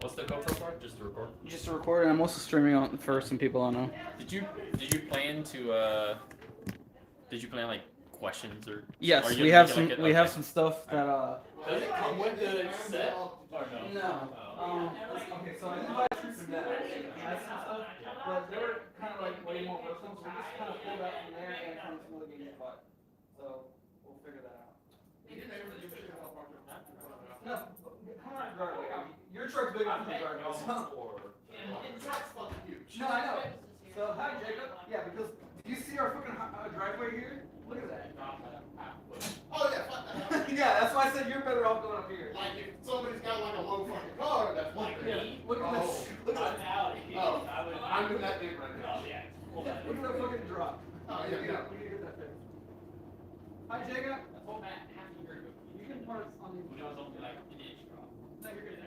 What's the GoPro for? Just to record? Just to record, and I'm also streaming on for some people I know. Did you plan to did you plan like questions or? Yes, or you we gonna have make it some. like We have some stuff that Does it come with the set or no? No. Okay, so I invited you for that. That's some stuff, but they were kind of like way more personal, so we just kind of pulled out from there and kind of pulled the game spot. So we'll figure that out. No, come on, driveway. Your truck's big enough for the driveway. No, I know. So hi, Jacob. Yeah, because do you see our fucking driveway here? Look at that. Oh yeah, fuck that. Yeah, that's why I said you're better off going up here. Like if somebody's got like a low fucking car, that's one thing. Yeah, look at this. Look at that. Oh, I'm in that deep right now. Yeah, look at that fucking drop. Oh yeah, yeah. We need to get that fixed. Hi, Jacob. You can park on the. No, you're good.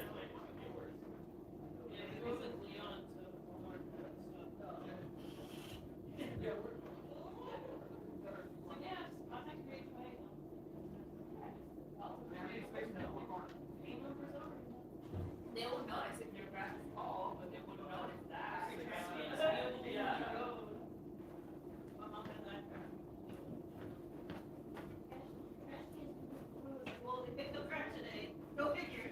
They will notice if your grass is tall, but they wouldn't notice that. Well, they picked up trash today. Go figure.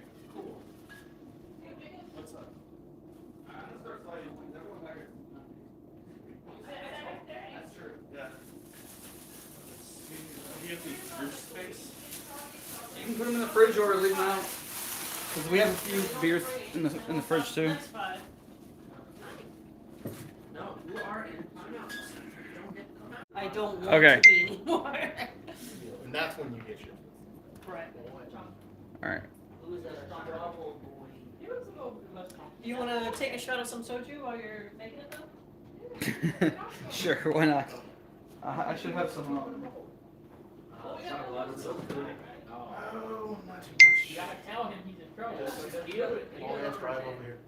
What's up? I'm gonna start sliding wings. Everyone back here. That's true. Yeah. You get the roof space. You can put them in the fridge or leave them out. Because we have a few beers in the fridge too. That's fine. No, you are in. I don't want Okay. to be anymore. And that's when you get your. Right. Alright. You want to take a shot of some soju while you're making it though? Sure, why not? I should have some. Oh, not too You much. gotta tell him he's in trouble. Oh, that's drive over here.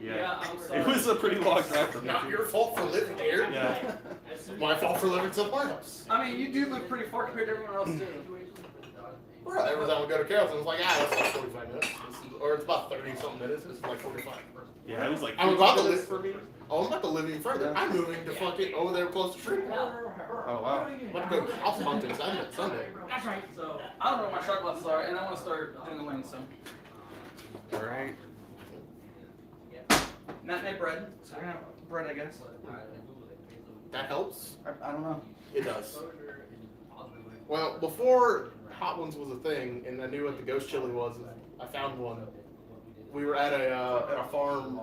Yeah, I'm sorry. It was a pretty long drive from Not here. your fault for living here. Yeah. My fault for living somewhere else. I mean, you do live pretty far compared to everyone else too. Bro, every time we go to Carrollton, it's like, that's like 45 minutes. Or it's about 30 something minutes. It's like 45. Yeah, it was like. I'm about to 50 live minutes for me. Oh, I'm about to live even further. I'm moving to fucking over there close to Shreveport. Oh wow. I'm about to go house hunting Sunday. That's right. So I don't know what my shot glasses are, and I want to start doing the wings, so. Alright. Matinee bread. So we're gonna have bread, I guess. That helps. I don't know. It does. Well, before Hot Ones was a thing, and I knew what the ghost chili was, I found one. We were at a farm.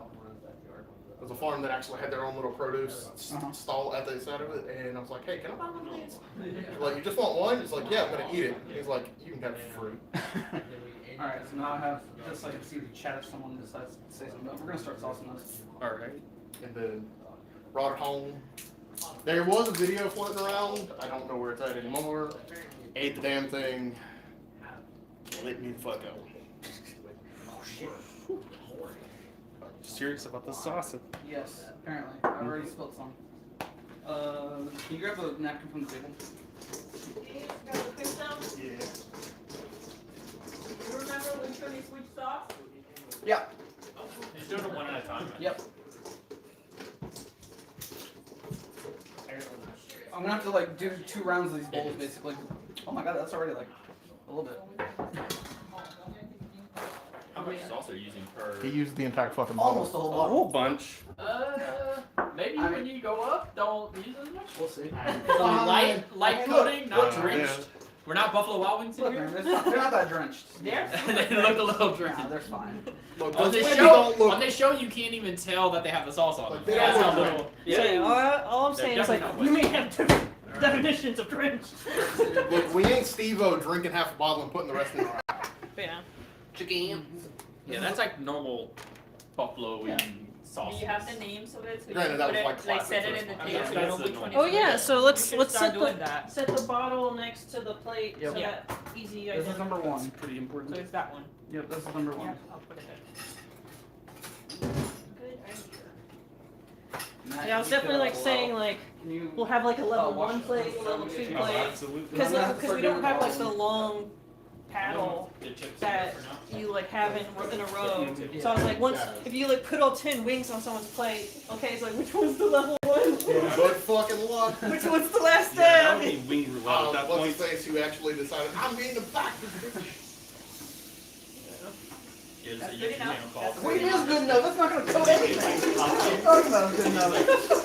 It was a farm that actually had their own little produce stall at the side of it, and I was like, "Hey, can I buy one of these?" He's like, "You just want one?" He's like, "Yeah, I'm gonna eat it." He's like, "You can have it for free." Alright, so now I have, just so I can see the chat if someone decides to say something. We're gonna start saucing this. Alright. And then brought it home. There was a video floating around. I don't know where it's at anymore. Ate the damn thing. Lit me the fuck out. Oh shit. Serious about the sauce. Yes, apparently. I already spilled some. Can you grab a napkin from the table? Yeah. You remember when Tony switched sauce? Yeah. he's doing it one at a time. Yep. I'm gonna have to like do 2 rounds of these bowls basically. Oh my god, that's already like a little bit. How much sauce are you using per? He used the entire fucking Almost a whole A bottle. whole bunch. Maybe I when mean- you go up, don't use as much. We'll see. Light coating, not drenched. Yeah. We're not Buffalo Wild Wings in Look, man, here. they're not that drenched. They look a little Nah, drenched. they're fine. Look, On those this wings show, don't look. on this show, you can't even tell that they have the sauce on them. Like, they That's don't how look little. Yeah, all I'm They're saying is like, definitely you not may have different definitions of drenched. Look, we ain't Steve-O drinking half a bottle and putting the rest in the Yeah. chicken. Yeah, that's like normal buffalo Yeah. sauce. Do you have the names of it? So Granted, you that put was it, like like classic set it in the first one. table. Yeah, So you know that's which the one normal. is Oh yeah, which. so You let's should let's start set doing the that. set the bottle next to the plate Yep. so Yeah. that easy This is identity. number 1. Pretty So important. it's that one. Yep, this is number 1. Yeah, I'll put it in. Good idea. Yeah, I was definitely like saying like Can you? we'll have like a level watch 1 plate, a level 2 Yeah, Oh, plate, absolutely. because I'm gonna have to we start don't doing have all like the of them. long paddle The chips that for now? you like have in a row. Yeah. So I was like, once Yeah. if you like put all 10 wings on someone's plate, okay, it's like which one's the level one? Good fucking luck. Which one's the last Yeah, that stab? would be wing roulette at that What's point. his face who actually decided, I'm being the back. Is That's it good you enough. can't call That's for Wait, it? it is good enough. That's not gonna coat anything. What are you talking about? It's good enough.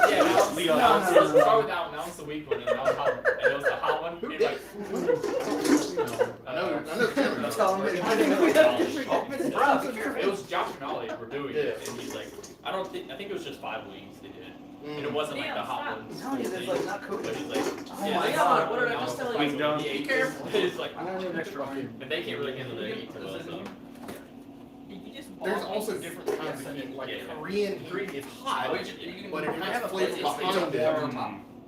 Yeah, that was, Leo, that was, no, no, no. probably that one. That was the weak one, and that was hot. And it was the hot one. He was like, I know Cameron knows. Tell him it was Josh and Ollie were doing it, Yeah. and he's like, I think it was just 5 wings they did, and it Mm. wasn't like the Damn, hot stop. ones. I'm telling you, there's like not But coated. he's like, Oh yeah, my that's God, not what did I now just it's tell like, you? Done. he ate- He's like, I'm gonna need an extra one. and they can't really handle the heat too well, so. There's also different kinds of heat. Like Yeah. Korean heat is hot, Oh, but you it can has have a flavor place behind that's it.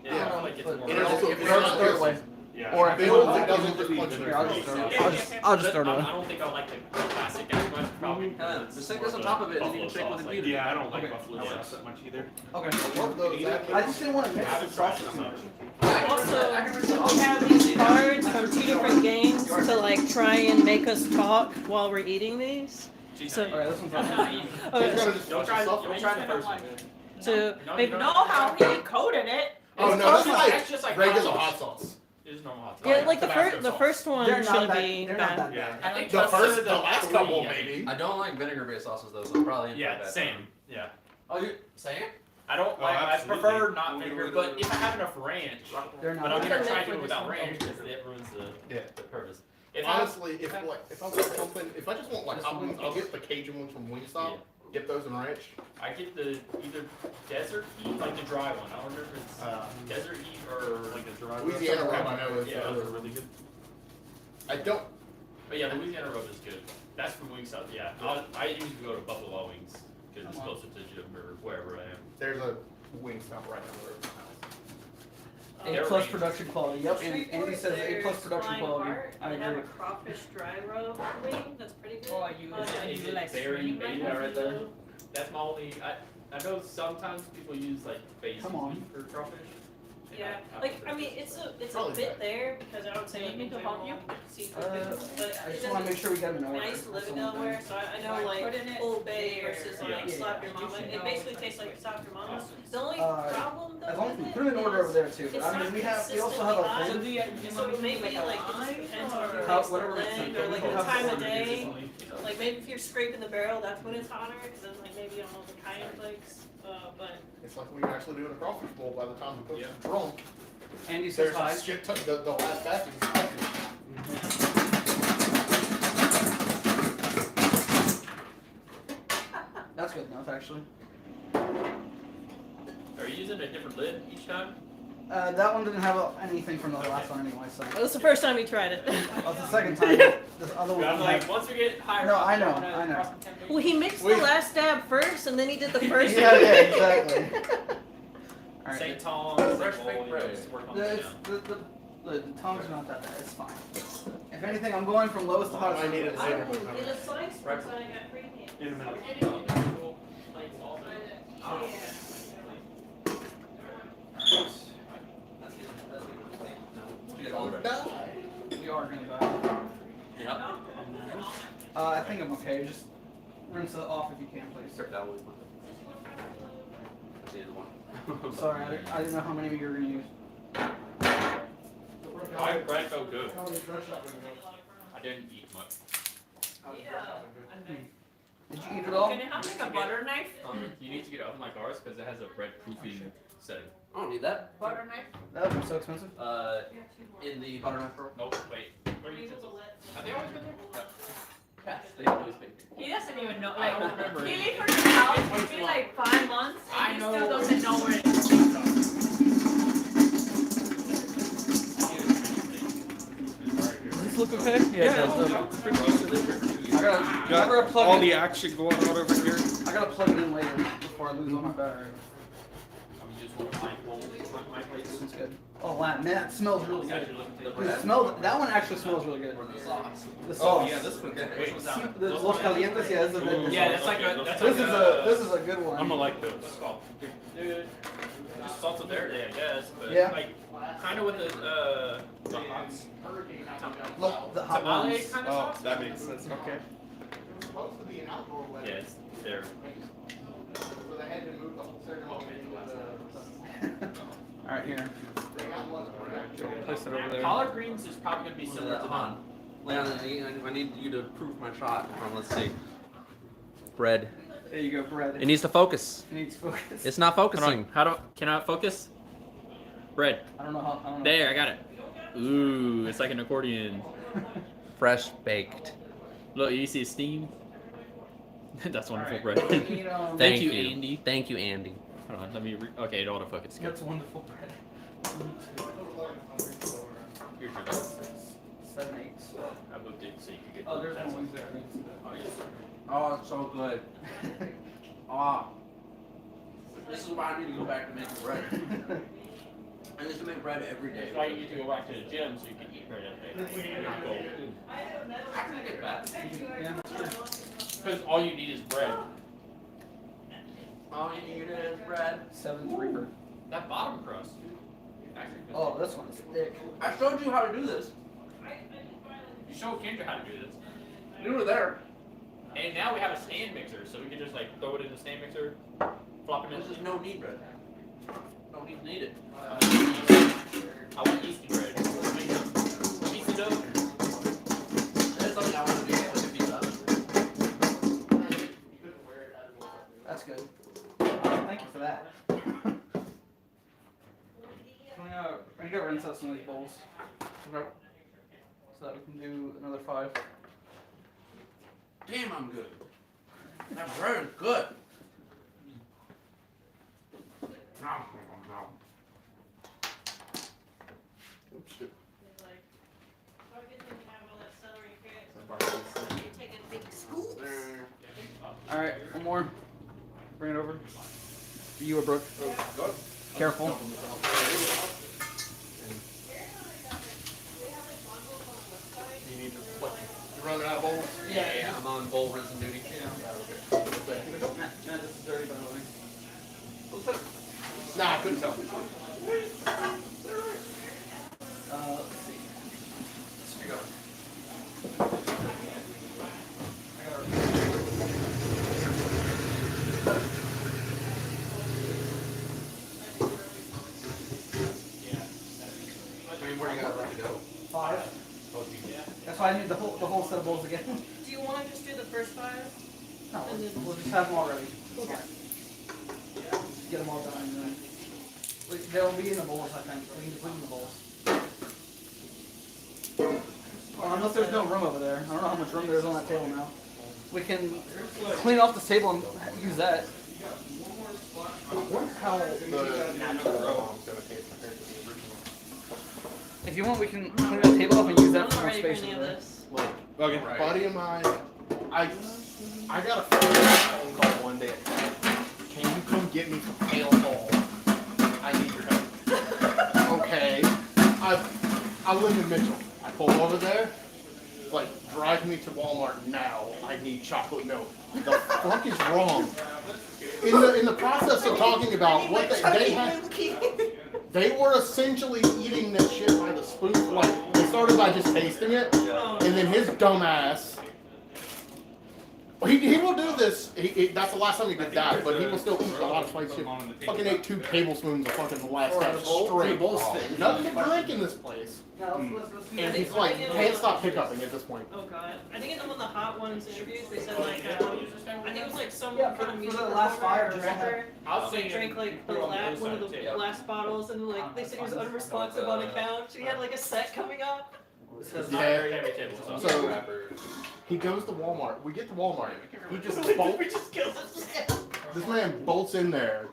Yeah, Yeah. like it's But more. It also If it's it's not third just way. Yeah. Or if build, it it doesn't just punch Here, I'll just you. throw it. Yeah. I'll just throw it I away. don't think I like the classic as much, probably. The stick goes on top of it, and you can shake with it either. Yeah, I don't like Okay. buffalo sauce that much either. Okay. I love those. I just didn't want to mix the sauces so much. Also, we have these cards from 2 different games to like try and make us talk while we're eating these. So- Alright, this one's fine. Okay. Don't try the first one. To No, maybe you Know how he coated it. Oh no, That's just like regular hot hot sauce. sauce. It is normal hot sauce. yeah, like the Tabasco first the sauce. first one They're not shouldn't that. be They're not bad. that Yeah. bad. I think The that's first, the the last couple three, I think. maybe. I don't like vinegar-based sauces though, so probably ain't Yeah, that bad. same. Yeah. Oh, you same? I don't Oh, like. I absolutely. prefer not vinegar, but if I have enough ranch, They're but not I'm bad. gonna try Make to do it for without this one. ranch because it ruins Yeah. the purpose. If I Honestly, if I want something, if I just want like hot wings, I'll get the Cajun ones from Wingstop. Get those in ranch. I get the either desert heat, like the dry one. I don't remember if it's desert heat or Like a dry Louisiana rub, I know is. Yeah, Those are really good. I don't. But yeah, the Louisiana rub is good. That's from Wingstop. Yeah, I usually go to Buffalo Wild Wings because it's closer to gym or wherever I am. There's a Wingstop right down the road from my house. A Their plus range- production quality. Yep, and Andy says A plus There's production Flying quality. Heart. I They have a agree. crawfish dry rub wing. That's pretty good. Oh, you Is it berry beta right there? That's my only. I know sometimes people use like base Come on. meat for crawfish. and Yeah, I like prefer I mean, it's a Probably bit there because I would say Do you like need in to help general, seafood, Uh, business, but I it just want to doesn't. make sure we got an I order. mean, I used to live in That's all I'm Delaware, so I know Like, put like in it Old Bay there. versus Yeah. like Slap Your Did Mama. you It know basically it's tastes like like- Slap Your Mama. The only problem though As long as we with put it in order over there too. But it's I mean, not we also have a consistently thing. So do you So maybe like it just depends on How- the whatever it's blend like, or like we'll the have time of order day. Like maybe if you're scraping the barrel, that's when it's hotter. Because then like maybe on all the cayenne flakes. But It's like when you're actually doing a crawfish bowl by the time the cook's Yeah. drunk. Andy says There's hi. a shit ton, the last batch is spicy. That's good enough, actually. Are you using a different lid each time? That one didn't have anything from the last one anyway, so. it was the first time he tried it. Oh, it's the second time. This other one. I'm had- like, once we get higher. No, up, I know, wanna I know. cross the temperature. Well, he mixed Wait. the last dab first, and then he did the first. Yeah, yeah, exactly. Alright. St. Tom's, Fresh like, baked all, you bread. know, just work on it It's, now. the tongue's not that bad, it's fine. If anything, I'm going from lowest to hottest. I need it. I will get a slice once I got free hand. In a minute. We are gonna die. Yeah. I think I'm okay. Just rinse it off if you can, please. Strip that one. That's the other one. Sorry, I didn't know how many of you were gonna use. Bread felt good. I didn't eat much. Did you eat it all? Can you have like a butter knife? You need to get it oven like ours because it has a bread proofing setting. I don't need that. Butter knife? That would be so expensive. In the butter knife drawer. Nope, wait. Where are your utensils? Have they always been there? Yeah, they always make. He doesn't even know. I don't remember. He lived for his house. It's been like 5 months, I and he know. still doesn't know where it is. Does this look okay? Yeah, I gotta Got plug all it. the action going on over here. I gotta plug it in later before I lose all my battery. I'm just one of my plates. This one's good. Oh wow, man, that smells really good. The It bread. smells. That one actually smells really good. Or the sauce. The Oh sauce. yeah, this one's Wait, great. what's that? The Los Calientes, yeah, this is a good. Yeah, that's like a. That's This like is a good one. I'm gonna like those. What's it called? Dude, just salsa verde, I guess, but Yeah. like kind of with the hots. Look, the hot Tamale ones. kind of Oh, sauce. that makes sense. Okay. It's supposed to be an outdoor wedding. Yeah, it's there. So they had to move the whole ceremony to All right, here. they got one for Place it over there. Collard greens is probably gonna be similar to Come that. on. Leon, I need you to prove my shot. Let's see. Bread. There you go, bread. It needs to focus. It needs focus. It's not focusing. Can I focus? Bread. I don't know how. I don't know. There, I got it. Ooh, it's like an accordion. Fresh baked. Look, you see steam? That's wonderful bread. You know, Thank you, Andy. Thank you, Andy. Hold on, let me. Okay, I don't want to focus. Good. that's wonderful bread. Here's your 7, 8. I moved it so you could get. Oh, there's that one one. there. Oh, yes. Oh, it's so good. Ah. This is why I need to go back to making bread. I used to make bread every day. That's why you need to go back to the gym so you can eat bread every day. Not go. I can get back. Yeah. Because all you need is bread. All you need is bread. 7th Reaper. That bottom crust. Actually, Oh, this one's thick. I showed you how to do this. you showed Kendra how to do this. You were there. And now we have a stand mixer, so we can just like throw it in the stand mixer, flop it in. This is no need bread. No need to need it. I want yeasty bread. Yeasty dough. That's something I want to do with the pizza. That's good. Thank you for that. I gotta rinse out some of these bowls. Okay. So that we can do another 5. Damn, I'm good. That bread is good. Oops, shit. Alright, one more. Bring it over. For you or Brooke. Careful. You need to what? You running out of bowls? Yeah, I'm on bowl rinsing duty. Matt, this is dirty by the way. Nah, I couldn't tell. Let's see. Here you go. I mean, where do you got left to go? 5. That's why I need the whole set of bowls again. Do you want to just do the first 5? No, we'll just have them all ready. Okay. Just get them all done. And then they'll be in the bowls, I think. We can just put them in the bowls. Well, unless there's no room over there. I don't know how much room there is on that table now. We can clean off this table and use that. How, if you want, we can clean the table up and use that I'm for not more ready for space. any of over there. this. Okay. A buddy of mine, I got a phone call one day. Can you come get me from Hale Hall? I need your help. Okay. I live in Mitchell. I pull over there. Like, drive me to Walmart now. I need chocolate milk. The fuck is wrong? In the process of talking about what they had, they were essentially eating this shit by the spoon. Like, they started by just tasting it, and then his dumbass. He will do this. That's the last time he did that, but he will still eat a lot of spicy shit. Fucking ate 2 tablespoons of fucking the last time straight. Nothing to drink in this place. And he's like, can't stop hiccuping at this point. Oh god. I think in one of the Hot Ones interviews they said like, I think it was like some Yeah, kind of for music the last performer or 5 rapper. I'll They drank like the one of the last bottles and like they said he was unresponsive on the couch. He had like a set coming up. Yeah. So he goes to Walmart. We get to Walmart. He just bolts. This man bolts in there,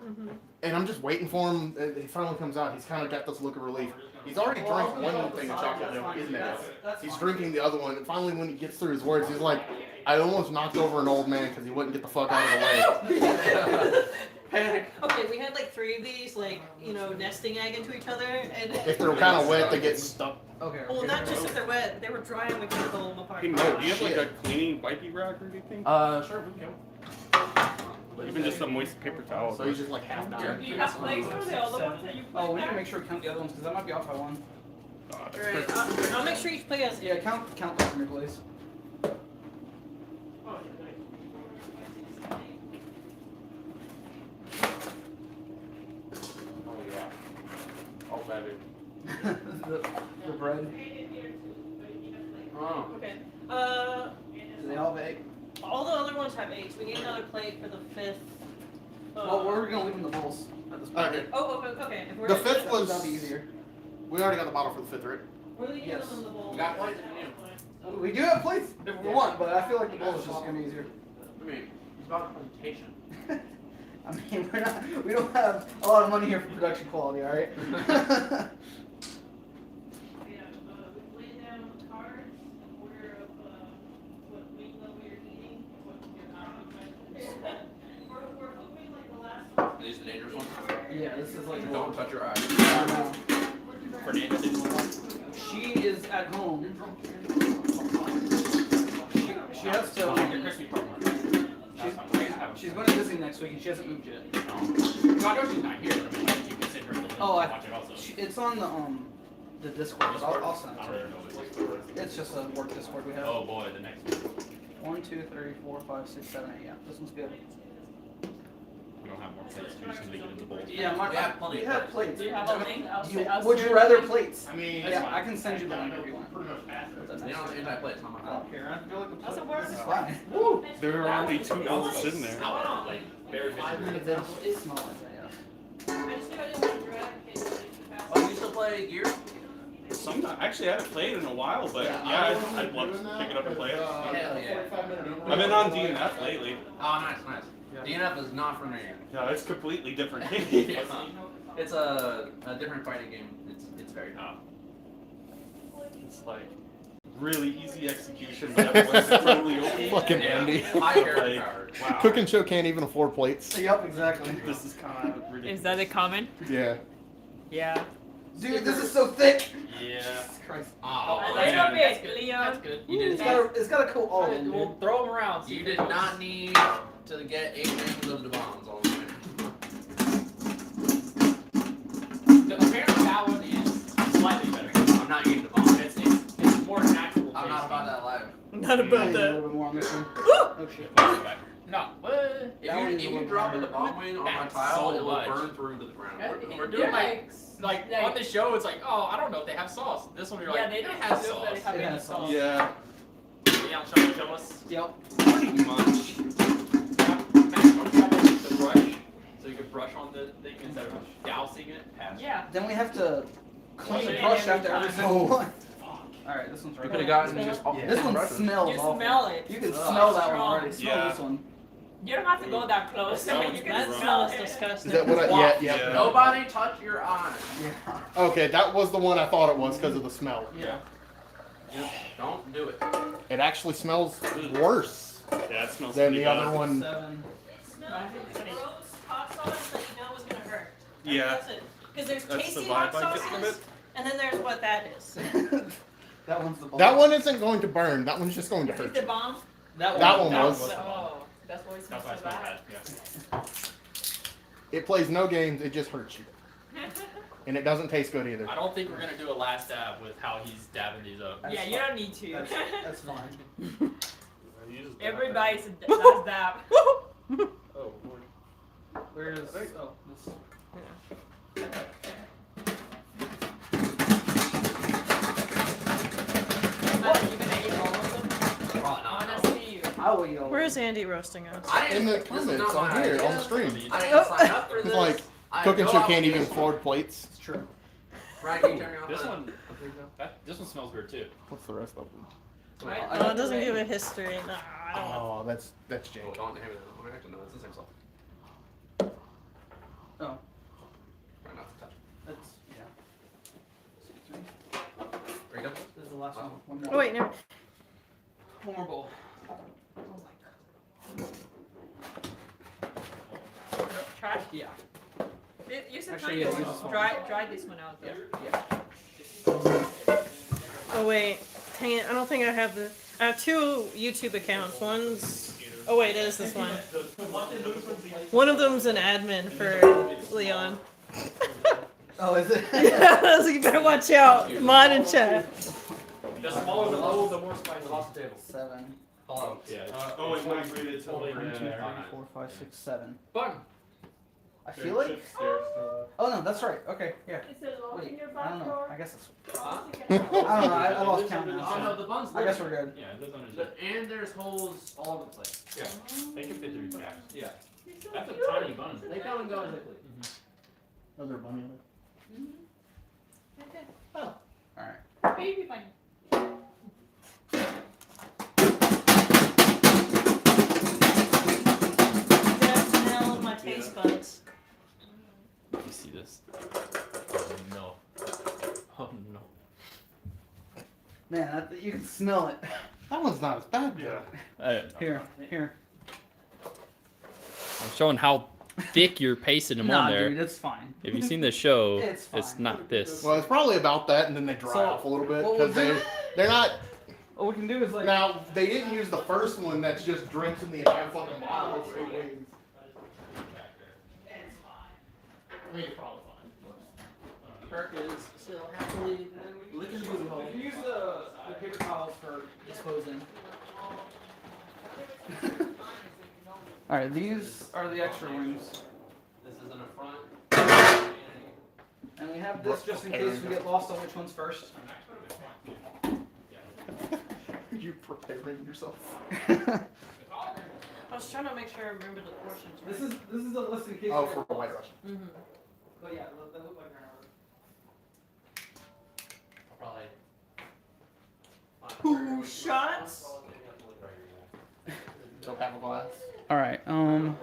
and I'm just waiting for him. He finally comes out. He's kind of got this look of relief. He's already drank one thing of chocolate milk in there. He's drinking the other one, and finally, when he gets through his words, he's like, "I almost knocked over an old man because he wouldn't get the fuck out of the way." Panic. Okay, we had like 3 of these, like, you know, nesting egg into each other, and If they're kind of wet, they get stuck. Okay. well, not just if they're wet, they were dry and we couldn't pull them apart. Hey, Mo, do you have like a cleaning wipey rack or anything? Sure, we can. Even just a moist paper towel. So he's just like half down. Do you have plates or are they all the ones that you put Oh, we need to there? make sure we count the other ones because I might be off by 1. That's Alright, perfect. I'll make sure each plate has. Yeah, count them for me, please. Oh, yeah. All better. the bread. Oh. Okay. Do they all have egg? All the other ones have 8s. We need another plate for the 5th. Well, we're gonna leave them in the bowls at this point. Okay. Oh, okay. If we're The fifth That'll was. be easier. We already got the bottle for the fifth, right? We're leaving Yes. them in the bowl. We got plates. We do have plates if we want, but I feel like the bowl is just gonna be easier. I mean, it's about presentation. I mean, we don't have a lot of money here for production quality, all right? Yeah, we laid down cards in order of what weight level you're eating, what you're not. We're hoping like the last one. Are these the dangerous ones? Yeah, this is like. Don't touch your eyes. Fernandez is one. She is at home. She has Oh, to. your crispy part. She's going to Disney next week and she hasn't moved yet. No, I know she's not here, but I mean, like, you can sit here and Oh, watch it also. It's on the Discord. I'll send I it don't to even her. know what it's for. It's just a work Discord we have. Oh boy, the next one. 1, 2, 3, 4, 5, 6, 7, 8. Yeah, this one's good. We don't have more plates, we just leave it in the bowl. Yeah, We have plenty we of have plates. plates. Do you have a link? Would you rather plates? I mean, Yeah, I can send you the link if you want. Pretty much fast. They don't have anti-plates, not my I fault. don't care. I feel like the That's a plate- word. It's fine. Woo! There are only 2 ounces in there. Like, very good. It smells like that, I just knew I didn't want to drag in case it too fast. Oh, you still play Gear? Sometimes, actually, I haven't played in a while, but yeah, I'd love to pick it up and play it. Hell yeah. I've been on DNF lately. Oh, nice. DNF is not for me. Yeah, it's completely different. It's a different fighting game. It's very tough. It's like really easy execution, but everyone's totally open. Fucking Yeah. Andy. High character Like, power. wow. Cooking show can't even afford plates. yeah. Yep, exactly. This is kind of ridiculous. Is that a comment? Yeah. Yeah. Dude, this is so thick. Yeah. Jesus Christ. Oh, That's man. good, Leon. That's good. You did It's got a cool all in, We'll dude. throw them around. You did not need to get 8 rings of the bombs all the way. Apparently that one is slightly better. I'm not eating the bombs. It's more natural. I'm not about that life. Not I about need a that. little bit more on this one. Oh shit. No. What? If That one is a you little drop more- the bomb wing on my That's tile, so it will much. burn through to the ground. We're doing like on the show. It's like, oh, I don't know if they have sauce. This one, you're Yeah, like, they don't it has know sauce. that they have It any has sauce. Yeah, Leon, show us. Yep. pretty much. The brush, so you can brush on the thing instead of dousing it. Pass. Yeah. Then we have to clean the Wash it brush every after every time. single one. Fuck. Alright, this one's You right. could have gotten just This one smells You awful. smell it. You can Ugh. smell that one Strong. already. Smell Yeah. this one. You don't have to go that close. That You one's can That gross. smell smells it. disgusting. Is that what I? Yeah. Yeah. Nobody touch your eyes. Yeah. Okay, that was the one I thought it was because of the smell. Yeah. Don't do it. It actually smells worse Yeah, it smells than pretty the bad. other one. 7. It smells gross hot sauce that you know is gonna hurt. Yeah, That's it. Because there's that's the tasty hot vibe I get from sauces, it. and then there's what that is. That one's the bomb. That one isn't going to burn. That one's just going to Is hurt the you. bomb? That one That was. was- Oh, that's why it smells That's why I so smell bad. bad. Yeah. It plays no games. It just hurts you, and it doesn't taste good either. I don't think we're gonna do a last dab with how he's dabbing these up. That's Yeah, you don't need to. That's fine. Everybody does that. Oh, Lord. Where is? Oh, this. Matt, you gonna eat all of them? Probably I not. wanna see you. I will eat all. Where is Andy roasting us? I In didn't, the this is comments not on my here idea. on the stream. I didn't sign up for It's this. like I Cooking no show can't even obligation. afford plates. It's true. Ryan, can you turn me off This that? one, this one smells weird too. What's the rest of them? Right? I No, don't it doesn't give a history. No, I don't know. Oh, that's Oh, Jake. don't hand me that. Okay, actually, no, it's the same stuff. Oh. Try not to touch. That's yeah. Excuse me. There you go. This is the last one. One Oh more. wait, no. One more bowl. Trash Yeah. Use the Actually, tiny yeah, use one. this one. Dry this one out though. Yeah. Oh wait, hang it. I don't think I have the. I have two YouTube accounts. One's. Oh wait, it is this one. One of them's an admin for Leon. Oh, is it? Yeah, so you better watch out. Mod and chat. The smaller the level, the more spicy. Lost the table. 7. Hello. Yeah. Oh, and migrated to like 1, 2, 3, 4, 5, 6, 7. Button. I feel like. Oh no, that's right. Okay, yeah. Is it locked in Wait, your I back don't know. door? I guess it's. Huh? I don't know. I lost count Oh now. no, the bun's I guess we're good. Yeah, it lives on his But, and there's holes all over the place. Yeah. They can fit through your gaps. Yeah. You're so That's a cute. tiny bun. They come and go quickly. Those are bunny. Alright. Baby bunny. That smell of my taste buds. You see this? Oh no. Oh no. Man, you can smell it. That one's not as bad. Yeah. Here. I'm showing how thick you're pasting them Nah, on there. dude, it's fine. If you've seen the show, It's it's fine. not this. Well, it's probably about that, and then they dry So, off a little bit what we'll because do- they're not. What we can do is like. Now they didn't use the first one that's just drinks in the entire fucking bottle. I mean, it's probably fine. Kirk is still happily licking the booty hole. You use the paper towels for disposing. Alright, these are the extra ones. This is in the front. And we have this just in case we get lost on which one's first. You preparing yourself? I was trying to make sure I remember the portions. Right? This is a list in case Oh, we for get White lost. Russian. Mm-hmm. But yeah, they look like they're Probably. Two shots. So have a glass. Alright, You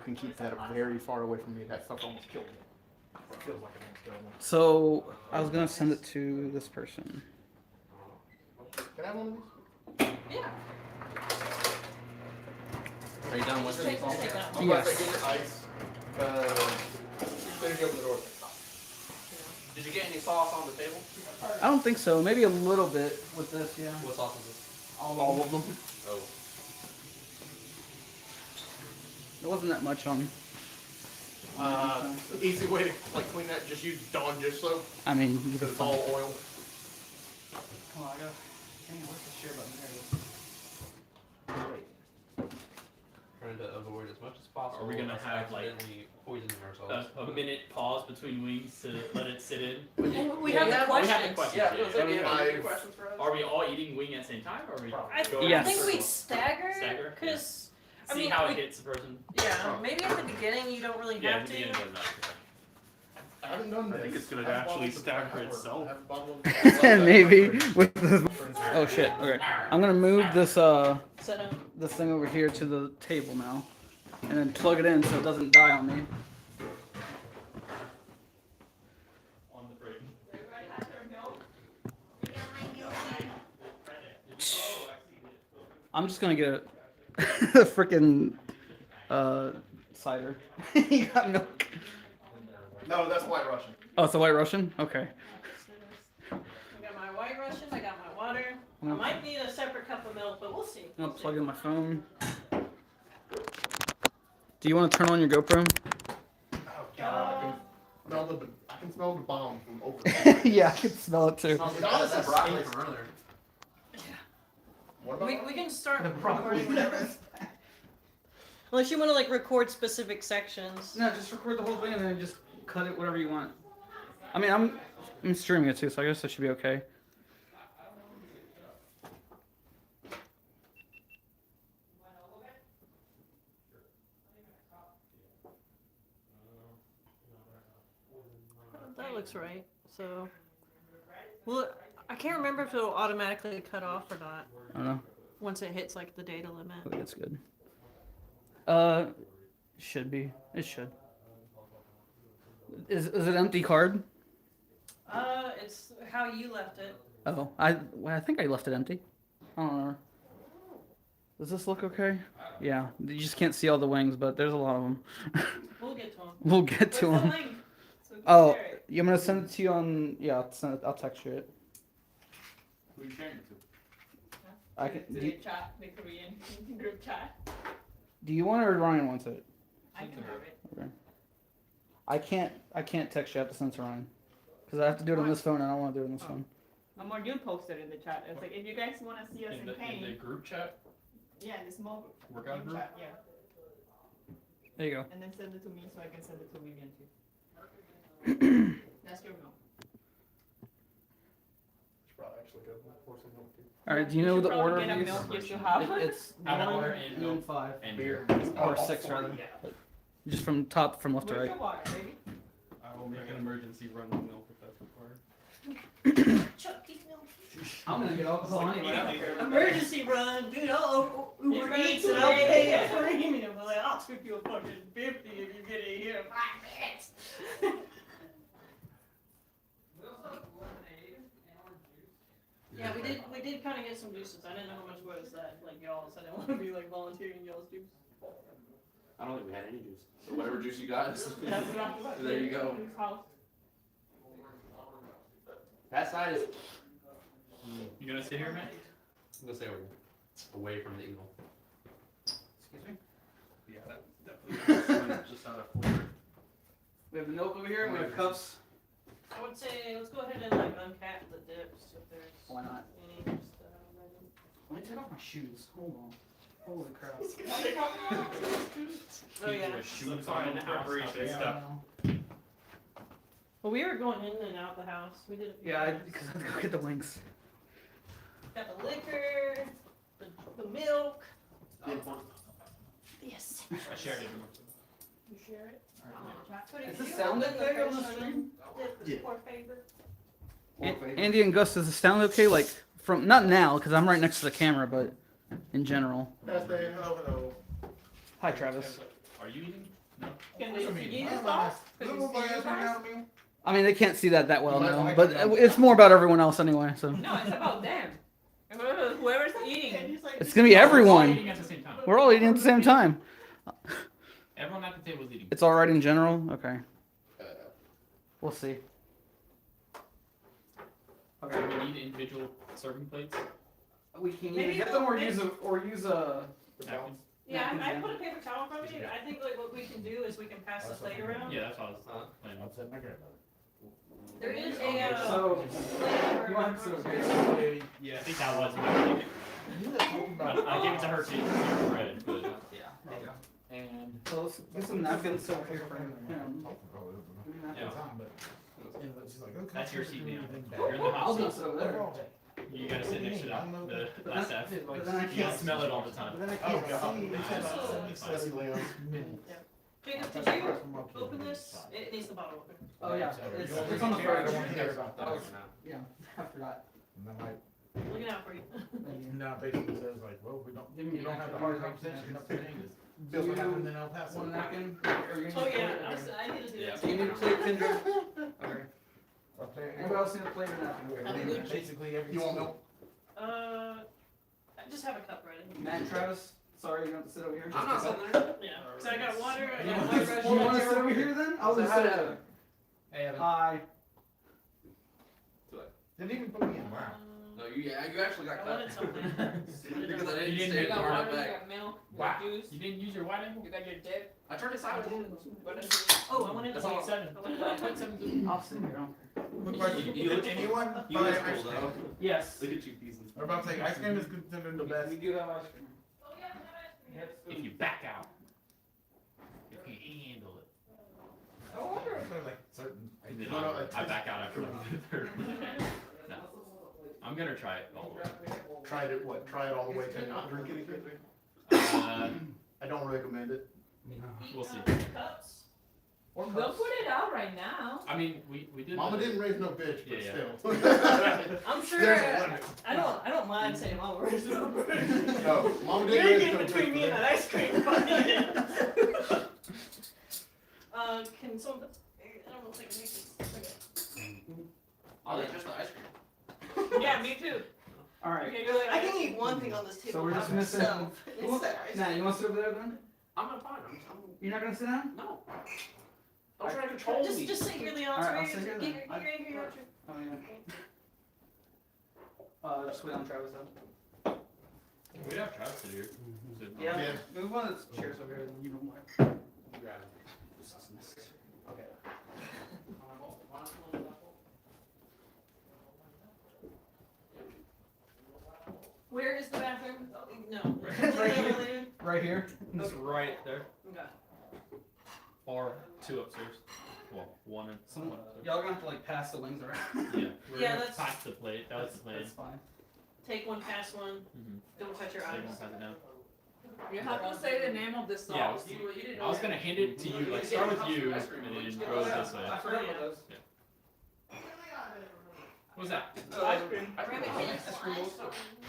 can keep that very far away from me. That stuff almost killed me. It feels like it almost killed me. so I was gonna send it to this person. Can I have one of these? Yeah. Are you done with Take, it? take that one. I'm about to Yes. say, get your ice. Finish open the door. Did you get any sauce on the table? I don't think so. Maybe a little bit with this, yeah. What sauce is this? All of them. Oh. There wasn't that much on. The easy way to like clean that, just use Dawn dish soap. I mean, you Because could it's all oil. Oh, I gotta. Dang it, what's the share button? There it is. Trying to avoid as much as possible. Are we gonna have, like, accidentally poisoning ourselves? A minute pause between wings to let it sit in. We Yeah, have the we have the questions. questions. Yeah, so do you have any Five. questions for us? Are we all eating wing at the same time, or are we? I going Yes. think we circles? stagger Stagger? because I See mean, how we- it hits the person. yeah, maybe at the beginning you don't really Yeah, have at the to. beginning doesn't matter. I haven't done this. I think it's gonna I have actually bottles of stagger Pepper. itself. I have a bottle of- Maybe with the. Oh shit. Okay. I'm gonna move this Set up. this thing over here to the table now, and then plug it in so it doesn't die on me. On the break. I'm just gonna get a freaking cider. You got milk. No, that's White Russian. Oh, it's a White Russian. Okay. I got my White Russian. I got my water. I might need a separate cup of milk, but we'll see. I'm gonna plug in my phone. Do you want to turn on your GoPro? Oh god, I can smell the bomb from over there. Yeah, I can smell it too. Adonis is broccoli stinks. from earlier. What about We can start The broccoli. recording whatever. Unless you want to like record specific sections. No, just record the whole thing and then just cut it whatever you want. I mean, I'm streaming it too, so I guess it should be okay. That looks right. So, well, I can't remember if it'll automatically cut off or not I don't know. once it hits like the data limit. I think it's good. Should be. It should. Is it empty card? It's how you left it. Oh, I think I left it empty. I don't know. Does this look okay? Yeah, you just can't see all the wings, but there's a lot of them. We'll get to them. We'll get to What's the them. link? So we can Oh, share it. I'm gonna send it to you on. Yeah, I'll text you it. Who are you sharing it to? I can. To the chat, the Korean group chat. Do you want it or Ryan wants it? I can have it. I can't text you. I have to send it to Ryan because I have to do it on this phone, and I don't want to do it on this phone. You posted in the chat. It's like, if you guys want to see us in In the pain, group chat, yeah, the small workout group? chat, yeah. There you go. And then send it to me so I can send it to Vivian too. That's your milk. Should probably actually go pour some milk too. All right. Do you know should the probably order get a of these? milk just to have. It's Out of one, order and milk. 5, And Beer. or All 6 four. rather. Yeah. Just from top, from left to Where's right. your water, baby? I will make an emergency run of milk if that's required. Chuck, these milk. I'm gonna get alcohol anyway. Emergency run, dude. I'll You're Uber gonna Eats do and I'll it. pay a premium. I'm like, I'll tip you a fucking 50 if you get it here in 5 minutes. Yeah, we did kind of get some juices. I didn't know how much was that, like y'all, so I didn't want to be like volunteering y'all's juice. I don't think we had any juice. So whatever juice you got. That's what I thought. There you go. That side is. You gonna sit here, Matt? I'm gonna say away from the eagle. Excuse me. Yeah, that definitely just out of flavor. We have the milk over here. We have cups. I would say let's go ahead and like uncap the dips if there's Why not? any. Just, Let me take off my shoes. Hold on. Holy crap. oh yeah. Shoes on in the house and stuff. Well, we were going in and out the house. We did a few Yeah, times. because I have to go get the wings. Got the liquor, the milk. Yes. I shared it. You share it? Is this sound okay on the stream? Yeah. Poor favor. Andy and Gus, does it sound okay? Like from not now, because I'm right next to the camera, but in general. Hello. Hi, Travis. Are you eating? No. Can they see you off? I mean, they can't see that well now, but it's more about everyone else anyway. So No, it's about them. Whoever's eating. it's gonna be We're all everyone. eating at the same time. We're all eating at the same time. Everyone at the table is eating. It's all right in general. Okay, we'll see. Okay, we need individual serving plates. We can either get them or use a. Napkins. Yeah, I put a paper towel in front of you. I think like what we can do is we can pass the plate around. Yeah, that's what I was planning. There is a So, plate you for- want to Yeah, I think that was my thing. I gave it to her to eat bread, but And so let's get some napkins over here for him. yeah. That's your seat now. You're in the I'll hot just seat. sit over there. You gotta sit next to the last F. But then I You gotta can't smell it all the time. Jacob, did you open this? It needs the bottle open. Oh yeah, it's on the fridge. Yeah, I forgot. Looking out for you. No, basically says like, well, we don't have the hard conversation, nothing changes. Do you What happened in El Paso? want a napkin? Or you need Oh a yeah, plate? I need to do Yeah. that. Do you need a plate, Kendra? Okay. Okay. Anybody else need a plate or napkin? Basically every. You want milk? I just have a cup ready. Matt and Travis, sorry you have to sit over here. I'm not sitting there. Yeah. So I got water. I You got want white to Russian. sit over here then? I'll Say just hi sit to over Evan. there. Hi. Didn't even put me in, wow. No, you actually got I cut. wanted something. Because I You didn't didn't stay make far enough You back. got milk, you Wow. got juice, You didn't use your white angle? you got your dip. I turned it sideways. Oh, I wanted to That's all. take 7. I wanted to put 7. I'll sit here. Quick question, You look- anyone You buy look ice cool cream? though. Yes. Look at you pieces. I'm about to say, ice cream is considered the best. We do have ice cream. Oh yeah, If you back out. If you handle it. I wonder if there's like certain. And then I back out after the third. No. I'm gonna try it all the way. Try it all the way to not drink it again? I don't recommend it. We'll see. Cups. They'll put it out right now. I mean, we did. Mama didn't raise no bitch, but Yeah, still. I'm sure. There's a limit. I don't mind saying Mama raised no bird. No, Mama You're didn't raise getting no bitch. between me and but that ice cream. Can someone? I don't know if I can make this. Okay. I'll eat just the ice cream. Yeah, me too. All right. Okay, you're like, I can eat one thing on this table. So we're just by missing. myself. Well, now you want to sit over there then? I'm not fine. You're not gonna sit down? No. Don't try to control me. Just sit here, Leon. All right, Sorry, I'll sit here get then. your your. Oh yeah. Just wait on Travis though. We have Travis in here. Yeah. Yeah. Move one of the chairs over here, then you don't mind. Okay. Where is the bathroom? No. Right here. Right here. It's right there. Okay. Or 2 upstairs. Well, 1 and Some, 1 upstairs. y'all gonna have to like pass the wings around. Yeah. We're Yeah, gonna that's- pass the plate. That was the plan. That's fine. Take one, pass one. Mhm. Don't touch your They eyes. won't pass it down. You have to say the name of the sauce. Yeah, I was gonna hand it to you, like start with you, and then go this way. I forgot about those. What's that? Ice cream. Rabbit cake.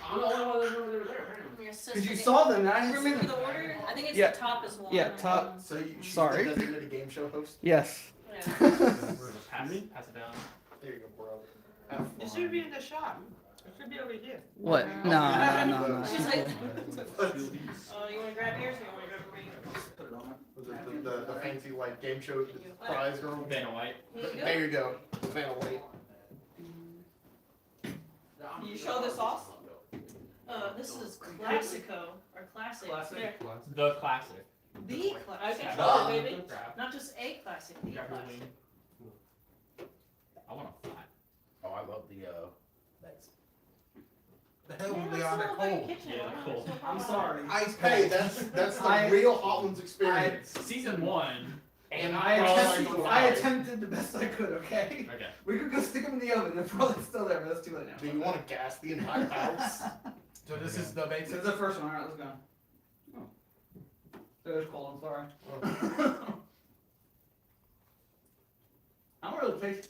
I'm the only one that knew they were there. apparently. Your sister Cause you did- saw them, and I didn't see Remember them. the order? I think it's Yeah. the top is one. Yeah, top. So she's Sorry. the designated game show host? Yes. Yeah. Pass it down. There you go, bro. Have It fun. should be in the shop. It should be over here. What? No. She's like, oh, you wanna grab yours or you wanna grab mine? Put it on. Was it the fancy like game show prize girl? Vanna White. Here you go. There you go. Vanna White. You show the sauce? This is Classico, or Classic. Classic. There. The classic. The classic. Okay. Duh. Baby. Grab. Not just a classic, the Grab your classic. wing. I want a flat. Oh, I love the legs. The hell Yeah, will let's be on go that back cold? kitchen. Yeah, Wow, cool. so I'm hot. sorry. Ice Hey, cold. that's the I- real Hotlands experience. Season 1. And Oh, I like five. attempted the best I could, okay? Okay. We could go stick them in the oven, they're probably still there, but that's too late now. Do you want to gas the entire house? So this is the This basic. is the first one, alright, let's go. Oh. It was cold, I'm sorry. I don't really taste.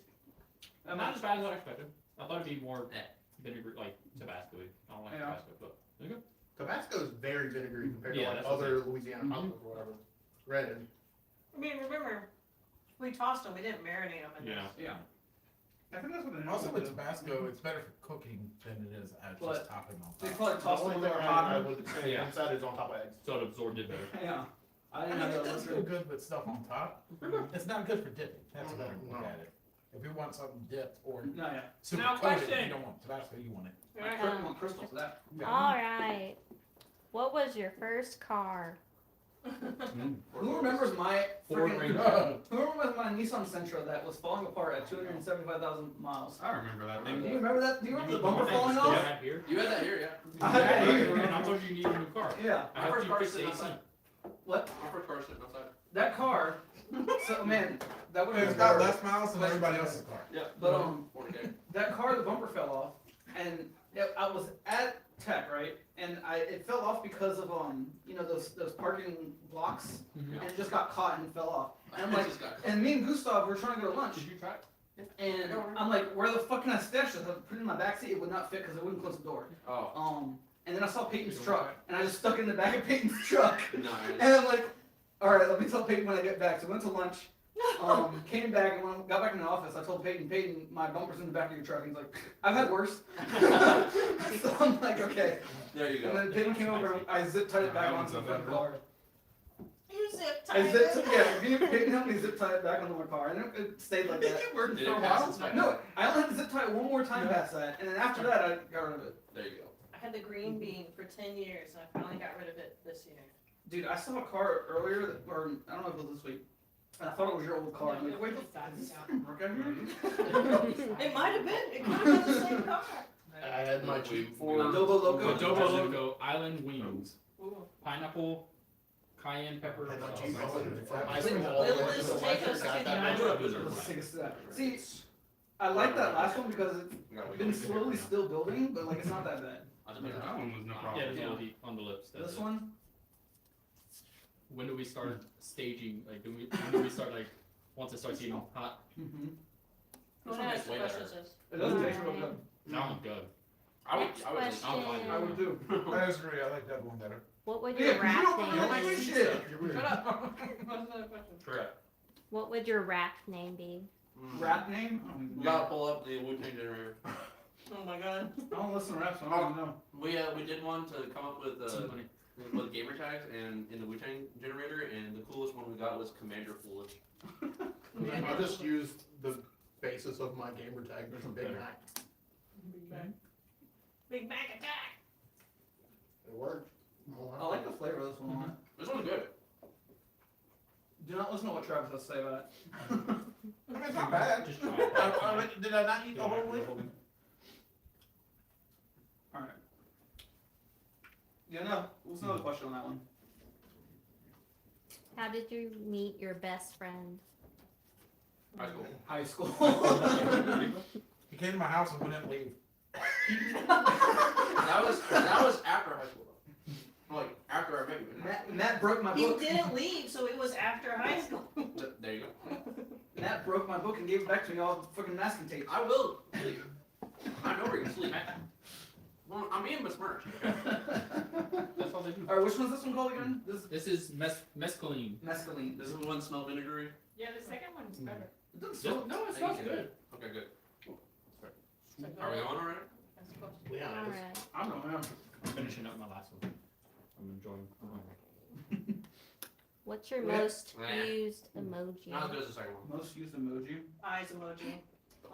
Not as bad as I expected. I thought it'd be more vinegar, like Tabasco-y. I don't like Yeah. Tabasco, but there you go. Tabasco is very vinegary compared Yeah, to like that's what other Louisiana Hotlands or whatever. Red. I mean, remember, we tossed them, we didn't marinate them in Yeah. Yeah. I think that's what they Also with do. Tabasco, it's better for cooking than it is at But just topping on They top. probably The toss them only in thing there I hot. would say Yeah. inside is on top of eggs. So it absorbed it better. Yeah. I I didn't mean, know it that does was feel good with stuff on top. It's not good for dipping. That's a better look No. at it. If you want something dipped or No, yeah. super Now, coated, question. you don't want Tabasco, you want it. I want crystals for that. All right. What was your first car? Who remembers my Ford freaking, Ranger. who remembers my Nissan Sentra that was falling apart at 275,000 miles? I remember that Do you thing. remember that? Do you remember the bumper You falling had off? that here? You had that here, yeah. I had that here. And I told you you needed a new car. Yeah. I My have first to car fix sitting the AC. outside. What? My first car sitting outside. That car. So man, that would have It's been got better. less miles than everybody else's car. Yeah, but 40K. that car, the bumper fell off, and I was at Tech, right? And it fell off because of you know those parking blocks, Mhm. and it just got caught and fell off. And I'm I like, just got and me and Gustav were trying to go to lunch, Did you try? and I'm like, where the fuck can I stash this? I put it in my backseat, it would not fit because it wouldn't close the door. Oh, And then I saw Peyton's truck, and I just stuck it in the back of Peyton's truck. nice. And I'm like, all right, let me tell Peyton when I get back. So I went to lunch, came back, and when I got back in the office, I told Peyton, my bumper's in the back of your truck. And he's like, I've had worse. So I'm like, okay. There you And go. then Peyton came over, and I zip tied it back That onto the one's front a car. You zip I tied zipped, it. yeah, Peyton helped me zip tie it back onto my car, and it stayed like that. It worked Did for it a pass while. inspection? No, I only had to zip tie it one more time past that, and then after that, I got rid of it. There you go. I had the green bean for 10 years, and I finally got rid of it this year. Dude, I saw a car earlier, or I don't know if it was this week. And I thought it was your old car. I'm like, wait, is this work out here? It might have been. It could have been the same car. I had my Jeep for Adobo Loco. Adobo Loco, Island Wings, Ooh. pineapple, cayenne pepper. I had my sauce. Jeep from high Will- school all the way will to this the take electric, us got to that the- motor. Let's take a step. See, I like that last one because it's been slowly still building, but like it's not that bad. That one was no Yeah, problem. there's a little heat on the lips. That's This it. one, When do we start staging? Like, when do we start, like, once it starts getting hot? mm-hmm. Who one has tastes way questions? It doesn't taste real good. That one's good. Next question. I would do. I disagree, I like that one better. What would Yeah, your 'cause you rap don't fucking like name? sweet shit. You're weird. Shut up. What's another question? Correct. What would your rap name be? Rap name? You gotta pull up the Wu-Tang generator. Oh my god. I don't listen to rap, so I don't know. We did one to come up with with gamer tags and in the Wu-Tang generator, and the coolest one we got was Commander Foolish. I just used the basis of my gamer tag as a Big Mac. Big Mac attack. It worked. I like the flavor of this one a lot. This one's good. Do not listen to what Travis has to say about it. I mean, it's not bad. Just try it. Did I not eat the whole leaf? Alright. Yeah, no. What's another question on that one? How did you meet your best friend? High school. High school. He came to my house and wouldn't leave. That was after high school though. Like after I met you. Matt broke my You book. didn't leave, so it was after high school. There you go. Matt broke my book and gave it back to me all fucking masking tape. I will sleep. I know where you can sleep. Well, I'm being besmirched. That's all they do. Alright, which one's this one called again? This is mescaline. Mescaline. Does one smell vinegary? Yeah, the second one's better. It doesn't smell. No, it smells good. Okay, good. Are we on already? Yeah. Alright. I don't know. I'm finishing up my last one. I'm enjoying. What's your Yeah. most Nah. used emoji? Not as good as the second one. Most used emoji. Eyes emoji.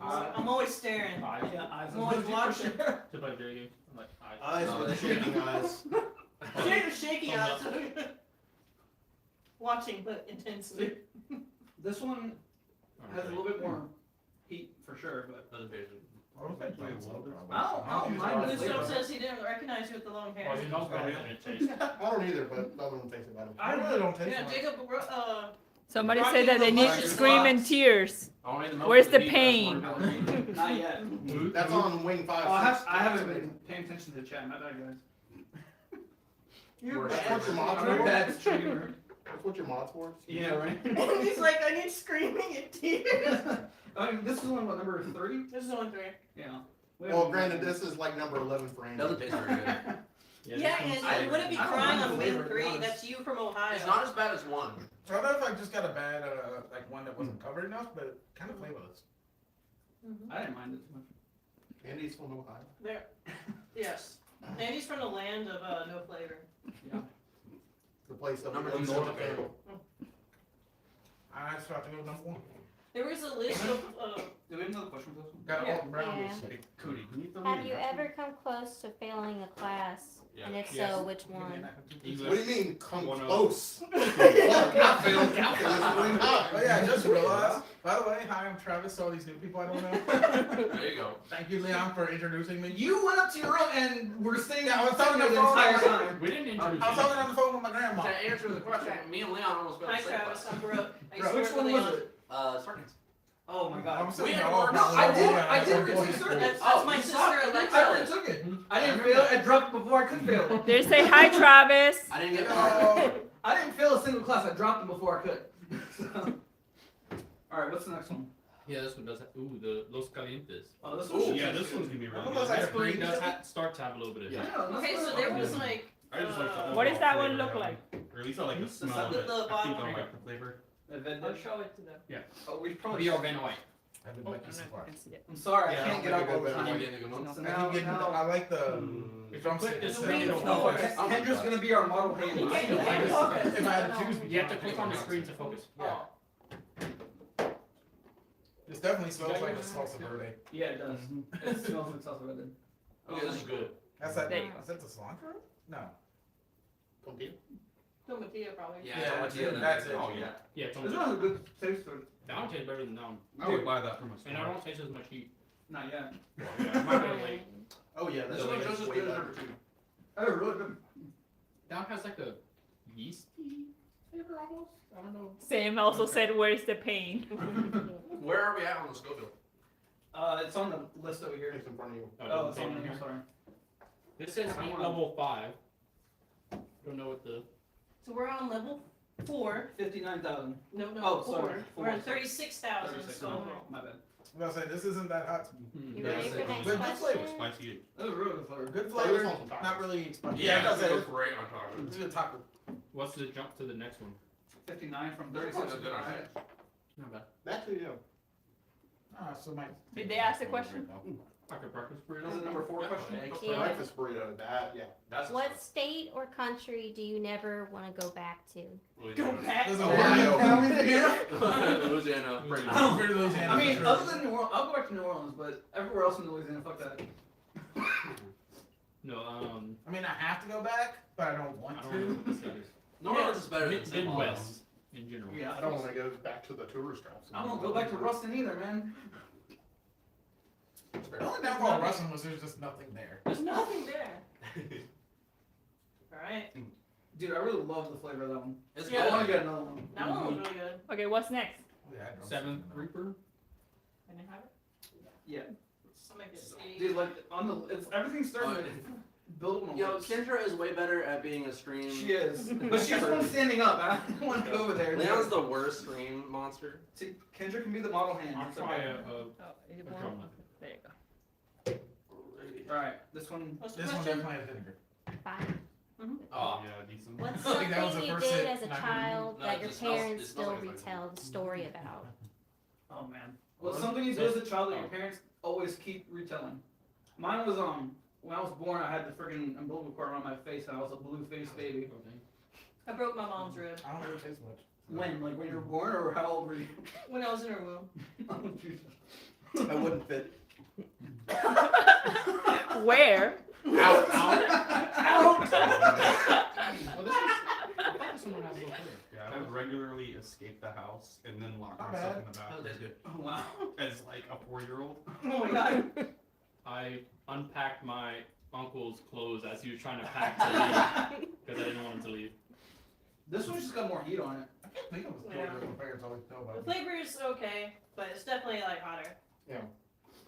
I'm always staring. Eyes. Yeah, eyes I'm always emoji for watching. sure. To play video games. I'm like, Eyes No, with the that's- shaking eyes. Shaky eyes. Watching, but intensely. This one has a little bit more heat for sure, but Doesn't taste it. I don't mind This the stuff flavor. says he didn't recognize you with the long hair. Well, you know better than it tastes. I don't either, but the other one tastes better. I really don't taste Yeah, much. Jacob, Somebody Rocky said that they need to Rocky scream in Fox. tears. I wanted to know Where's if the beef, pain? that's what I'm doing. Not yet. That's on Wing 5. Oh, I haven't been paying attention to the chat. My bad, guys. You're We're bad. What's your mod I'm a for? bad streamer. That's what your mod's for? Yeah, right. he's like, I need screaming in tears. I mean, this is one, what, number 30? This is on 3. Yeah. Well, granted, this is like number 11 for Andy. Doesn't taste very good. Yeah, and I wouldn't be I don't crying mind on the wing flavor, to be 3. honest. That's you from Ohio. It's not as bad as one. So I don't know if I just got a bad, like one that wasn't covered enough, but kind of flavorless. I didn't mind it too much. Andy's from Ohio. There. Yes. Andy's from the land of no flavor. The place of Number the one's North not bad. Candle. I just have to go with number one. There was a list of. Do we have another question for this one? Got Yeah. Alton Brown. Yeah. Hey, Cody, can you throw Have me you a napkin? ever come close to failing a class? Yeah. And if Yes. so, which Give me a one? napkin, too. English. What do you mean, come 1-0. close? Not failed calculus. Oh yeah, I just realized. By the way, hi, I'm Travis. So all these new people I don't know. There you go. Thank you, Leon, for introducing me. You went up to your room and were sitting Yeah, I was talking talking the on the entire phone. time. We didn't introduce I was you. talking on the phone with my grandma. To answer the question, me and Leon almost got Hi, the same Travis. class. I'm Brooke. I used Bro, to Which work one with was Leon. it? Circuits. Oh my I'm god. sitting We here had all to work- No, I did. Yeah, I did I'm read going two through circuits. it. That's my you sister, suck. I Alexa. already took it. I didn't fail it. I dropped it before I could fail it. They say hi, Travis. I didn't get Oh, I didn't fail a single class. I dropped them before I could. So. All right, what's the next one? Yeah, this one does have, ooh, the Los Calientes. Oh, this Ooh, one. Yeah, this one's gonna be really That good. looks like a This one green does chili. start to have a little bit of Yeah. Yeah, Okay, so there was like. I just like the What does that overall one look flavor, like? Or at least I like the smell of the it. bottle. I think I like the flavor. I'll show it to them. Oh, we probably. Be Van White. I've been like this so far. I'm sorry, Yeah, I can't get I'll up make a all the good I'm time. getting a good one. So I now, keep getting, now, I like the. If I'm Click sitting, this if thing, it'll no, focus. Kendra's gonna be our model You hand. can't focus. I had to choose, You have to click on the screen to focus. Yeah. This definitely smells like the salsa verde. Yeah, it does. It smells like salsa verde. Okay, this is good. That's that. There you go. Is that the cilantro? No. Compete. Tomatillo probably. Yeah, Yeah, that's what that's it. Oh, yeah. Yeah, it's This almost, one has a good taste to it. that one tastes better than that one. I would buy that from a And I don't taste as much heat. Not yet. Yeah, I might be late. Oh yeah, This that's one like just as way good as better. number 2. Oh, really good. That one has like a yeasty flavor almost. I don't know. Sam also said, "Where's the pain?" Where are we at on the Scoville? It's on the list over here. It's in front of you. Oh, it's on here. Sorry. This says heat level 5. Don't know what the. So we're on level 4. 59,000. No, Oh, 4. sorry. We're at 36,000. 36. So My bad. I'm gonna say this isn't that hot. You ready for the next Good flavor. question? Spicy. That was really good flavor. Good Flavor flavor, on some tacos. not really spicy. Yeah, I that's was gonna goes say great on top. it's a good taco. What's the jump to the next one? 59 from That's 36. good on Not bad. Actually, yeah. Ah, so my. Did they ask the question? Like a breakfast Is it burrito. number 4 question? Yeah. Breakfast burrito, that, yeah. That's What state or country do you never want to go back to? Go back. There's a Louisiana. Louisiana. pretty I don't fear Louisiana. I mean, for other sure. than New Orleans, I'll go back to New Orleans, but everywhere else in Louisiana, fuck that. No, I mean, I have to go back, but I don't want I don't to. know what the state is. New Orleans is better than St. Paul. Midwest in general. Yeah, I don't want to go back to the tourist traps. I won't go back to Ruston either, man. The only downfall of Rustin was there's just nothing there. There's nothing there. Alright. Dude, I really love the flavor of that one. It's Yeah. I want to good. get another one. That one was really good. Okay, what's next? Yeah, I don't- Seventh Reaper. Can I have it? Yeah. Just make it see. Dude, like, on the, it's, everything's starting to build on Yo, Kendra is way better at being a stream. She is. But she's the one standing up. I don't want to go over there. Leon's the worst stream monster. See, Kendra can be the model hand. I'll It's try okay. Oh, is it Patron. one? There you go. Alright, this one. What's the This one question? definitely has vinegar. 5. Oh, Yeah, decent. What's I think that was something the you first did hit. as a Not child No, that your it smells- parents it smells still like vinegar. retell the story about? Oh man. Well, something you do as a child that your parents always keep retelling. Mine was when I was born, I had the freaking umbilical cord around my face, and I was a blue faced baby. I broke my mom's rib I don't really taste much. When? Like when you were born, or how old were you? when I was in her womb. Oh, Jesus. I wouldn't fit. Where? Out. I would regularly escape the house and then lock Not myself bad. in the oh, bathroom. that's good. Oh, wow. As like a 4-year-old. Oh my god. I unpacked my uncle's clothes as he was trying to pack to leave because I didn't want him to leave. This one just got more heat on it. I think it was Yeah. what my parents always tell The about me. flavor is okay, but it's definitely like hotter.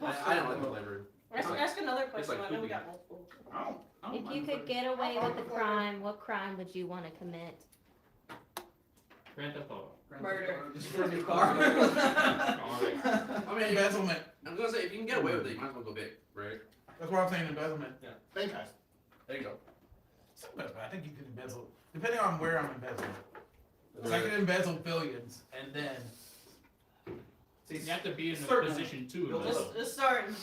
I don't like the flavor. Ask another It's question. like I know we poopy. got multiple. I don't If mind you the could flavor. get away with a crime, what crime would you want to commit? Grand Theft Auto. Murder. Just for a new car. Alright. I mean, Embezzlement. I'm gonna say if you can get away with it, you might as well go big, right? That's what I'm saying, embezzlement. Thank guys. There you go. Sometimes, but I think you can embezzle, depending on where I'm embezzling. So I could embezzle billions, and then See, You have to be in a Certain. position to Build embezzle. It's starting.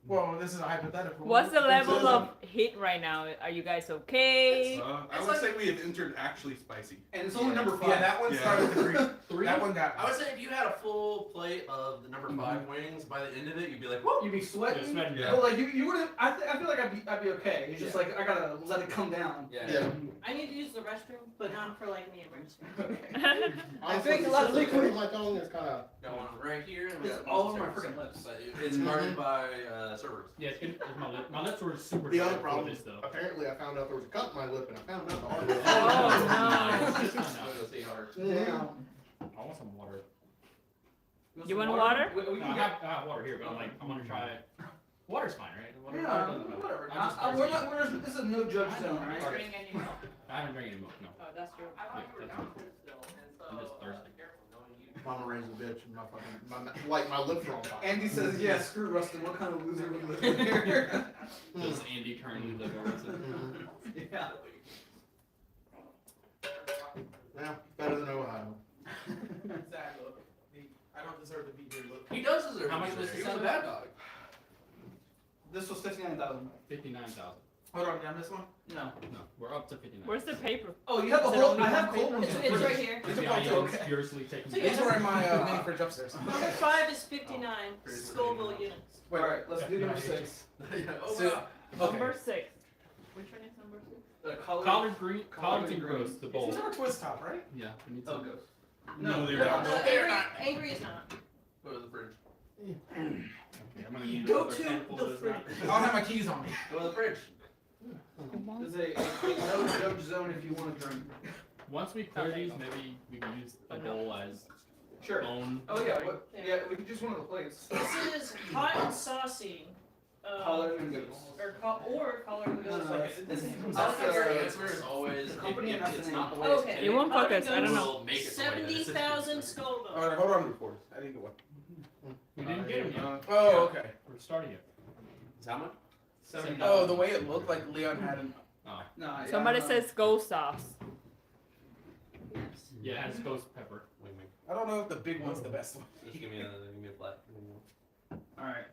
well, this is a hypothetical. What's the level Embezzle. of heat right now? Are you guys okay? I would say we have entered actually spicy. And it's only number 5. Yeah, that one Yeah. started to creep. Three? That one got. I would say if you had a full plate of the number 5 wings, by the end of it, you'd be like, whoa. You'd be sweating. Yeah, sweating. Yeah. But like you wouldn't. I feel like I'd be okay. It's just like I gotta let it come down. Yeah. I need to use the restroom, but not for like me and Brimstone. Okay. I think Honestly, last the week tip we- of my tongue is kind of. Got one right here. And we It's got all one over my upstairs. freaking lips. But it's guarded by servers. Yeah, it's good. My lips were super The dry other before problem, this though. apparently I found out there was a cut in my lip, and I found out the hard way. Oh, Just find I'm out. gonna say hard. Damn. I want some water. You want water? We No, can I get. have water here, but I'm gonna try it. Water's fine, right? Water, Yeah, doesn't matter. whatever. I'm just We're not. This is no judge zone, I right? didn't drink any milk. I haven't drank any milk, no. Oh, that's true. Yeah, that's fine. I'm just thirsty. Mama raised a bitch, and my lips are on fire. Andy says, "Yeah, screw Rustin. What kind of loser would live here?" Does Andy currently live over there? Mhm. Yeah. Yeah, better than Ohio. Exactly. I don't deserve to be here. Look. He does deserve How to much be was there. the He was a salad? bad dog. This was 59,000. 59,000. Hold on, did I miss one? No. No, we're up to 59. Where's the paper? Oh, you have a Is it whole. only I have one cold paper? ones. It's right here. Yeah, I Okay. am furiously taking So yeah, These were in my mini fridge upstairs. Number 5 is 59 Scoville units. Wait, all right. Let's do number 6. Oh, So- wow. Number 6. Which one is number 6? collard green, collard green roast, the bowl. These are twist top, right? Yeah, we need Oh, some. goes. No, they're they're not. not. Angry is not. Go to the fridge. Okay, I'm gonna need Go another to handful the of this fridge. now. I don't have my keys on me. Go to the fridge. There's a no judge zone if you want to drink. Once we clear these, maybe we can use the bowl as Sure. bone. Oh yeah. What? Yeah, we could use one of the plates. This is hot and saucy. Collard and goats. Or collard and No, goats. no, like it's- it- it's- it's- Our That's, answer is always the company if and that's it's the not the name. way it's Okay. intended, You won't Collard focus, I don't know. we'll make it the way that it's 70,000 intended. Scoville. Alright, hold on before. I didn't get one. We didn't get them yet. Oh, okay. We're starting it. Is how much? 70. Oh, the way it looked like Leon had an. Oh, No, yeah, Somebody no. says ghost sauce. yeah, it has ghost pepper. Wing wing. I don't know if the big one's the best one. Just give me a flat. All right.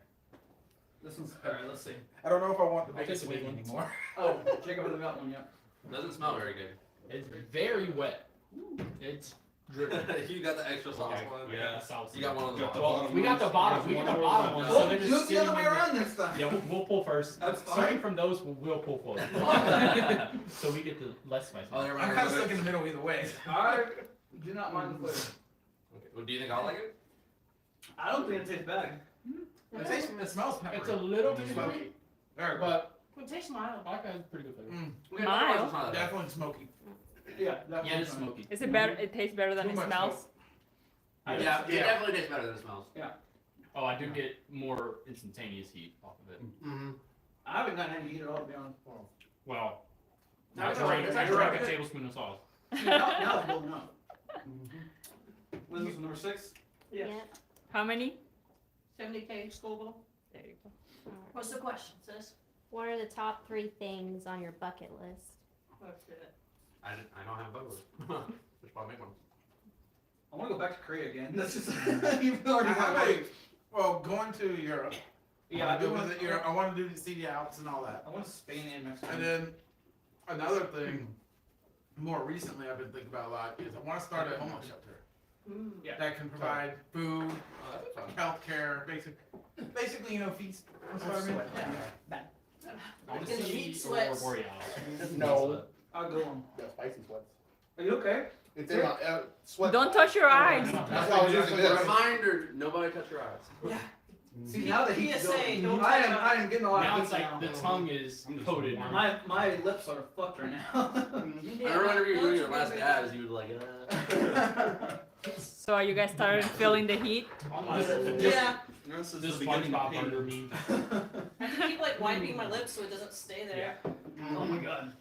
This one's alright. Let's see. I don't know if I want the I'll biggest take the big wing one. anymore. Oh, Jacob hasn't got one yet. Doesn't smell very good. It's very wet. It's dripping. You got the extra sauce Okay, one? we got the sauce. You got one on the Well, bottom. we got the bottom. We got the bottom one. So Well, they're do just it the other sitting way in the- around this time. Yeah, we'll pull first. That's fine. Starting from those, we'll pull forward. So we get the less spicy. Oh, never I'm mind. kind of stuck in the middle either way. I do not mind the flavor. Okay. Well, do you think I'll like it? I don't think it tastes bad. It smells peppery. It's a little bit smoky. smoky, but It tastes mild. I got a pretty good flavor. Okay, Mild. it's not that bad. Definitely smoky. Yeah, that Yeah, it's smoky. Is it better? It tastes better than Too it much smells. Yeah, it definitely tastes better than it smells. Oh, I do get more instantaneous heat off of it. Mm-hmm. I haven't gotten any heat at all, to be honest. Well, No, I it's drank alright. I It's drank alright. a tablespoon of sauce. Now it's building up. When is this one, number 6? Yeah. How many? 70K Scoville. There you go. Alright. What's the question, sis? What are the top 3 things on your bucket list? Let's do it. I don't have a bubble. Which probably make one. I want to go back to Korea again. That's just you've already I got have it. well, going to Europe. Yeah, I do want visit Europe. I want to do the CD Alps and all that. I want Spain and Mexico. And then another thing, more recently I've been thinking about a lot is I want to start a homeless shelter Yeah. that can provide food, Oh, that'd be fun. healthcare, basically, feast. That's what I mean. I want In to the see meat Aurora sweats. Borealis. No. I'll go on. Yeah, spicy sweats. Are you okay? It's in my sweat. Don't touch your eyes. That's why I was using this. Reminder, nobody touch your eyes. See, now that he's PSA, going, don't I touch am, it. I am getting a lot Now of it's good like the now. tongue is coated. My lips are fucked right now. I remember whenever you were doing your last dabs, you would like, So are you guys started feeling the heat? Yeah. This SpongeBob burger meme. I have to keep like wiping my lips so it doesn't stay there. Oh my god.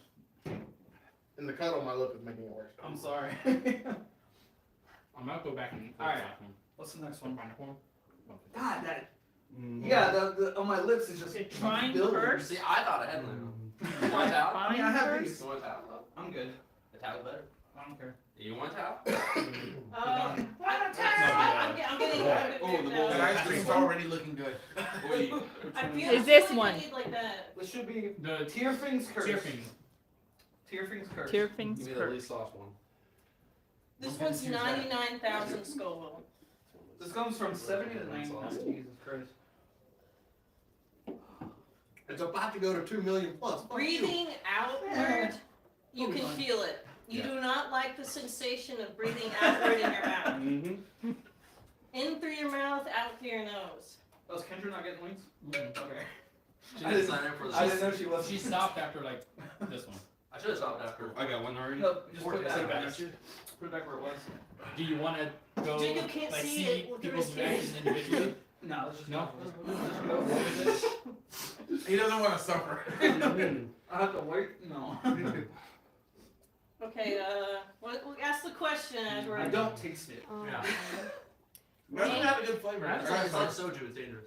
And the cut on my lip is making it worse. I'm sorry. I'm gonna go back and eat the Alright. last one. What's the next Some one? pineapple. God, that. Yeah, the on my lips is just Okay, trying building. first. see, I thought I had one. You want a towel? I mean, I have Fine these. You want a towel? I'm good. A towel better. I don't care. You want a towel? I'm tired. I'm getting Oh, the bowl. That ice cream's already looking good. I feel Is I this feel like one? I need like that. This should be The Tierfing's Curse. Tierfing. Tierfing's Curse. Tear things Give me the hurt. least sauce one. This one's 99,000 Scoville. This comes from 70 to 90. Jesus Christ. It's about to go to 2 million plus. Fuck you. Breathing outward, you We'll be can fine. feel it. You Yeah. do not like the sensation of breathing outward in your mouth. Mm-hmm. In through your mouth, out through your nose. Oh, is Kendra not getting wings? Okay. She I didn't didn't- sign up for this. I didn't know she was. She stopped after like this one. I should have stopped after. I got one already. No, just put it Put it back. back. Put it back where it was. Do you want to go Jacob can't like see see it through people's his reactions face. individually? No, let's just No? Let's just go. He doesn't want to suffer. I have to wait. No. Okay, we'll ask the question as we're. I don't taste it. Yeah. Doesn't have a good flavor. It's like soju, it's dangerous.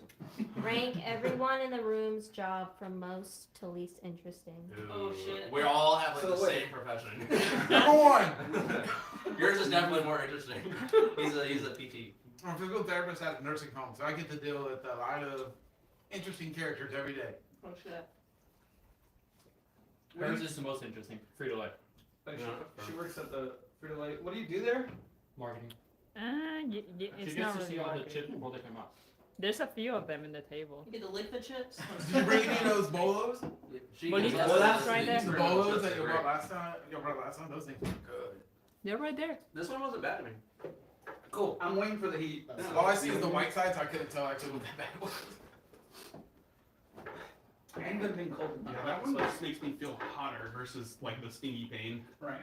Rank everyone in the room's job from most to least interesting. Oh, shit. We all have like So the wait. same profession. Number 1. Yours is definitely more interesting. He's a PT. I'm a physical therapist at a nursing home, so I get to deal with a lot of interesting characters every day. Oh shit. Hers is the most interesting. Frito-Lay. Like, she works at the Frito-Lay. What do you do there? Marketing. It's She not gets to really see all the marketing. chips before they come out. There's a few of them in the table. You get to lick the chips. Did you bring any of those bolos? Bolitas, Well, that's right there. The bolos that you brought last time? Those things were good. They're right there. This one wasn't bad to me. Cool. I'm waiting for the heat. All I see is the white side, so I couldn't tell actually what the bad was. I ain't gonna be cold. Yeah, that one just makes me feel hotter versus like the stingy pain. Right.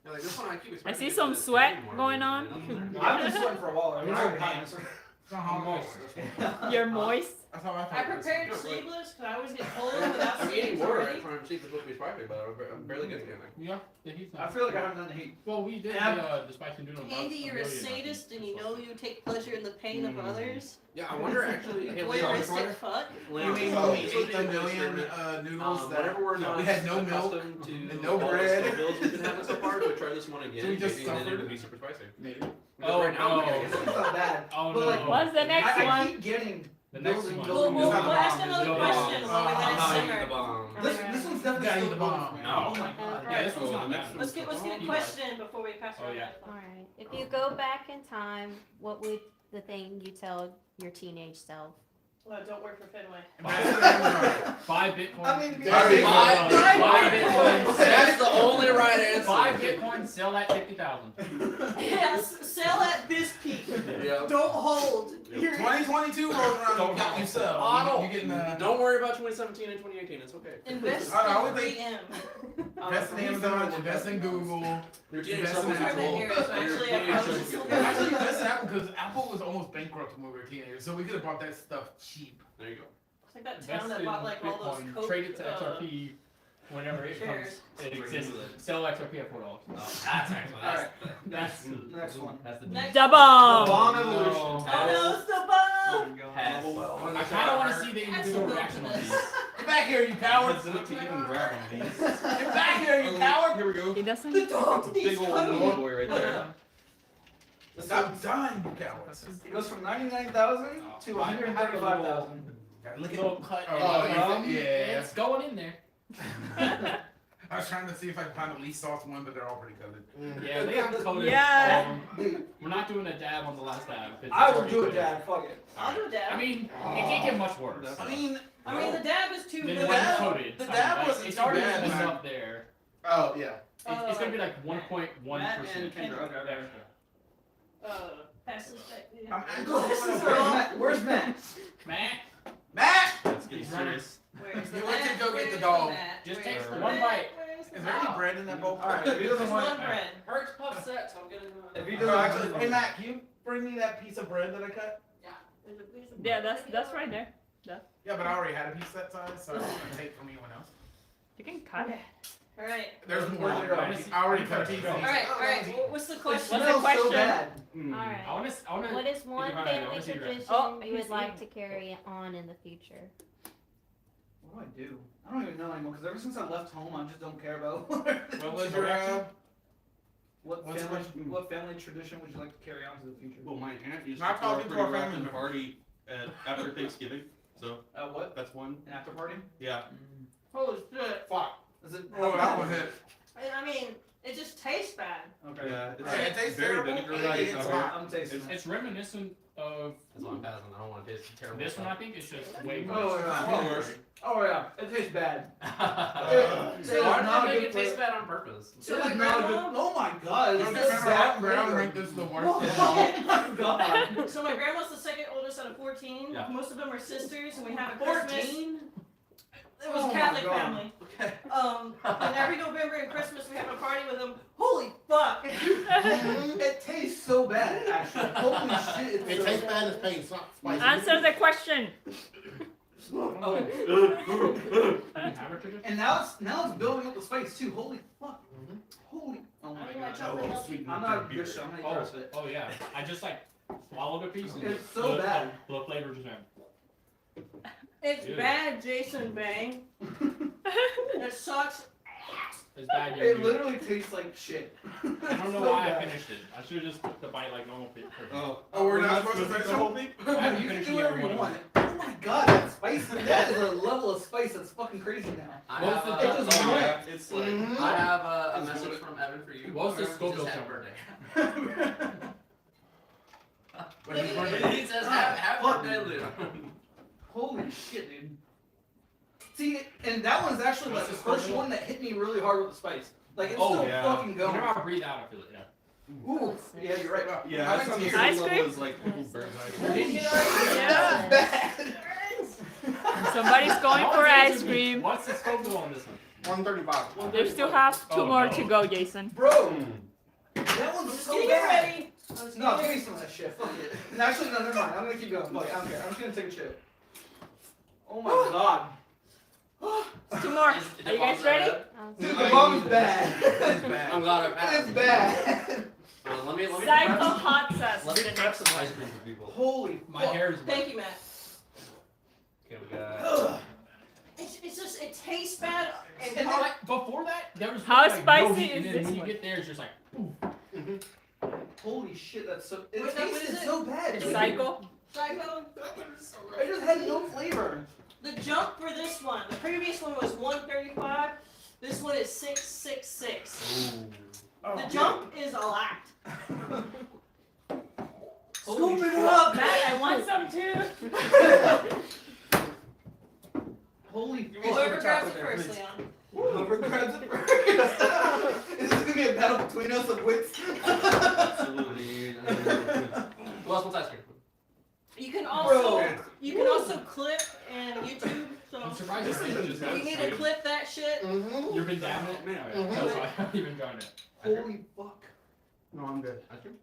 Yeah, like this one, I keep I expecting see it some to sweat taste more, going but on. nothing there. I've been sweating for a while. I'm It's not okay. hot. It's not hot. You're moist. That's how I I thought it was. prepared sleeveless because I always get cold without I'm sleeves eating more already. right from sheep supposed to be spicy, but I'm barely getting anything. Yeah, the heat's I feel like I haven't done the heat. Well, we did the spicy noodle. Andy, you're a sadist and you know you take pleasure in the pain of others. Yeah, I wonder actually. Hey, Leon, Voyeuristic fuck. You mean when we ate the million noodles that whenever we're not we had no milk accustomed to and no all the bread? Bills we've been having so far, so we try this one again. So we just maybe then it suffered? would be super spicy. Maybe. Because Oh, right now, no. we're getting It's not bad. Oh But no. like, What's the next I one? keep getting The next Building, one. building, It's not We'll the ask bomb, another it's the question bomb. while we I'm let it not eating simmer. the bomb. This one's definitely Gotta eat still the building. bomb. No. Oh my god. Yeah, this one's not next bad. Let's get a question before we pass Oh, around. yeah. Alright, if you go back in time, what would the thing you tell your teenage self? Well, don't work for Fenway. Buy Bitcoin. I mean, Buy Buy Bitcoin. That's the only right answer. Buy Bitcoin, sell that 50,000. Yes, sell at this peak. Yeah. Don't hold. You're- 2022 rolls around, you got yourself. Auto. You getting Don't worry about 2017 and 2018. It's okay. Invest I would in think- 3M. invest in Amazon, invest in Google. Your teenage Invest self in was Apple. cool. Here, so Your actually, teenage I self was was just cool. looking Actually, invest in Apple because Apple was almost bankrupt when we were teenagers, so we could have bought that stuff cheap. There you go. It's like that town that bought like all those Coke. Trade it to XRP whenever it comes. shares. It exists. Sell XRP at $4. Oh, that's actually Alright. That's Next one. that's the Next. Da The bomb. bomb evolution. Oh no, it's the bomb! Pass. I kind of want to see the individual reaction on these. Get back here, you cowards! It's up to you and grab one of these. Get back here, you coward! Here we go. He doesn't. The dog Big needs old honey. little boy right there. Stop dying, you cowards! It goes from 99,000 to 135,000. Look at Little cut. Oh, and yeah. It's going in there. I was trying to see if I could find the least sauce one, but they're all pretty coated. Yeah, they have coded. Yeah. We're not doing a dab on the last dab. 'cause it's I will already do it, coded. Dad. Fuck it. I'll do a dab. I mean, it can't get much worse. I mean, the dab is too Then good. when dab- coated. the I mean, dab like, wasn't it's too already bad, messed man. up there. Oh yeah. It's gonna be like 1.1%. Matt and Kendra. Okay, okay. Pass this back. Yeah. I'm Where's Matt? Where's Matt? Matt, Matt! Let's get he's running. serious. Where's You the went to Matt? go get Where's the dog. Matt? Just Where's take the one Matt? bite. Where's the Is there any Matt? bread in that bowl? Alright, if he doesn't There's want, one bread. Hurts puff set, so I'm getting. if he No, doesn't actually, actually, hey Matt, can you bring me that piece of bread that I cut? There's a piece of Yeah, bread. that's right there. Yeah, but I already had a piece that size, so I don't want to take from anyone else. You can cut it. All right. There's more. Where'd it go? I already cut a piece. All right. All right. What's the it question? smells so question? bad. Alright. I wanna. What is one Alright, I family wanna see your tradition Oh, you would he's like to eating. carry on in the future? What do? I don't even know anymore because ever since I left home, I just don't care about. What was your What what's the family? question? What family tradition would you like to carry on to the future? Well, my aunt used Not to throw a talking to pretty our family rockin' members. party after Thanksgiving. So What? that's one. An after party? Yeah. Holy shit. Fuck. Is it? Oh, that was it. I mean, it just tastes bad. Okay. Yeah. It's It tastes very terrible. vinegary. It's so- hot. I'm tasting it. It's reminiscent of That's why I'm passing. I don't want to taste terrible. this one. I think it's just way Oh, worse. yeah. Oh yeah, it tastes bad. Why It is did not they a make good it taste flavor. bad on purpose? It is not a good. Oh my god, Don't it's get just me wrong, that Brown flavor. rank this the worst. Oh my god. So my grandma's the second oldest out of 14. Yeah. Most of them are sisters, and we have a Christmas. 14? It was Oh a my Catholic God. family. And every November and Christmas we have a party with them. Holy fuck! It tastes so bad, actually. Holy shit, it's It so tastes bad. bad as pain. It's not spicy. Answer the question. Oh. Have a tradition? And now it's building up the spice too. Holy fuck. Holy. Oh I my mean, like god. chocolate milk. I'm not a good shot. I'm gonna eat the rest of it. Oh yeah. I just like swallowed a piece and It's so bad. The flavor just went. It's Dude. bad, Jason Bang. It sucks. It's bad. It literally tastes like shit. I don't know So why I bad. finished it. I should have just took the bite like normal people. Oh. Oh, we're not supposed to finish the whole thing? I haven't You can finished do the whatever other you one. want. Oh my god, that spice. That is a level of spice that's fucking crazy now. I What's have, the It just Oh, went. yeah. It's like. I have a It's message good. from Evan for you. What's the He Scoville just had a count? birthday. But he's birthday. He says happy birthday, Lou. Holy shit, dude. See, and that one's actually like the first one that hit me really hard with the spice. Like it's Oh, still yeah. fucking going. Whenever I breathe out, I feel it. Yeah. Ooh, yeah, you're right. Yeah. I It's on the think same ice level cream? as like bird's eye. Did you Yeah. bad. Somebody's going I for wanna ice say cream. What's the Scoville on this one? 135. They still have two Oh, more no. to go, Jason. Bro, that one's Just so getting bad. ready. I was No, getting give ready. me some of that shit. Fuck it. And actually, no, never mind. I'm gonna keep going. Fuck it. I don't care. I'm just gonna take a chip. Oh my god. Two more. Are you guys ready? Dude, the bomb is bad. It's bad. I'm glad I passed. It's bad. Let me Psycho prep some, hot sauce. let me prep some ice cream for people. Holy My hair is wet. Thank you, Matt. Okay, we got. Ugh. It's just, it tastes bad. And And then, like, before that, there was How like, spicy no heat, is and then this when you one? get there, it's just like. Holy shit, that's so. It What is tasted it? so bad. It's dude. Psycho. Psycho. It just had no flavor. The jump for this one, the previous one was 135. This one is 666. The jump is a lot. Scoop it up, Matt, I want some too. Holy Whoever grabs it first, Leon. Whoever grabs it first. Is this gonna be a battle between us of wits? Absolutely. Who else wants ice cream? You can Bro. also clip and YouTube. I'm So surprised this thing just you need to clip that shit. Mm-hmm. You've been dabbing it? Man, Mhm. that's why I haven't even done it. Holy fuck. No, I'm good. Ice cream?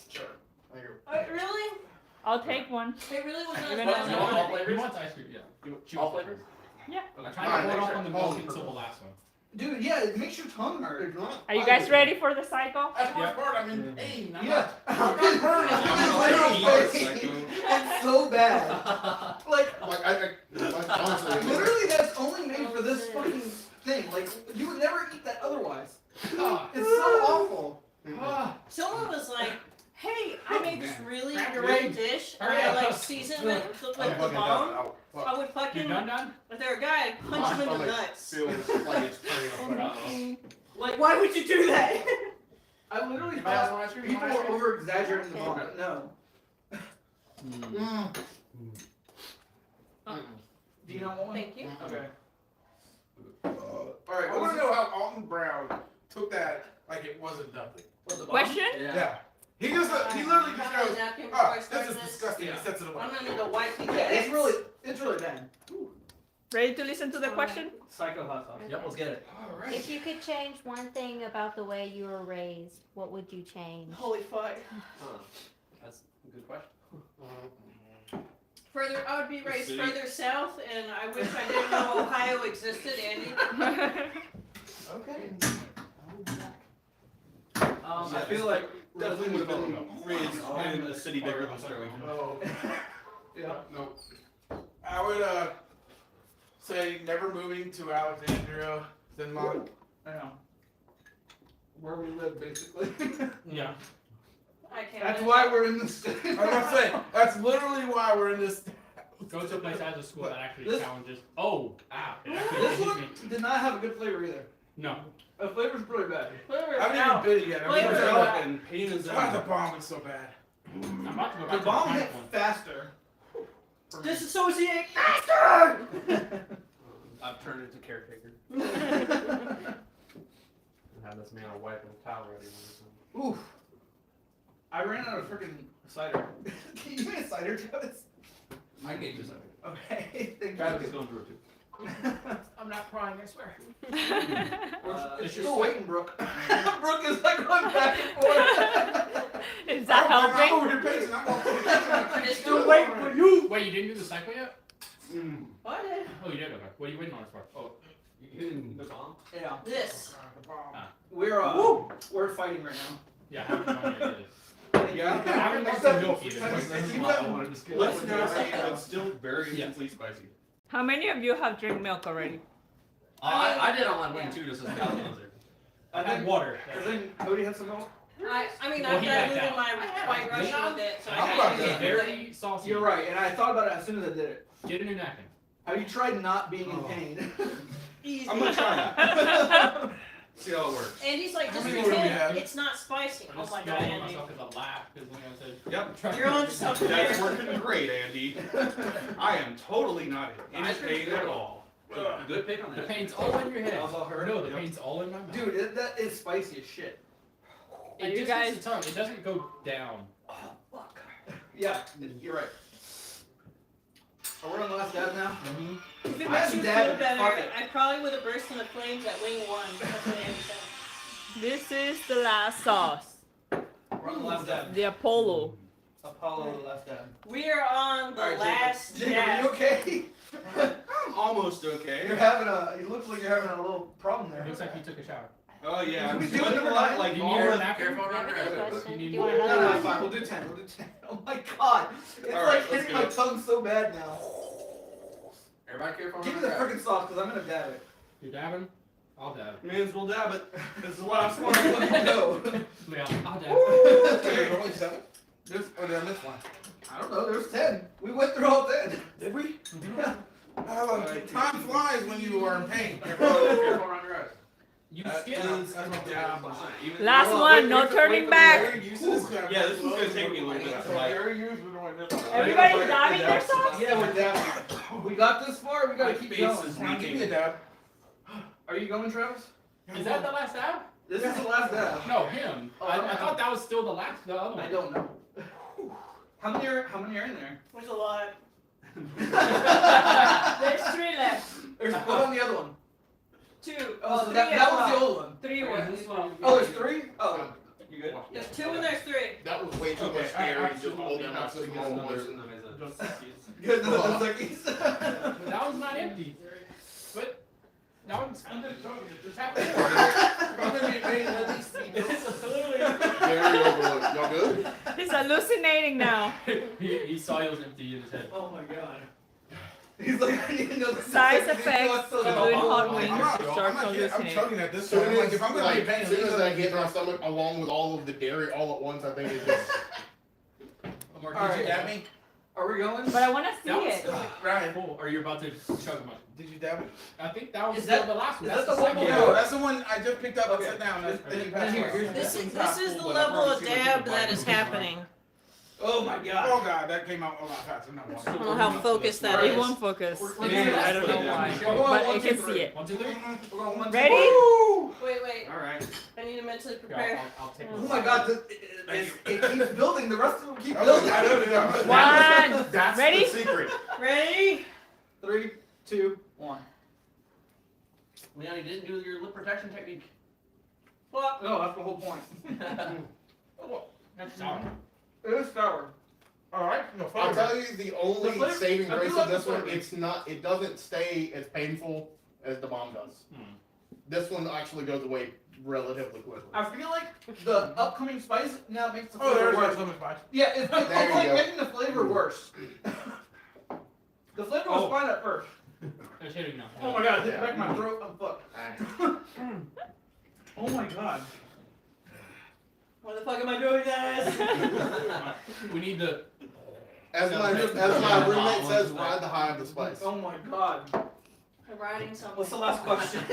Sure. Thank you. Really? I'll take one. It really was Even not. though- All flavors? He wants ice cream, yeah. You All want flavors? Yeah. I'm trying to hold off on the milk until the last one. Dude, yeah, it makes your tongue hurt. It's not. Are you guys ready for the cycle? That's my part. I mean, hey, I'm Yeah. not It's so bad. Like, Honestly, literally, that's only made for this fucking thing. Like, you would never eat that otherwise. It's so awful. Someone was like, "Hey, I made this really Crack your great eggs. dish, and Hurry I up. like season it with the bomb." I would You fucking, done? if they're a guy, I'd punch him in the nuts. feels like it's turning up. Like, why would you do that? I literally Can I have thought some ice cream? people were over exaggerating the bomb. No. Do you not want one? Thank you. Okay. Alright, I wanna know how Alton Brown took that like it wasn't nothing. Question? Yeah. He just, he literally just Have a goes, napkin before I oh, start this is disgusting, Yeah. he sets it away. I'm gonna need to wipe these. Yeah, it's really bad. Ready to listen to the question? Psycho hot sauce. Yep, let's get it. Alright. If you could change one thing about the way you were raised, what would you change? Holy fuck. That's a good question. Further, I would be raised City. further south, and I wish I didn't know Ohio existed, Andy. Okay. I I feel like Definitely would have been raised in a city bigger than Sterling. Oh, yeah. no. I would, say never moving to Alexandria, Denmark. I know. Where we live, basically. Yeah. I can't. That's imagine. why we're in this. I was gonna say, that's literally why we're in this. Go to a place that has a school that actually This- challenges. Oh, ah, it actually This hit one me. did not have a good flavor either. No. The flavor's pretty bad. Flavor I haven't out. even been it yet. Flavor I'm out. just And pain is why the bomb is so bad. I'm about to go The back to bomb the hit one. faster. Disassociate faster! I've turned into caretaker. Have this man wiping a towel ready. Oof. I ran out of freaking cider. Can you give me a cider, Travis? I gave you something. Okay, thank Travis is you. going through it too. I'm not crying, I swear. It's still waiting, Brooke. Brooke is like going back and forth. Is that I'm helping? over here pacing. I'm over It's still waiting for you. Wait, you didn't do the cycle yet? What? Oh, you did? Okay. What are you waiting on it for? Oh. The bomb? Yeah, This. the bomb. we're fighting right now. Yeah, I haven't done it yet. Yeah. I haven't mixed the milk either. Less nasty, but still very intensely spicy. How many of you have drank milk already? I did on my wing too, just as Cal was there. I had water. Does then Cody have some milk? I mean, Well, I've he backed diluted out. my white Russian with it, so I I'm I about can't to- use it. very saucy. You're right, and I thought about it as soon as I did it. Get a new napkin. Have you tried not being in pain? Easy. I'm gonna try that. See how it works. Andy's like, How just many more do we pretend have? it's not spicy. I Oh just my smelled god, it Andy. myself because I laughed because Leon said, Yep. You're on something That's there. working great, Andy. I am totally not in any pain at all. Good pick on the that. pain's all in your head. That was all her? No, the Yep. pain's all in my mouth. Dude, that is spicy as shit. it Are you just guys- hits the tongue. It doesn't go down. Fuck. Yeah, you're right. Are we on the last dab now? If it I makes you should dab feel it. better, Fuck it. I probably would have burst into flames at wing one. That's what Andy said. This is the last sauce. We're on the last dab. The Apollo. Apollo, the last dab. We are on the Alright, last Jacob, are you dab. okay? I'm almost okay. You're having you look like you're having a little problem It there. looks like you took a shower. Oh yeah, I'm We do sweating it a lot. Like You all need a the napkin? Careful around Good your head. question. You Do need you want more. No, another no, one? fine. We'll do 10. We'll do 10. Oh my god. It's All right, like let's hitting do my it. tongue so bad now. Everybody careful Give me around the your head. freaking sauce because I'm gonna dab it. You're dabbing? I'll dab. May as well dab it. This is the last one. I'm gonna go. Leon, I'll dab. Okay, there's only 7. This, oh, then this one. I don't know. There's 10. We went through all 10. Did we? Yeah. Time flies when you are in pain. Careful around your eyes. You That's skip. my dad. Last one, no turning back. Yeah, this is gonna take me a little bit to like. Everybody dabbing their sauce? Yeah, we're down. We got this far. We gotta My keep face going. is Now give me a weakening. dab. Are you going, Travis? Is that the last dab? This is the last dab. No, him. Oh, I thought that was still the last, the other one. I don't know. How many are in there? There's a lot. There's 3 left. There's what on the other one? 2. Oh, so three that as was well. the old one. 3 was as well. Oh, there's 3? Oh. You good? There's 2 and there's 3. That was way too Okay, much scary. Just absolutely hold them not. out to the wall. Good, no, that's like But that one's not empty. But that one's under the toilet. It's happening. It's literally. Very overlooked. Y'all good? He's hallucinating now. He saw it was empty in his head. Oh my god. He's like, I need to know the Side second effects thoughts of of doing all. hot I'm wings. not, Start I'm hallucinating. chugging at this Soon point. Like as, if I'm gonna be like, paying, soon as I get my stomach along with all of the dairy all at once, I think it's just. Mark, All did you right. dab me? Are we going? But I want to see That one's it. still Ryan, full. Or you're about to chug them up. did you dab it? I think that was Is still that- the last one. is That's that the second one? one. No, that's the one I just picked up and Okay. set down. Then you Then passed here, it. here's This this. is the level of dab that is happening. Oh my god. Oh god, that came out a lot faster than I I wanted. don't know how focused that It is. won't focus. Yeah, I don't know why. We're going But 1, I 2, can 3. see it. 1, 2, 3. We're going 1, 2, Ready? 3. Wait. Alright. I need to mentally Here, prepare. I'll take Oh this. my god, it keeps building. The rest of them keep I building. know, dude. I'm- One. That's Ready? the secret. Ready? 3, 2, 1. Leon, you didn't do your lip protection technique. Well, No, that's the whole point. That's sour. It is sour. All right, no I'll flavor. tell you the only The flavor- saving I do grace like of the this one, flavor. it's not, it doesn't stay as painful as the bomb does. This one actually goes away relatively quickly. I feel like the upcoming spice now makes the Oh, flavor there's worse. your lemon spice. Yeah, it's There you like go. making the flavor worse. The flavor was Oh. fine at first. It's hitting now. Oh my god, it's Yeah. back in my throat. I'm fucked. Oh my god. what the fuck am I doing, guys? We need to. As my roommate says, ride the high of the spice. Oh my god. I'm writing something. What's the last question?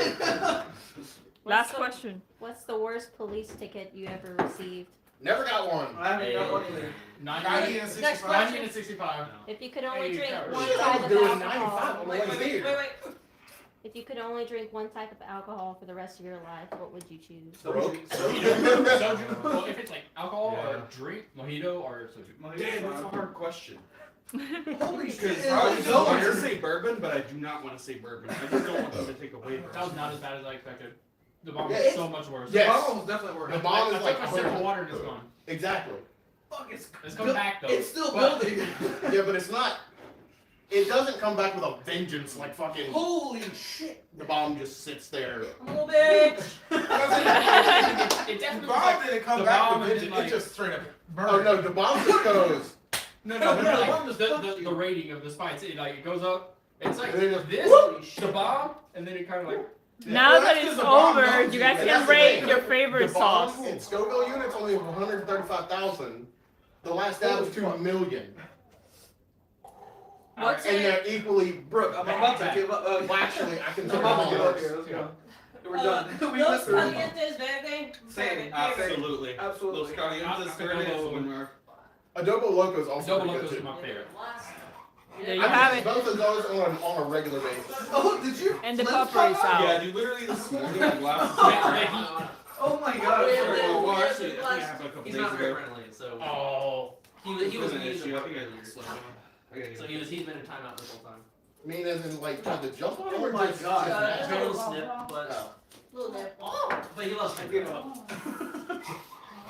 Last question. What's the worst police ticket you ever received? Never got one. I haven't got one either. 90 90 and Next 65. question. 90 and 65. If you could only Hey, drink Trevor. one Shit, I type was of doing alcohol. 95 on the way here. Wait. If you could only drink one type of alcohol for the rest of your life, what would you choose? Broke. Soju. Well, if it's like alcohol or drink, mojito or soju. Damn, that's a hard question. Holy shit. Because it's I like so want to weird. say bourbon, but I do not want to say bourbon. I just don't want them to take away from That was not as bad as I expected. The bomb Yeah, was it's- so much worse. The Yes. bottle was definitely worse. The bomb I is like took a sip of 100. water and it's gone. Exactly. Fuck, it's It's coming back though. It's still But- building. Yeah, but it's not. It doesn't come back with a vengeance like fucking. Holy shit. The bomb just sits there. I'm a little bitch. It definitely was Bob like didn't come the back bomb with and it. then, It like- just straight up burned. Oh no, the bomb just goes. no, No, but no, like, the bomb just fucked the you. rating of the spice, it goes up. It's like And then just- this, the bomb, and then it kind of like. Now Well, that that's it's 'cause the bomb over, knows you guys and can that's the rate thing. your favorite The bomb sauce. in Scoville units only 135,000. The last dab was 2 million. What's And it? they're equally. Brooke, I'm about to give up. Well, actually, I can I'm turn about to them give up on. here. Let's go. We're done. We Los went through it. Calientes Verde. Same. Absolutely. Absolutely. Los Calientes Verdes when we're. Adobo Loco is also Double pretty Locos good is too. my favorite. There you I have use it. both of those on a regular basis. Oh, did you? And the flip pepper is flop? out. Yeah, dude, literally the smoothie glass. Oh my god. Wait, sorry. wait. Well, actually, I think it happened a couple He's days not very ago. friendly, so Oh. he was Wasn't an mean issue. I think I earlier, so Okay. he's been in timeout this whole time. I mean, as in like trying to jump on him Oh or my just. God. just- A little snip, but Oh. Little bit. but he loves I Kendra. give up.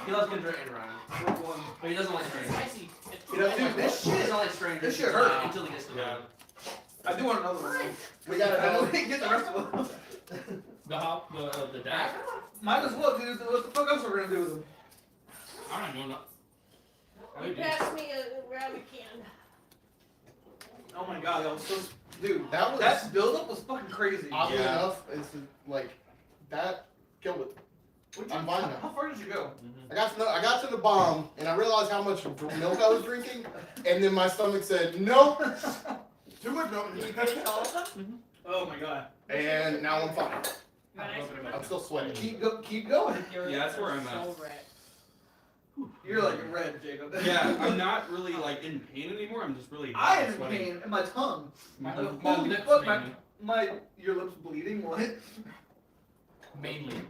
He loves Kendra and Ryan, Brooke won. but he doesn't like strangers. Spicy. Dude, this He shit. doesn't like strangers This shit hurt. until he gets to know them. I do want another one. We gotta I know. don't get the rest of them. The hop, the dab. Might as well, dude. What the fuck else are we gonna do with them? I don't know. You pass me a rabbit can. Oh my god, that was so. Dude, That was that buildup was fucking crazy. oddly Yeah. enough, it's like that killed it. I'm fine now. How far did you go? I got to the bottom, and I realized how much milk I was drinking, and then my stomach said, nope, too much milk. Did you finish all of them? Oh my god. And now I'm fine. You want ice cream? I'm still sweating. Keep going. Yeah, that's where I'm at. So red. You're like red, Jacob. Yeah, I'm not really like in pain anymore. I'm just really. I am in sweating. pain in my tongue. My, Like, my holy lips fuck, mainly. your lips bleeding? What? Mainly.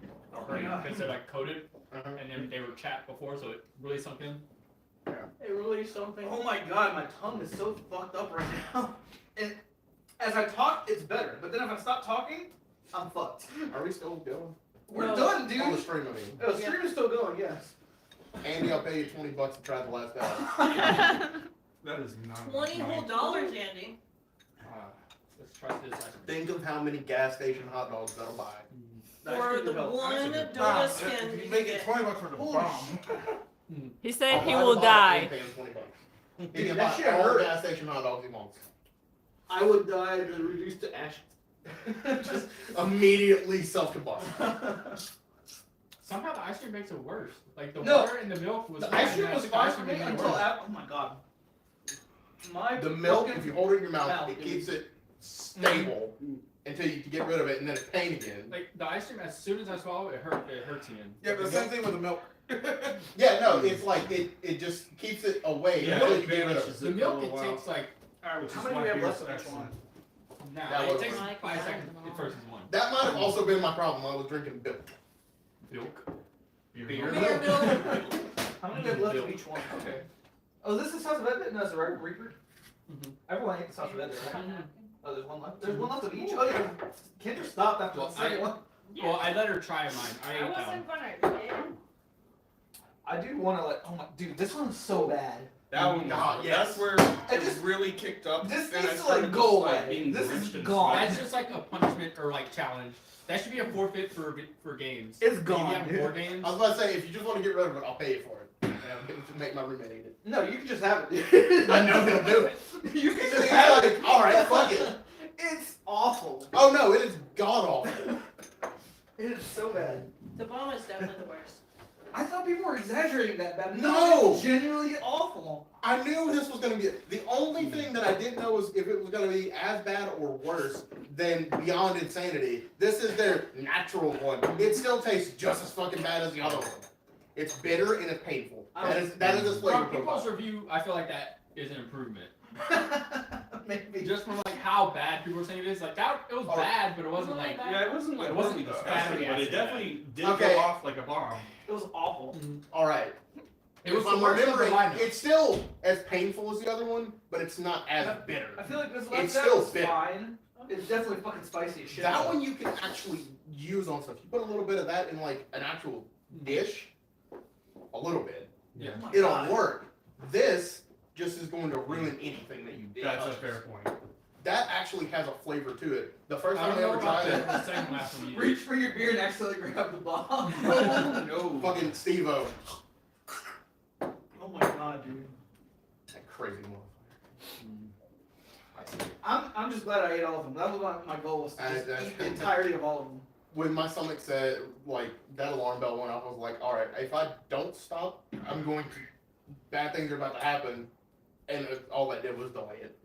Because they're like coated, and then they were chapped before, so it really sunk in. It really something. Oh my god, my tongue is so fucked up right now. And as I talk, it's better. But then if I stop talking, I'm fucked. Are we still going? We're No. done, dude. On the stream, I mean. Oh, the stream is still going, yes. Andy, I'll pay you $20 to try the last hour. That is not. 20 whole dollars, Andy. Let's try this ice cream. Think of how many gas station hot dogs that'll buy. The ice For cream the will help. one If donut skin you you make get. it $20 for the Holy bomb. He said I'll he buy will the bottle and die. pay him $20. He Dude, can that buy shit all the hurt. gas station hot dogs he wants. I would die to reduce to ash. Just immediately self-combust. Somehow the ice cream makes it worse. Like the No. water and the milk was The fine, ice cream and I was took the fine ice for cream me and it made it until worse. after. Oh my god. My The milk, fucking if you hold it in your mouth, mouth it is- keeps it stable until you can get rid of it, and then it's pain again. Like the ice cream, as soon as I swallow it, it hurts again. Yeah, but the same thing with the milk. Yeah, no, it's like it just keeps it away Yeah, until it you get rid of vanishes. it. The milk, for a it while. takes like, Which How is many why do we have beer's left of each excellent. nah, That it was- takes Like 5 that seconds one. versus one. That might have also been my problem. I was drinking milk. Milk. Beer milk. milk. How many do we have left of each one? Okay. Oh, this is House of Ed? No, it's the Reaper. Mhm. Everyone ate the House of Ed, right? Oh, there's one left. There's one left of each. Oh yeah. Kendra stopped after the Well, second one. Well, I let her try mine. I I ate that wasn't one. gonna. I do want to like. Oh my, dude, this one's so bad. That one, God, yes. that's where I it just- really kicked up. this and needs I to, started like, just, go like, away. being This is drenched in gone. sweat. That's just like a punishment or like challenge. That should be a forfeit for games. It's If gone, you have dude. more games. I was about to say, if you just want to get rid of it, I'll pay you for it. And I'm going to make my roommate eat it. No, you can just have it. I know he'll do it. You can He's just have like, it. all right, fuck it. It's awful. Oh no, it is god awful. It is so bad. The bomb is definitely the worst. I thought people were exaggerating that bad. No! It's genuinely awful. I knew this was going to be. The only thing that I didn't know was if it was going to be as bad or worse than Beyond Insanity. This is their natural one. It still tastes just as fucking bad as the other one. It's bitter and it's painful. That is its flavor From people's profile. review, I feel like that is an improvement. Maybe. Just from like how bad people were saying it is, like that it was Oh. bad, but it wasn't like Yeah, it wasn't like It wasn't disgusting, but it disgusting. definitely did Okay. go off like a bomb. It was awful. All right. it was If the I'm worst of the remembering, lineup. it's still as painful as the other one, but it's not as I bitter. feel like this It's last still was bitter. fine. It's definitely fucking spicy as shit. That one you can actually use on stuff. You put a little bit of that in like an actual dish, a little bit. Yeah. Oh my It'll God. work. This just is going to ruin anything that you do. That's a fair point. That actually has a flavor to it. The first I time I don't know ever about tried it, the second last one you did. Reach for your beer and accidentally grab the bomb. No. fucking Steve-O. Oh my god, dude. That crazy motherfucker. I'm just glad I ate all of them. That was my goal was to just eat the entirety of all of them. When my stomach said, like, that alarm bell went off, I was like, alright, if I don't stop, I'm going to, bad things are about to happen. And all that did was delay it.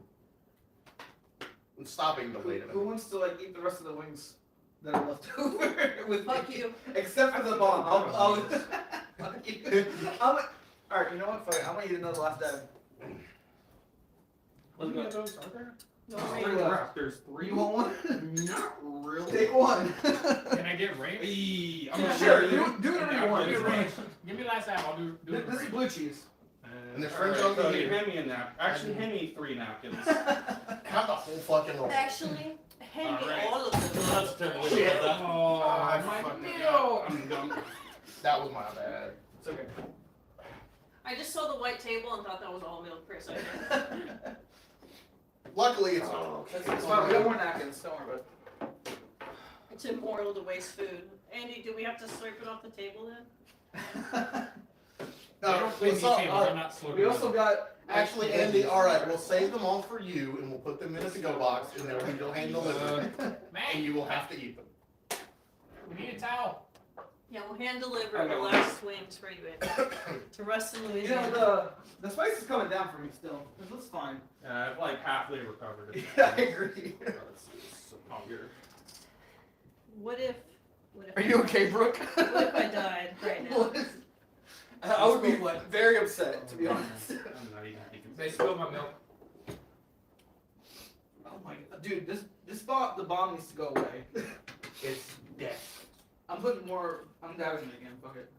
And stopping delayed it. Who wants to like eat the rest of the wings that are left over with Fuck me? you. Except for the bomb. I'll fuck you. Alright, you know what? Fuck it. I'm gonna eat another last dab. How many of those are there? No, Oh, three left. There's three. You want one? Not really. Take one. Can I get ranch? Eee, I'm Yeah, not sure, sure. do whatever you want. Give me ranch. Give me the last half. I'll do it. This is blue cheese. And there's Alright, French so onion you here. hand me a napkin. Actually, hand me 3 napkins. Have the whole fucking roll. Actually, hand me Alright. all of them. Let's turn it Shit. over. Oh, I my fucked it meal. I'm done. That was my bad. It's okay. I just saw the white table and thought that was all milk for a second. Luckily, it's Oh, not. it's fine. We got more napkins. Don't worry about It's immoral to waste food. Andy, do we have to slurp it off the table then? it. I don't clean these so, tables. I'm not slurping. We also them. got Actually, Andy, alright, we'll save them all for you and we'll put them in a to-go box and then we'll handle it. And Man, you will have to eat them. we need a towel. Yeah, we'll hand deliver Okay. the last swings for you to Ruston, You know, Louisiana. the spice is coming down for me still. This looks fine. I've like halfway recovered. Yeah, I agree. What if Are you okay, Brooke? what if I died right now? What is- I would be very upset, to be honest. I'm not even thinking. They spilled my milk. Oh my god, dude, the bomb needs to go away. It's dead. I'm putting more. I'm dabbing it again. Fuck it.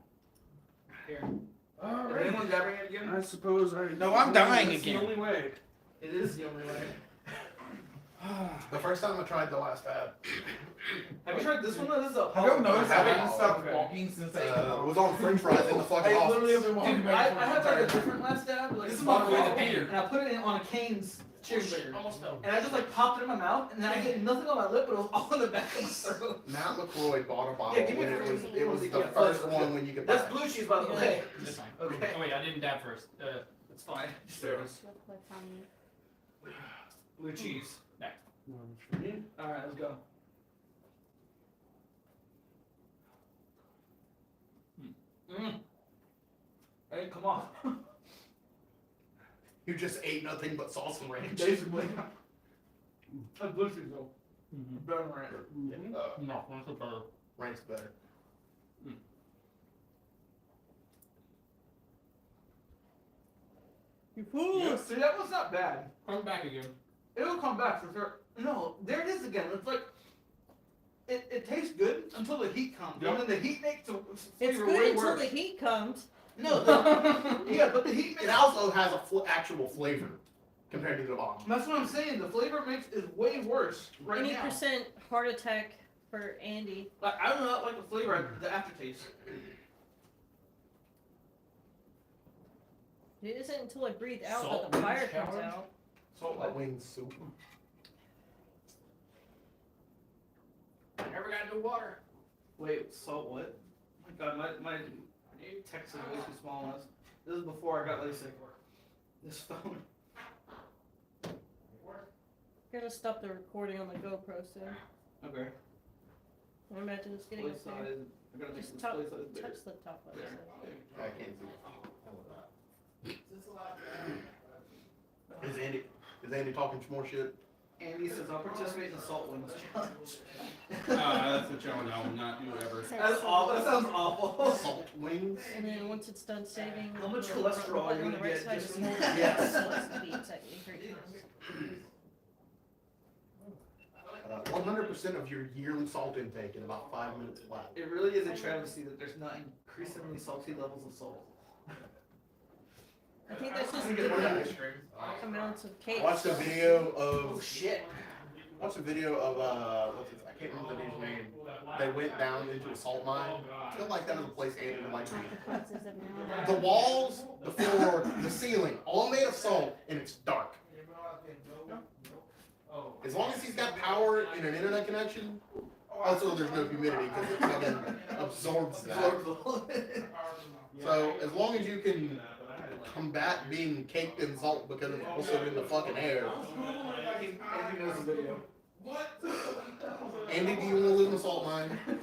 Here. Is Alright. anyone dabbing it again? I suppose I. No, I'm dying That's again. the only way. It is the only way. The first time I tried the last dab, Have you tried this one? This is a. Have you ever noticed I haven't haven't stopped Okay. walking since I it was on French fries in the fucking I literally have office. been walking Dude, back and I forth had like a the different last dab. Like This is a my bottle way of to water, beer. and I put it in on a Cane's cheeseburger. Almost fell. And I just like popped it in my mouth, and then I get nothing on my lip, but it was all in the back of my throat. Matt LaCroix bought a bottle Yeah, give me when a it was the yeah, first flavor. one when you could That's buy it. blue cheese, by the way. It's fine. Okay. Oh wait, I didn't dab first. It's fine. What's on you? Blue cheese. Yeah. All right, let's go. Hey, come on. You just ate nothing but sauce and ranch. Basically. That's blue cheese though. Mm-hmm. Better than ranch. No, that's a better. Ranch better. You fool! See, that was not bad. I'm back again. It'll come back for sure. No, there it is again. It's like it tastes good until the heat comes. Yep. And then the heat makes the It's flavor good way until worse. the heat comes. No, yeah, but the heat makes It also has a actual flavor compared to the bomb. That's what I'm saying. The flavor makes is way worse right Any now. percent heart attack for Andy. Like I do not like the flavor, the aftertaste. It isn't until I breathe out Salt that the fire wings comes challenge? out. Salt like wings soup. I never got no water. Wait, salt what? Oh my God, my text is way too small on this. This is before I got LASIK. This phone. Gotta stop the recording on my GoPro soon. Okay. I imagine it's getting Display up there. size. I gotta make Just the touch display size bigger. the top of it. I can't see. Is Andy talking some more shit? Andy says I'll participate in the salt wings challenge. That's the challenge I will not do ever. That's awful. That sounds awful. Salt wings? And then once it's done saving, How much the cholesterol are button you on the gonna right get side just is from more that? yes. So it's to be exactly 3 times. 100% of your yearly salt intake in about 5 minutes flat. It really is a travesty that there's not increasingly salty levels of salt. I think that's just I'm gonna get more different ice cream. amounts of I cake. watched a video Oh of shit. what's a video of what's his, I can't remember the dude's name. They went down into a salt mine. I feel like that is a place Andy would like to be. Consequences of now. The walls, the floor, the ceiling, all made of salt, and it's dark. As long as he's got power and an internet connection, also there's no humidity because it fucking absorbs that. So as long as you can combat being caked in salt because it's also in the fucking air. Andy knows the video. Andy, do you want to live in a salt mine? I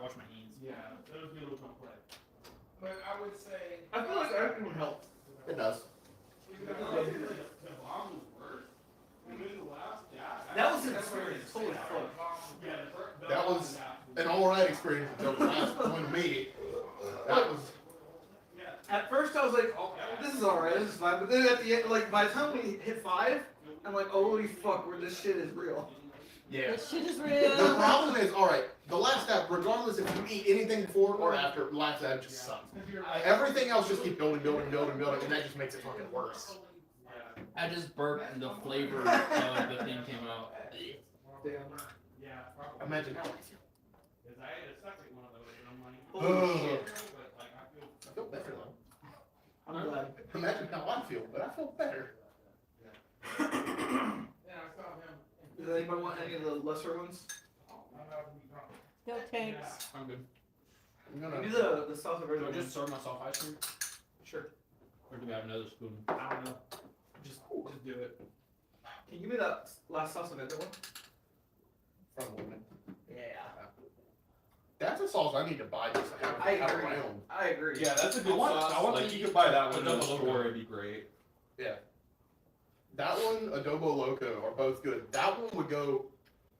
wash my hands. Yeah, that would be a little complex. But I would say. I feel like everything would help. It does. That was an experience. Holy fuck. That was an alright experience until the last one me. That was At first I was like, oh, this is alright, this is fine. But then at the end, like by the time we hit 5, I'm like, holy fuck, where this shit is real. yeah. This shit is The real. problem is, alright, the last step, regardless if you eat anything before or after, the last step just sucks. Everything else just keeps building, and that just makes it fucking worse. I just burped and the flavor of the thing came out. Damn. Imagine how Holy shit. I feel better though. I'm glad. Imagine how I feel, but I feel better. Does anybody want any of the lesser ones? Go tanks. I'm good. I'm Give me gonna. the South Do American I ones. just serve myself ice cream? Sure. Or do we have another spoon? I don't know. Just do it. Can you give me that last South American one? From women. Yeah. That the sauce I need to buy just to have, I have agree. around. I agree. Yeah, that's a good I want, sauce. I want like, to you eat could buy that one in Adobo the Loco. store, it'd be great. That one, Adobo Loco, are both good. That one would go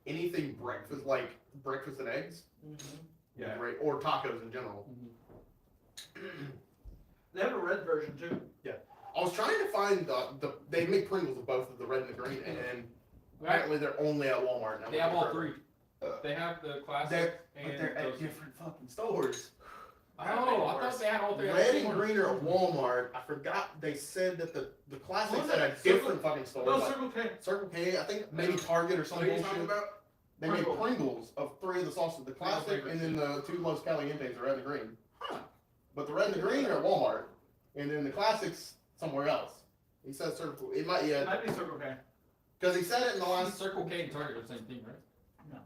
anything breakfast, like breakfast and eggs, Yeah. great, or tacos in general. They have a red version too. I was trying to find they make Pringles of both of the red and the green, and apparently they're only at Walmart now. They have all three. They have the classic and But they're at those- different fucking stores. Oh, I thought they had all three. Red and green are at Walmart. I forgot they said that the classics What was at a it? different fucking store. No, like Circle K. Circle K, I think maybe Target or some What are you talking bullshit. about? They made Pringles. Pringles of 3 of the sauces, the classic and then the 2 Los Calientes, the red and the green. But the red and the green are at Walmart, and then the classics somewhere else. He said Circle. It might It might be Circle K. because he said it in the last. Circle K and Target are the same thing, right?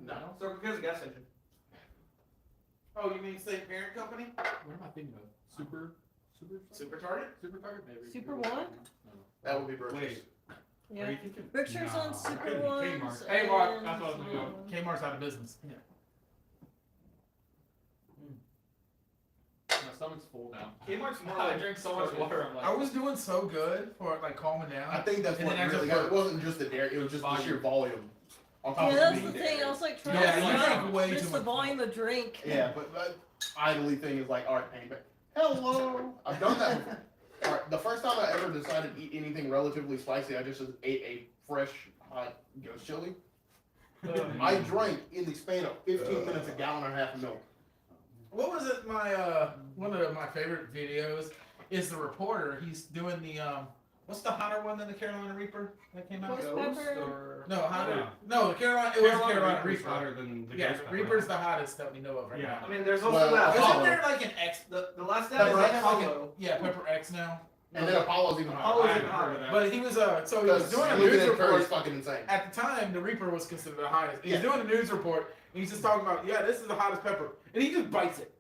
No. Circle K is a gas station. Oh, you mean same parent company? What am I thinking of? Super Target? Super Target, maybe. Super One? That would be British. Wait. Yeah. Are you thinking? Pictures Nah, on it Super couldn't be Ones. Kmart. Kmart, that's what I was gonna go. Kmart's out of business. My stomach's full now. Kmart's more I like. drink so much water. I'm like, I was doing so good for like calming down. I think that's And what then I really just got it. wasn't just the dairy; it was just the sheer volume. On top Yeah, of that's being the thing. I was like trying Yeah, to you stop drink way just too the much. volume of drink. Yeah, but idly thing is like, all right, Penny, but hello. I've done that before. All right, the first time I ever decided to eat anything relatively spicy, I just ate a fresh hot ghost chili. I drank in the span of 15 minutes a gallon and a half of milk. What was it? My one of my favorite videos is the reporter. He's doing the what's the hotter one than the Carolina Reaper that came out? Ghost Ghost pepper. or No, hotter. Yeah. No, the Carolina. It was Carolina Reaper's Reaper. hotter than the Yeah, Ghost pepper. Reaper's the hottest that we know of right Yeah. now. I mean, there's also Well, that Isn't Apollo. there like an X? The last step is Pepper like X? Apollo. Yeah, Pepper X now. And then Apollo's even Apollo's hotter. even hotter. But he was so he was Because doing a Lieutenant news Curry's report. fucking insane. At the time, the Reaper was considered the hottest. He's Yeah. doing a news report, and he's just talking about, yeah, this is the hottest pepper, and he just bites it.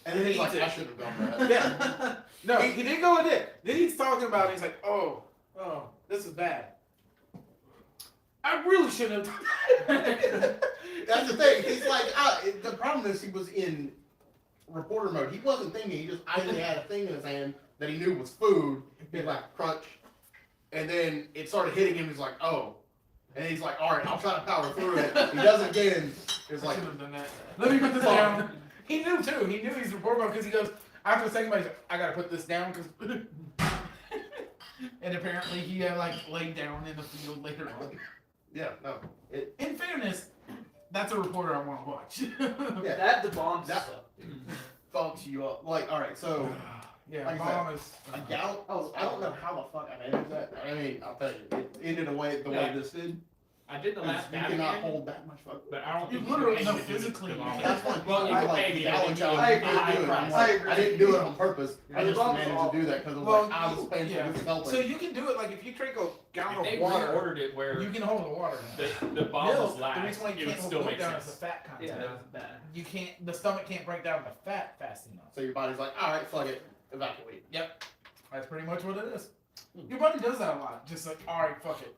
And then he's like, Eats it. I should have done that. Yeah. No, he didn't go in there. Then he's talking about it. He's like, oh, this is bad. I really shouldn't have done that. That's the thing. He's like, the problem is he was in reporter mode. He wasn't thinking. He just idly had a thing in his hand that he knew was food. He's like, crunch. And then it started hitting him. He's like, oh. And he's like, all right, I'll try to power through it. He does it again. It's I like, should have done that. Let me put this down. He knew too. He knew he's reporting because he goes, after the second bite, he's like, I gotta put this down because. And apparently he had like laid down in the field later on. yeah, no. In fairness, that's a reporter I want to watch. Yeah. That debunks. That fucks you up. Like, all right, so Yeah, Like I bomb is. a gallon. I don't know how the fuck I managed that. I mean, I'll tell you, it ended the way this did. I did the last You batch cannot again, hold that much fuck. but I don't You think literally can know pay me to do it physically because you I'm- That's why Well, you I can like pay me, gallon but challenge. I I agree. didn't do it. I'm I like, agree. I didn't do it on purpose. I The just bumps managed off. to do that because Well, I was paying for yeah. this helping. So you can do it like if you drink a gallon If they of water, reordered it where you can hold the water. the bomb Milk, was the last, reason why you it would can't hold still milk make down is the sense. fat content. Yeah, that's bad. You can't. The stomach can't break down the fat fast enough. So your body's like, all right, fuck it, evacuate. That's pretty much what it is. Your body does that a lot. Just like, all right, fuck it.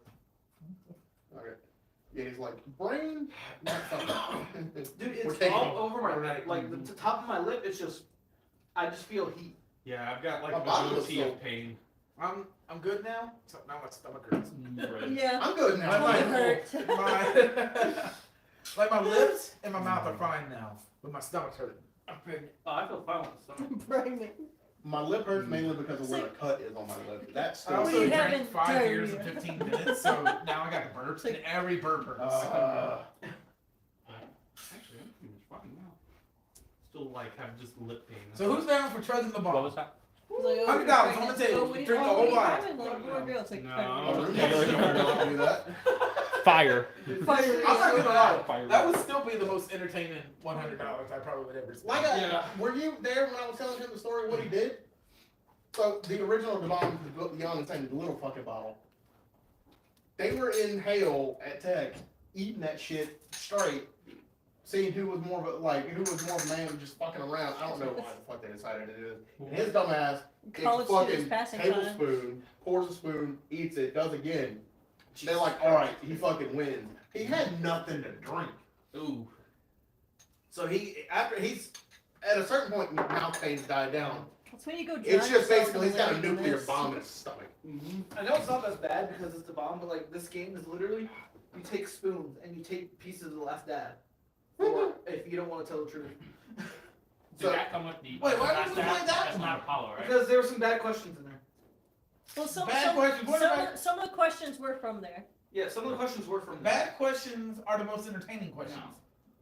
Okay. Yeah, he's like, brain, not fucking. Dude, We're it's taking all it. over my like the top of my lip. It's just, I just feel heat. Yeah, I've got like My a body was goatee so- of pain. I'm good now. So now my stomach hurts. Right. Yeah. I'm good now. My, It hurt. like my lips and my mouth are fine now, but my stomach's hurting. I'm pregnant. Oh, I feel fine with the stomach. Pregnant. My lip hurts mainly because of where the cut is on my lip. That's I still. also We drank haven't 5 done beers in yet. 15 minutes, so now I got the burps, and every burp hurts. Actually, I'm pretty much fine now. Still like have just lip pain. So who's down for trudging the ball? that? Like, $100 on the table. What do you Drink the want? whole What are you bottle. having? Like, more girls, like, No. Yeah, do that. Fire. Fire. I'm not gonna lie. Fire. That would still be the most entertaining $100 I probably would ever spend. Like, Yeah. were you there when I was telling him the story of what he did? So the original Devon, the young and saying the little fucking bottle. They were in Hale at Tech eating that shit straight, seeing who was more of a man just fucking around. I don't know why the fuck they decided to do this. And his dumb ass takes a College students fucking passing time. tablespoon, pours a spoon, eats it, does again. They're like, all right, he fucking wins. He had nothing to drink. Ooh. So he's at a certain point, mouth pains died down. That's when you go. It's just basically he's got a drown yourself in nuclear this. bomb in his stomach. I know it's not as bad because it's the bomb, but like this game is literally you take spoons and you take pieces of the last dab. Or if you don't want to tell the truth. Did that come with the? Wait, why that's did you play that That's one? not Apollo, right? Because there were some bad questions in there. Well, some Bad questions. What about some of the questions were from there. Yeah, some of the questions were from there. bad questions are the most entertaining questions.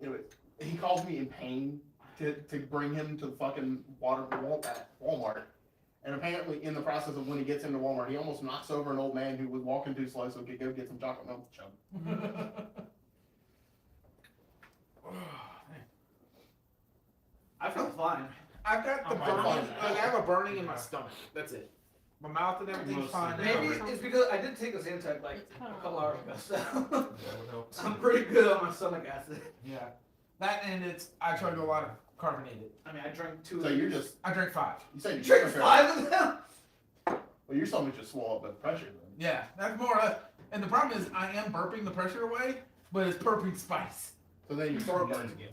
Anyway, he called me in pain to bring him to the fucking Walmart. And apparently, in the process of when he gets into Walmart, he almost knocks over an old man who was walking too slow so he could go get some chocolate milk to chug. I felt fine. I've got the I'm burning. fine. Like, I have a burning in my stomach. That's it. My mouth and everything's Mostly. fine. now. Maybe it's because I did take a Zantac like a couple hours ago, so That would help. I'm pretty good on my stomach acid. Yeah. That and I chug a lot of carbonated. I mean, I drank 2 So of you're these. just, I drank 5. you said you Drink 5 of them? Well, your stomach just swelled up with pressure. Then. Yeah, that's more or less. And the problem is I am burping the pressure away, but it's burping spice. So then your throat burns again.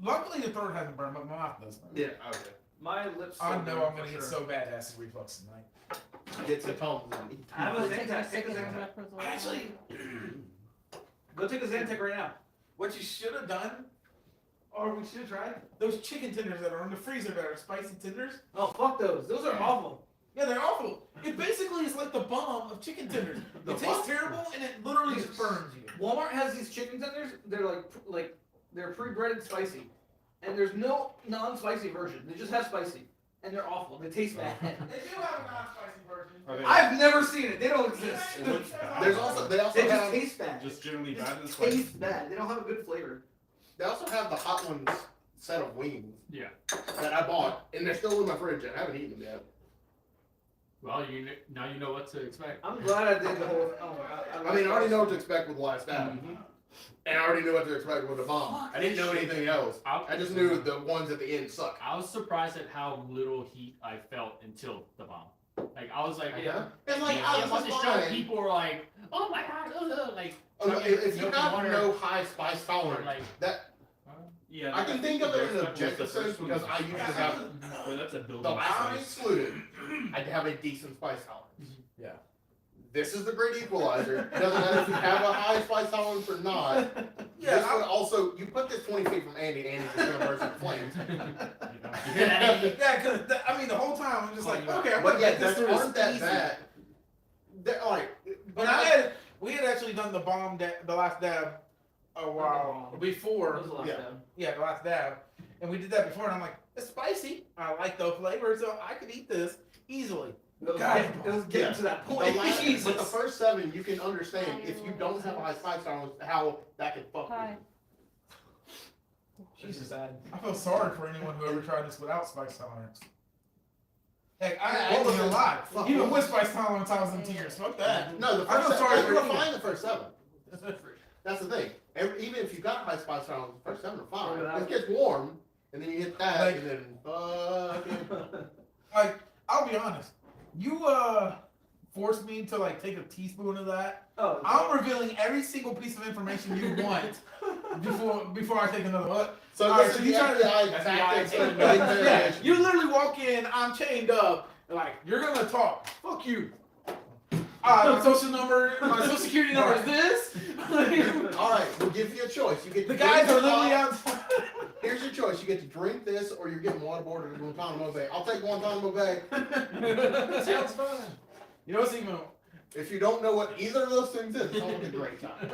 Luckily the throat hasn't burned, but my mouth does. burn. Yeah, okay. My lips. I still know burn I'm for gonna get sure. so bad acid reflux tonight. It's a tone. I have a Zantac. Take a Zantac. Actually, Go take a Zantac right now. what you should have done, or we should have tried, those chicken tenders that are in the freezer that are spicy tenders. Oh, fuck those. Those are awful. Yeah, they're awful. It basically is like the bomb of chicken tenders. The It tastes what? terrible and it literally just burns you. Walmart has these chicken tenders. They're like they're pre-breaded spicy, and there's no non-spicy version. They just have spicy, and they're awful. They taste bad. They do have a non-spicy version. Are they I've never seen it. They don't exist. It looks bad. They also They just have taste bad. just generally bad. They It's like taste bad. They don't have a good flavor. they also have the Hot Ones set of wings Yeah. that I bought, and they're still in my fridge. I haven't eaten them yet. Well, now you know what to expect. I'm glad I did the whole. Oh my god. I mean, I already know what to expect with the last dab, and I already knew what to expect with the bomb. I didn't know anything else. I just knew the ones at the end suck. I was surprised at how little heat I felt until the bomb. Like I was like, Yeah. And like, yeah, I yeah, was once the show, fine. people were like, "Oh my god!" Like, Oh, no, if you milk have and water, no high spice or, tolerance, like, that yeah. I can think of it in an That's objective the first sense because one. I usually have Well, that's a building the last one spice. excluded. I have a decent spice tolerance. Yeah. This is the great equalizer. It doesn't matter if you have a high spice tolerance or not. Yeah, This one also, you put this 20 feet from Andy, Andy's just gonna burst into flames. Yeah, because I mean the whole time I'm just like, okay, I'm But gonna yeah, get this those through aren't that easy. bad. They're alright. But we had actually done the bomb, the last dab, a while What before. was the last Yeah. dab? Yeah, the last dab, and we did that before, and I'm like, it's spicy. I like the flavor, so I could eat this easily. It was, God. it was getting Yeah. to that The point. last, Jesus. but the first 7, you can understand if you don't have a high spice tolerance, how that could fuck Hi. Jesus, sad. I feel sorry for anyone who ever tried this without spice tolerance. Heck, I Yeah, wasn't it's- alive. fuck. Even with spice tolerance, I was in tears. Fuck that. No, the I first feel 7, sorry you for were anyone. fine the first 7. That's the thing. Even if you got high spice tolerance, the first 7 are fine. Yeah, It gets warm, and then you hit that, Like- and then fucking. Like, I'll be honest. You forced me to like take a teaspoon of that. Oh, I'm revealing every single piece of information you want before I take another look. So Alright, this so is you the trying to- FBI That's tactics the for idea. making Yeah, variation. you literally walk in, I'm chained up, and like, you're gonna talk. Fuck you. My social number, my social security number is this. Alright, we'll give you a choice. You get The to guys drink are literally the- outside. Here's your choice. You get to drink this, or you're getting waterboarded at Guantanamo Bay. I'll take Guantanamo Bay. sounds fun. You know what's even? If you don't know what either of those things is, it's always a great time.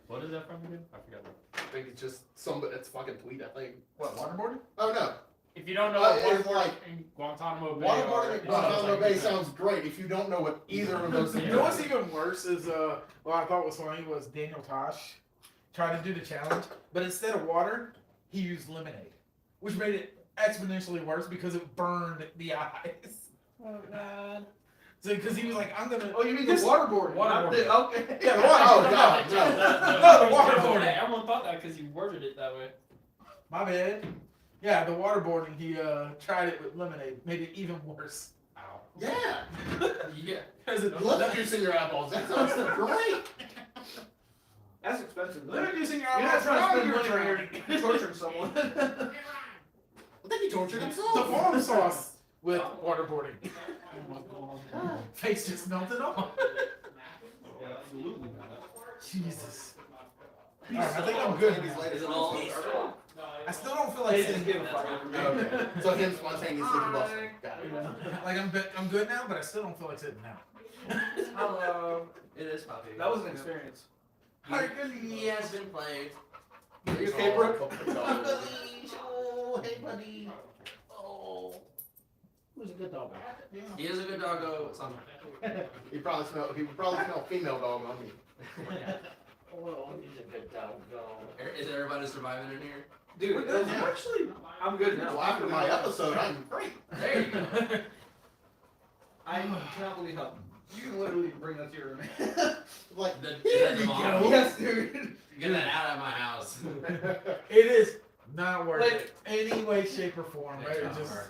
What is that from again? I forgot. I think it's just somebody that's fucking tweet, I think. What, waterboarding? Oh no. If you don't know Well, what it's waterboarding like- in Guantanamo Bay Waterboarding are, at it Guantanamo sounds Bay like- sounds great if you don't know what either of those things You know what's even worse is what I thought was funny was Daniel Tosh tried to do the challenge, but instead of water, he used lemonade, which made it exponentially worse because it burned the eyes. Oh god. So because he was like, I'm gonna. Oh, you mean This- the waterboard? Waterboard. Okay. Yeah, the water. Oh, no, God, no. no, the waterboarding. Everyone thought that because you worded it that way. My bad. Yeah, the waterboarding. He tried it with lemonade, made it even worse. Ow. Yeah. Yeah. Because it Blood juice in your eyeballs. That sounds great. That's expensive. They're using your You're not trying to spend money money when you're torturing someone. Then he tortured The himself. farm sauce with waterboarding. Face just melted off. Absolutely not. Jesus. Alright, I think I'm good. Is it all? I still don't feel like They just sitting. give a fuck. Okay. So him spontaneously combusting. Got it. Like I'm good now, but I still don't feel like sitting now. Hello. It is Puppy. That was an experience. He has been played. Are you okay, Brooke? Oh, hey, buddy. Oh. Who's a good dog? He is a good doggo sometimes. He probably smell female dog on me. Oh, he's a good dog. Is everybody surviving in here? Dude, it was actually, I'm good now. Well, after my episode, I'm great. There you go. I cannot believe how you can literally bring that to your room. Like, Here you go. Yes, dude. Get that out of my house. It is not worth Like- it any way, shape, or form. Right? It's It not just hard.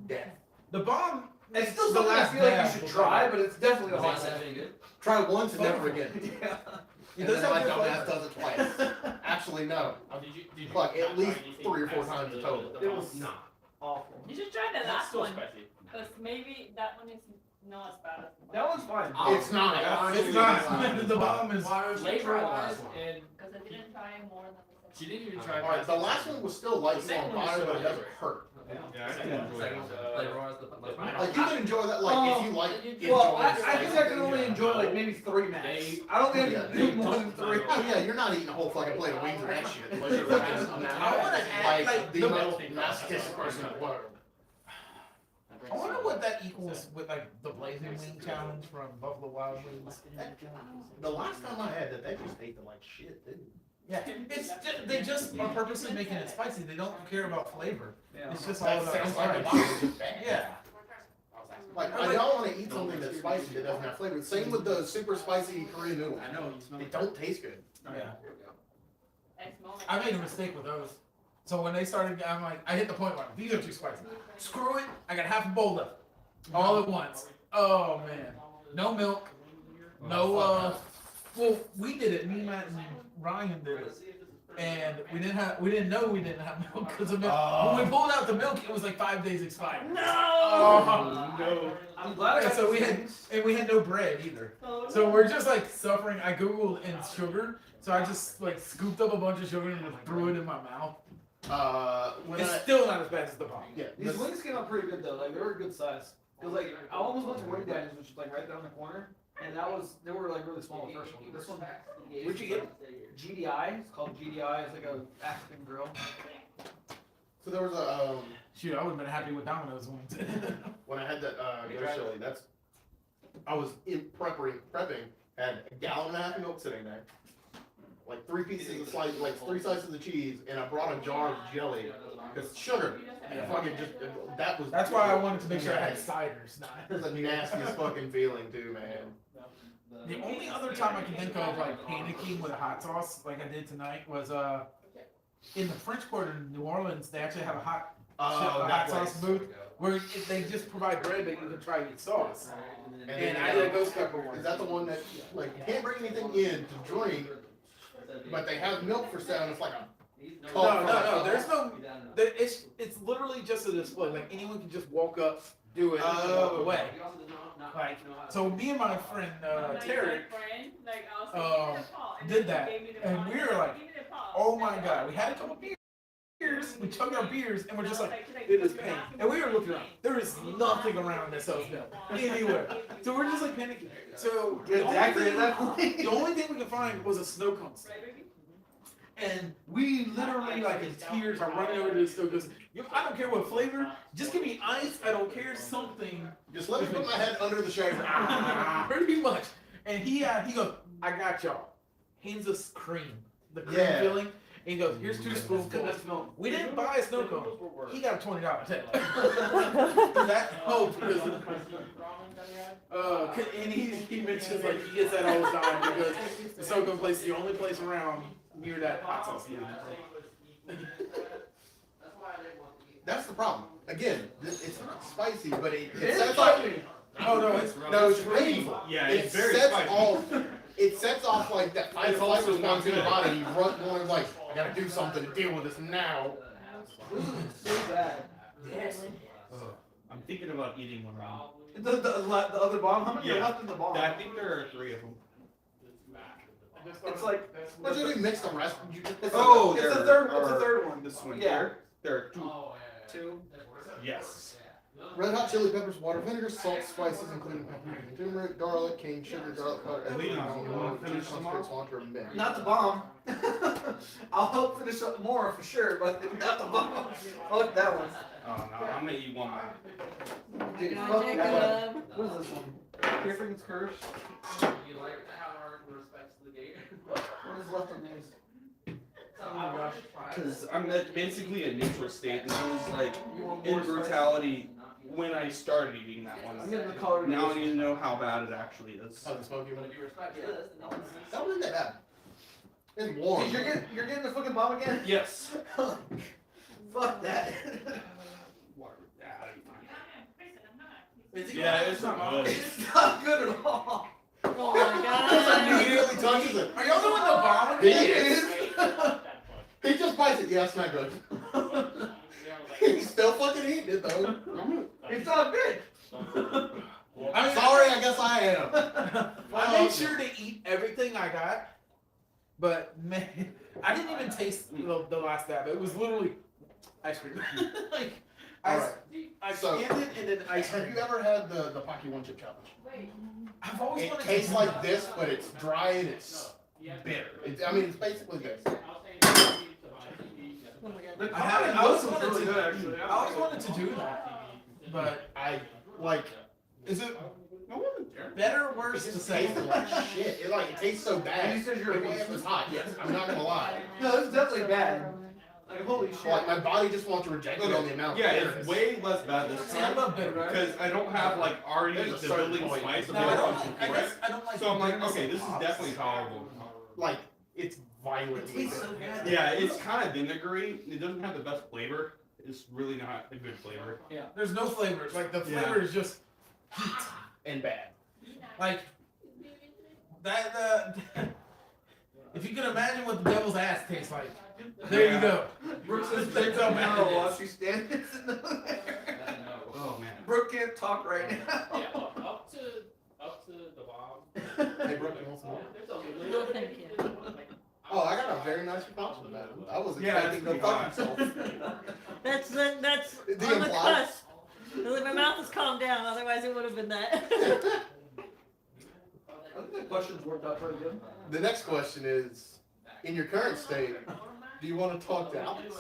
death. the bomb. It's still the something I last feel like you dab should was try, but it's definitely a Does hot that sound one. any good? Try once and never again. Yeah. It And does then my have good dumbass flavor. does it twice. Actually, no. Did you Like, at not least try anything 3 or 4 past times the- in total. the It bomb? was awful. You should try the That's last still one. spicy. Because maybe that one is not as bad as the That one's fine. Oh, It's not. It's not. The bomb is. Flavor wise, and Because I didn't try more than the she didn't even try. Alright, the last one was still light on fire, but it doesn't hurt. Yeah, I can enjoy Second, it. flavor wise, the Like, you can enjoy that, like, if you like Well, I enjoying think I can only enjoy like maybe 3 max. I don't think I can do more than 3. Oh yeah, you're not eating a whole fucking plate of wings and that shit. Unless you're fucking I wanna add, like, the the- most masochistic person in the world. I wonder what that equals with like the Blazing Wing challenge from Buffalo Wild Wings. The last time I had that, they just ate the like shit, didn't Yeah, it's just, they just are purposely making it spicy. They don't care about flavor. Yeah. It's just all That about sounds like a spice. box is just bad. Yeah. Like, I don't want to eat something that's spicy that doesn't have flavor. Same with the super spicy Korean noodles. I know, you smell They it. don't taste good. Yeah. next moment. I made a mistake with those. So when they started, I'm like, I hit the point where these are too spicy. Screw it. I got half a bowl left. All at once. Oh man. No milk. No, well, we did it. Me, Matt, and Ryan did it. And we didn't know we didn't have milk because of milk. When we pulled out the milk, it was like 5 days expired. No! Oh, No. I'm glad I And got so we the had, things. and we had no bread either. Oh, So we're just like suffering. I googled and sugar, so I just like scooped up a bunch of sugar and just threw it in my mouth. When It's I, still not as bad as the bomb. yeah, These this- wings came out pretty good though. Like they were a good size. Cause like I almost went to Wing Daddy's, which is like right down the corner, and they were like really small the first one. This one, Where'd you get GDI. It's called GDI. It's like a African grill. so there was a Shoot, I would have been happy with Domino's wings. when I had that ghost chili, that's I was in prepping, had a gallon and a half of milk sitting there, like 3 pieces of slice, like 3 slices of cheese, and I brought a jar of jelly because sugar. And fucking just that was. That's why I wanted to make sure I had ciders. It was the nastiest fucking feeling too, man. The only other time I can think of like panicking with a hot sauce, like I did tonight, was in the French Quarter in New Orleans. They actually have a hot that sauce place. booth where they just provide bread, but you can try your sauce. And And then I did a ghost pepper one. Is that the one that like you can't bring anything in to drink, but they have milk for sale? And it's like a No. There's no. It's literally just a display. Like anyone can just walk up, do it, and walk away. Like so, me and my friend Tarek did that, and we were like, oh my god, we had a couple beers, we chugged our beers, and we're just like, it is pain. And we were looking around. There is nothing around that sells milk anywhere. So we're just like panicking. So Exactly at that point. the only thing we could find was a snow cone. And we literally, like in tears, are running over to the snow cones. I don't care what flavor, just give me ice. I don't care, something. just let me put my head under the shaver. Pretty much. And he goes, I got y'all. Hands us cream, the cream Yeah. filling. And he goes, here's 2 spoonfuls. We didn't buy a snow cone. He got a $20 tip. That helped because, and he mentions like he gets that all the time because the snow cone place is the only place around near that hot sauce. That's the problem. Again, it's not spicy, but it It's sets spicy. off. Oh no, it's No, it's painful. Yeah, It it's very sets spicy. off it sets off like that fight or It's flight also response not in your good. body. You run going like, I gotta do something to deal with this now. This is so bad. I'm thinking about eating one now. The other bomb. How many are Yeah. left in the bomb? I think there are 3 of them. It's like. But you didn't mix the rest. You just It's Oh, it's the there third. It's the are- third one. This one Yeah. here. There are 2. Two. Yes. red hot chili peppers, water, vinegar, salt, spices, including paprika, turmeric, garlic, cane sugar, garlic powder, Lean and on, you wanna finish them off? cilantro, and mint. Not the bomb. I'll help finish up more for sure, but not the bomb. Fuck that one. Oh no, I'm gonna eat one more. Dude, Go, fuck that Jacob. one. What is this one? Griffin's Curse. You like how our respects to the gate? What is left on these? Oh my gosh. Because I'm at basically a neutral state, and I was like You want in more spice? brutality when I started eating that I'm one. getting the color. Now I need to know how bad it actually is. Oh, the smoky one. You respect this, and no one's. That wasn't that bad. It's warm. You're getting the fucking bomb again? Yes. Fuck that. Yeah, it's not good. It's not good at all. Oh my Just like god. immediately touches it. Are y'all doing the bomb He again? is. He just bites it. Yeah, it's not good. He's still fucking eating it though. It's not good. I Sorry, I guess I am. I made sure to eat everything I got, but man, I didn't even taste the last dab. It was literally ice cream. Like, Alright. I So- scanned it and then ice Have cream. you ever had the Pocky One Chip Challenge? I've always It wanted tastes to like this, but it's dry and it's bitter. I mean, it's basically this. The I haven't. I always looks wanted really to. good actually. I always wanted to do that, but I like. Is it? better or worse to It say. tastes like shit. It tastes so bad. You said you're a It beast. was hot. Yes, I'm not gonna lie. No, it's definitely bad. Like holy shit. Like my body just wants to reject it on the amount. Yeah, of it's bitterness. way less bad this See, I time love bitter. because I don't have like already There's a the certain building point. spice of No, I don't. it. I guess I don't like. So I'm like, bitterness okay, of this is hops. definitely tolerable. Like it's violent. It tastes so bad. Yeah, it's kind of vinegary. It doesn't have the best flavor. It's really not a good flavor. There's no flavor. Like the Yeah. flavor is just heat. and bad. Like that. If you can imagine what the devil's ass tastes like, there you go. Brooke says That's picked how up bad now it is. while she's standing sitting over there. Oh man. Brooke can't talk right now. Yeah, up to the bomb. Hey, Brooke, you want some more? There's a little Thank you. Oh, I got a very nice response from that. I was Yeah, expecting to it's fuck pretty myself. That's The on the implied- cusp. My mouth has calmed down, otherwise it would have been that. I think the questions worked out pretty good. The next question is, in your current state, do you want to talk to Alex?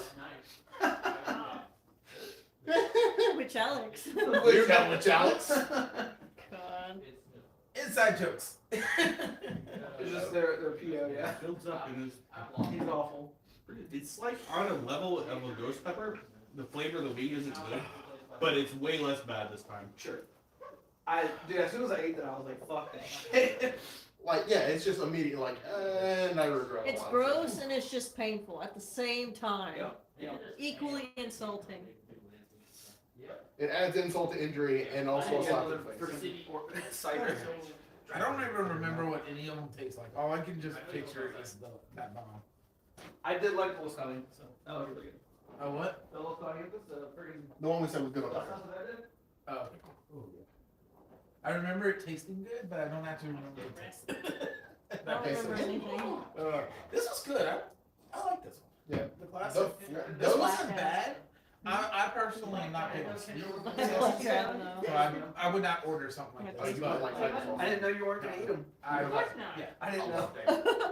Which Alex? We're done with Alex. God. Inside jokes. It's just their PO, yeah. It builds up and He's awful. it's like on a level of a ghost pepper. The flavor of the wing isn't good, but it's way less bad this time. Sure. Dude, as soon as I ate that, I was like, fuck that shit. Like, yeah, it's just immediate, like, and I regret It's a lot. gross and it's just painful at the same time. Yeah. Equally insulting. It adds insult to injury and also a slap in the face. Freaking cider. I don't even remember what any of them taste like. All I can just picture is that bomb. I did like Los Calientes, so that was really good. Oh, what? The Los Calientes, freaking. The one we said was good on That's that. what I did. Oh. I remember it tasting good, but I don't actually remember it tasting. I don't remember anything. This was good. I like this one. Yeah. The classic. The- This those- wasn't bad. I personally am not big on sweet. I love Travis. So I would not order something like Oh, this. you don't like that? I didn't know you weren't gonna eat them. I Of course not. Yeah. I didn't know.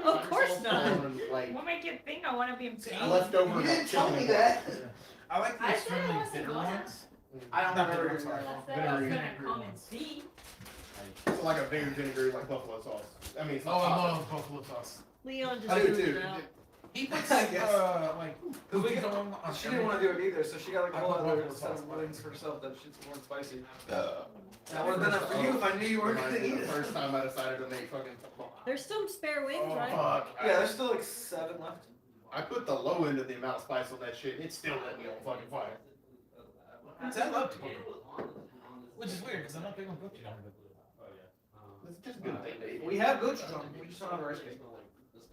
Of course not. Like, What make you think I wanna be in leftover. You didn't tell me chicken. that. I like the I said extremely it wasn't bitter good. ones. I don't Not remember. bitter, I'm sorry. I said I was Vinegary. gonna come and see. So like a very vinegary, like buffalo sauce. I mean, it's Oh, not I hot. love buffalo sauce. Leon just I do moved too. it out. He puts I guess. like Cause we cookies got, on she didn't want to do it either, so she got like a I whole put other buffalo set of sauce. wings for herself that shit's more spicy. Uh, I would have done that for you if I knew you weren't gonna Reminds me eat of the it. first time I decided to make fucking. There's some spare wings, Oh, right? fuck. Yeah, there's still like 7 left. I put the low end of the amount of spice on that shit. It still let me on fucking fire. See, I love cookies. Which is weird because I'm not big on cookies. It's just a good thing to eat. We have gochujang, we just don't have rice cake.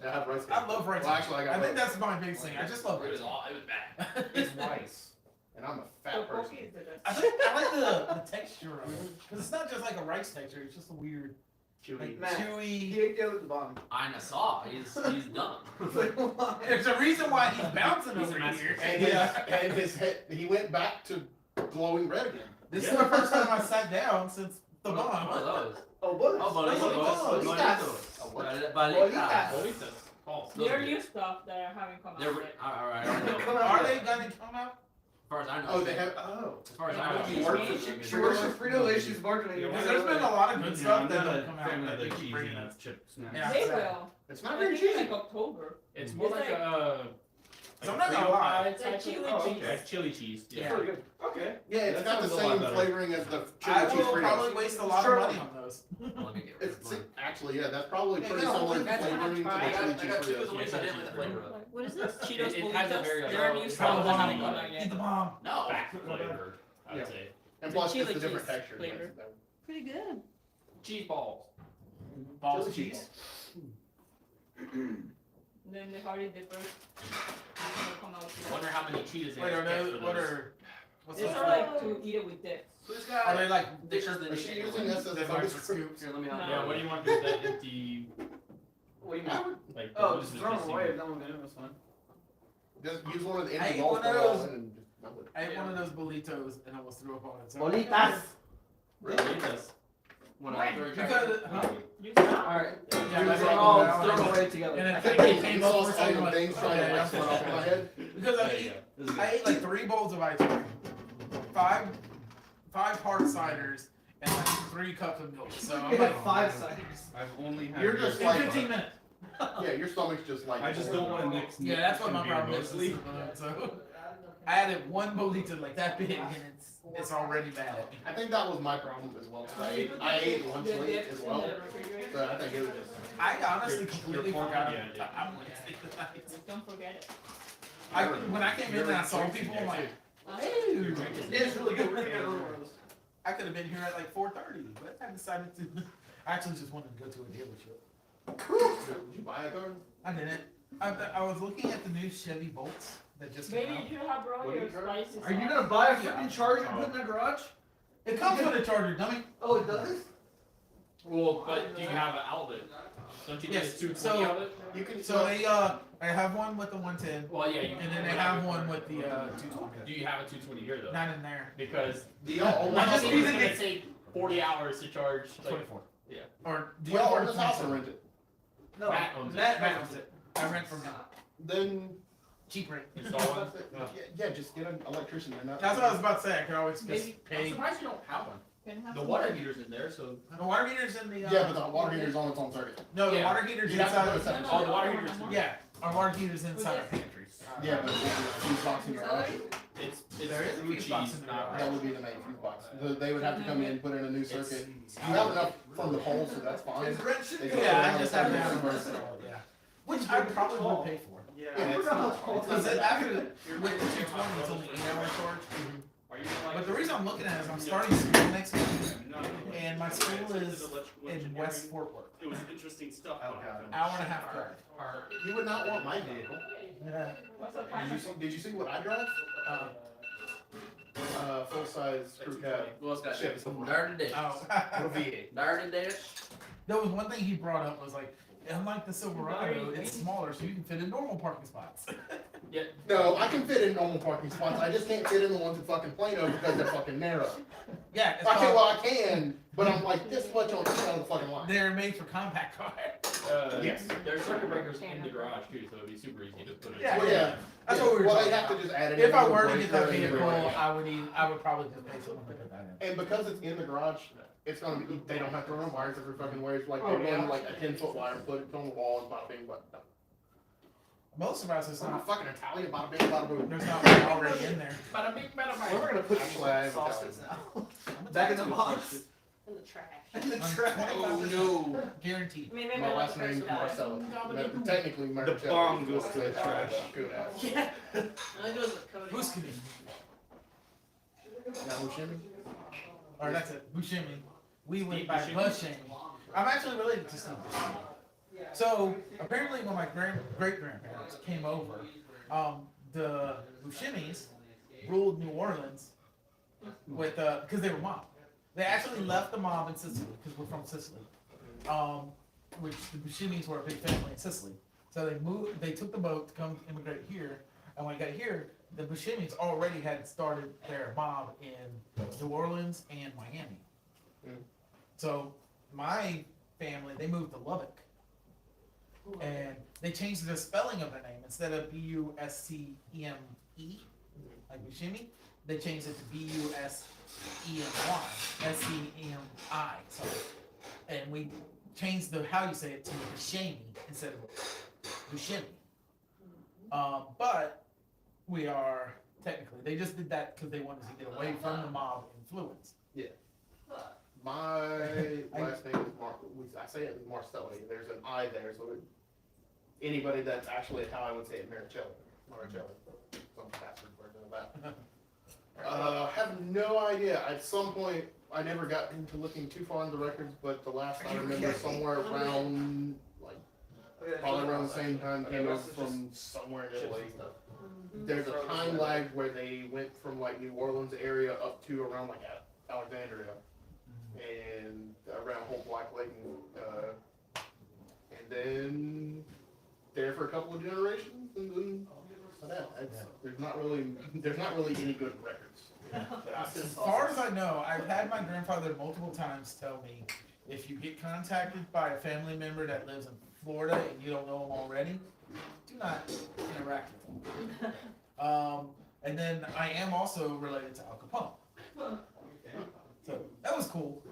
I have rice cake. I love rice. Well, actually, I got I think both. that's my biggest thing. I just love It rice. was bad. It's rice, and I'm a fat person. I like the texture of it. Because it's not just like a rice texture, it's just a weird, Chewy. like, Matt, chewy. He ate the other at the bottom. I saw. He's dumb. There's a reason why he's bouncing He's a over master. here. And his head, he went back to glowing red again. This is the first time I sat down since the One of bomb. those. Oh, boy. Oh, Bolitas. Bolitas. Bolitas. Bolitas. False. Those There are are new good. stuff that haven't come out They're yet. alright. Are they gonna come out? As far as I know. Oh, they have. Oh. As far as I know. She works for Frito-Lay, she's bartending. Because there's been a lot of good Yeah, stuff I'm that not don't a come out. fan that of the they keep cheesy bringing us. chip snacks. Yeah. They will. It's I not very think it's cheesy. like October. It's more It's like like- a. Sometimes I Creole lie. pie It's like type chili of- cheese. Oh, okay. Chili cheese. It's Yeah. pretty good. Okay. Yeah, it's That got the sounds a lot same better. flavoring as the I chili cheese will probably Fritos. waste a lot Sure. of money on those. Let me get rid It's of mine. actually, yeah, that's probably Yeah, pretty no, similar that's what I flavoring to the tried. I chili got cheese two of the Fritos. ones I didn't like the flavor of. What is this? Cheetos It has a Bolitas. very There are new low- stuff that low- haven't come out Eat yet. the bomb. No. Back flavor, I would Yeah. say. And The plus, chili just the different cheese texture. flavor. Pretty good. Cheese balls. Balls Chili of cheese. Then the Hardy Dippers. will come out soon. Wonder how many cheeses they Wait, are expect those, for what those. are, what's These those? are like to eat it with dips. Who's Are got? they like Pictures than Is she using this as a they're like focus for group? scoops? Here, let me help you. Yeah, what do you want with that empty, What do you mean? like, Oh, what is just it, throw them just away, single- that one, that's fine. Just use one of the I empty ate balls one for of a those. while and just melt it. I ate one of those burritos and almost threw up on it. So Bolitas. Bolitas. When I was Because, huh? You can. Alright. Yeah, These that's are all all down. thrown away together. And I then think it it came came up sauce for on second the one. things trying to Okay, like I'm slip off my head. Because There you go. I ate like 3 bowls of ice cream, five hard ciders, and like 3 cups of milk. So You I'm had like, 5 ciders. I've only had. You're just in like- 15 minutes. Yeah, your stomach's just like. I just don't want to mix. Yeah, that's what my beer problem is. mostly. So I added 1 bolita like that big, and it's already bad. I think that was my problem as well. I ate lunch The late dips as in well, the refrigerator. so I think it was just. I honestly completely Your forgot. pork, yeah, I'm Wednesday tonight. Just don't forget it. When I came in and I saw people, I'm like, hey. Yeah, it's really good. We're gonna get another one of those. I could have been here at like 4:30, but I decided to. I actually just wanted to go to a dealership. Did you buy a car? I didn't. I was looking at the new Chevy Bolts that just came Maybe out. you have brought What do your you try? spices. Are you out. gonna buy a freaking charger and put it in the garage? It comes with a charger, dummy. Oh, it does? Well, but do you have an outlet? Don't you need a Yes, 220 so- outlet? You can. So they I have one with the 110, Well, yeah, you. and then they have one with the 220. Do you have a 220 here though? Not in there. Because Do y'all own I this just house? think it's gonna take 40 hours to charge. Like, 24. Yeah. Or Do y'all own 24 this to house or 27. rent it? No. Matt owns it. Matt owns it. I rent from him. Then. Cheap rate. Install one. Yeah, just get an electrician and that. That's what I was about to say. I could always Maybe. just I'm pay. surprised you don't have one. Can have The some water more. heater's in there, so. The water heater's in the. Yeah, but the water heater's on its own circuit. No, the Yeah. water heater's You have to inside. put a separate- Oh, the water heater's. Yeah, our water heater's inside our pantry. Yeah, but it's a fuse box in your garage. It's There is a blue fuse box cheese, in the not garage. That would be the main fuse box. They would have to come in, put in a new It's- circuit. You have enough from the pole, so that's fine. They go Yeah, around I just the have to circuit. have it installed, yeah. Which I probably would pay for. Yeah. Yeah, it's not. Because after with the 220, it's only 8-hour charge. Are you gonna like? But the reason I'm looking at it is I'm starting school next week, and my school is in West Fort Worth. It was interesting stuff. Oh, God. Hour and a half drive. You would not want my vehicle. Yeah. What's the Did you see what I drive? Full size crew cab. Well, it's got Chevy. Dirt and ditch. Oh. What a V8. Dirt and ditch. There was one thing he brought up was like, unlike the Silverado, it's smaller, so you can fit in normal parking spots. No, I can fit in normal parking spots. I just can't fit in the ones in fucking Plano because they're fucking narrow. Yeah, it's Okay, called- well I can, but I'm like this much on the side of the fucking line. they're made for compact cars. Yes. There's circuit breakers in the garage too, so it'd be super easy to put it. Yeah. Well, yeah. That's what we were Well, talking they'd have about. to just add it. If I into were the to get that breaker and the vehicle, garage. I would probably just pay someone to put that in. And because it's in the garage, it's gonna be, they don't have to run wires every fucking way. It's like they run like a 10-foot wire, put it on the wall, and bada bing, but done. Most of us, it's It's not not. fucking Italian, bada bing, bada boom. There's not one already in there. Bada bing, bada bang. We're gonna put Actually, I am sauces Italian. now. Back in the box. in the trash? In the On trash. 25%. no. Guaranteed. I mean, maybe My I'll last let the name's person die. Marcelo. Technically, Marcelo. bomb goes to the trash. Good ass. Yeah. I goes with Cody. Who's kidding? Now, Buscemi? Or that's it. Buscemi. We went Steve by Buscemi? bus shaming. I'm actually related to Steve Buscemi. So apparently, when my great grandparents came over, the Buscemis ruled New Orleans with because they were mob. They actually left the mob in Sicily because we're from Sicily, which the Buscemis were a big family in Sicily. So they moved. They took the boat to come immigrate here, and when I got here, the Buscemis already had started their mob in New Orleans and Miami. So my family, they moved to Lubbock. And they changed the spelling of their name. Instead of Busceme, like Buscemi, they changed it to Buscemi, Scemi. Sorry. And we changed how you say it to Buscemi instead of Buscemi. But we are technically, they just did that because they wanted to get away from the mob influence. My last name is Mark. I say it as Marcelli. There's an I there, so anybody that's actually Italian would say it Maricelli. Some bastard version of that. Have no idea. At some point, I never got into looking too far into the records, but the last I remember, somewhere around, probably around the same time, came over from somewhere in Italy. There's a time lag where they went from New Orleans area up to around Alexandria. And around whole Black Lake, and then there for a couple of generations, and then there's not really any good records. As far as I know, I've had my grandfather multiple times tell me, if you get contacted by a family member that lives in Florida and you don't know them already, do not interact with them. And then I am also related to Al Capone. So that was cool.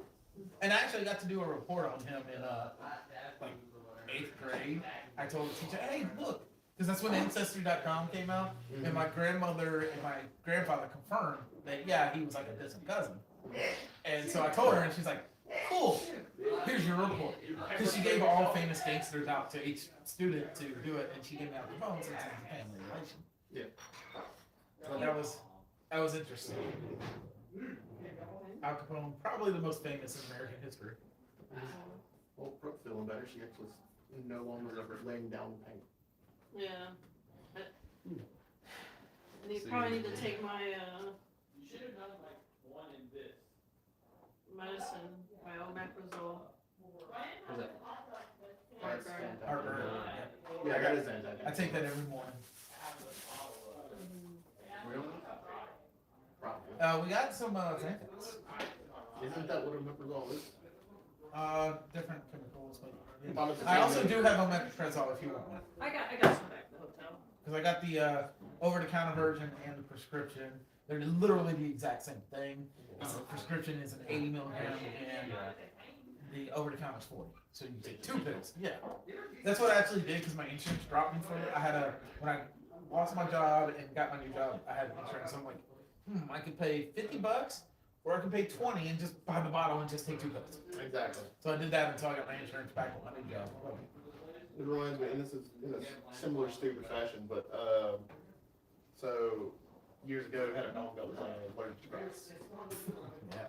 And I actually got to do a report on him in 8th grade. I told the teacher, hey, look, because that's when Ancestry.com came out, and my grandmother and my grandfather confirmed that, yeah, he was like a distant cousin. And so I told her, and she's like, cool, here's your report. Because she gave all famous gangsters out to each student to do it, and she gave me Al Capone since it's a family relation. Yeah. So that was interesting. Al Capone, probably the most famous in American history. Well, Brooke feeling better. She actually is no longer laying down the pain. Yeah. And you probably need to take my You should have done one in this. medicine, my omeprazole. Heartburn. Yeah, I got his anxiety. I take that every morning. Really? Probably. We got some Xanax. Isn't that what omeprazole is? Different chemicals, but I thought it was the I same also thing. do have omeprazole if you want one. I got some back at the hotel. Because I got the over-the-counter version and the prescription. They're literally the exact same thing. The prescription is an 80 milligram and the over-the-counter is 40. So you take 2 pills. Yeah. That's what I actually did because my insurance dropped me for it. When I lost my job and got my new job, I had insurance. So I'm like, I could pay $50 or I could pay 20 and just buy the bottle and just take 2 pills. Exactly. So I did that until I got my insurance back with my new job. It reminds me, and this is in a similar stupid fashion, but so years ago, had a dog that was allergic to grass. Yeah.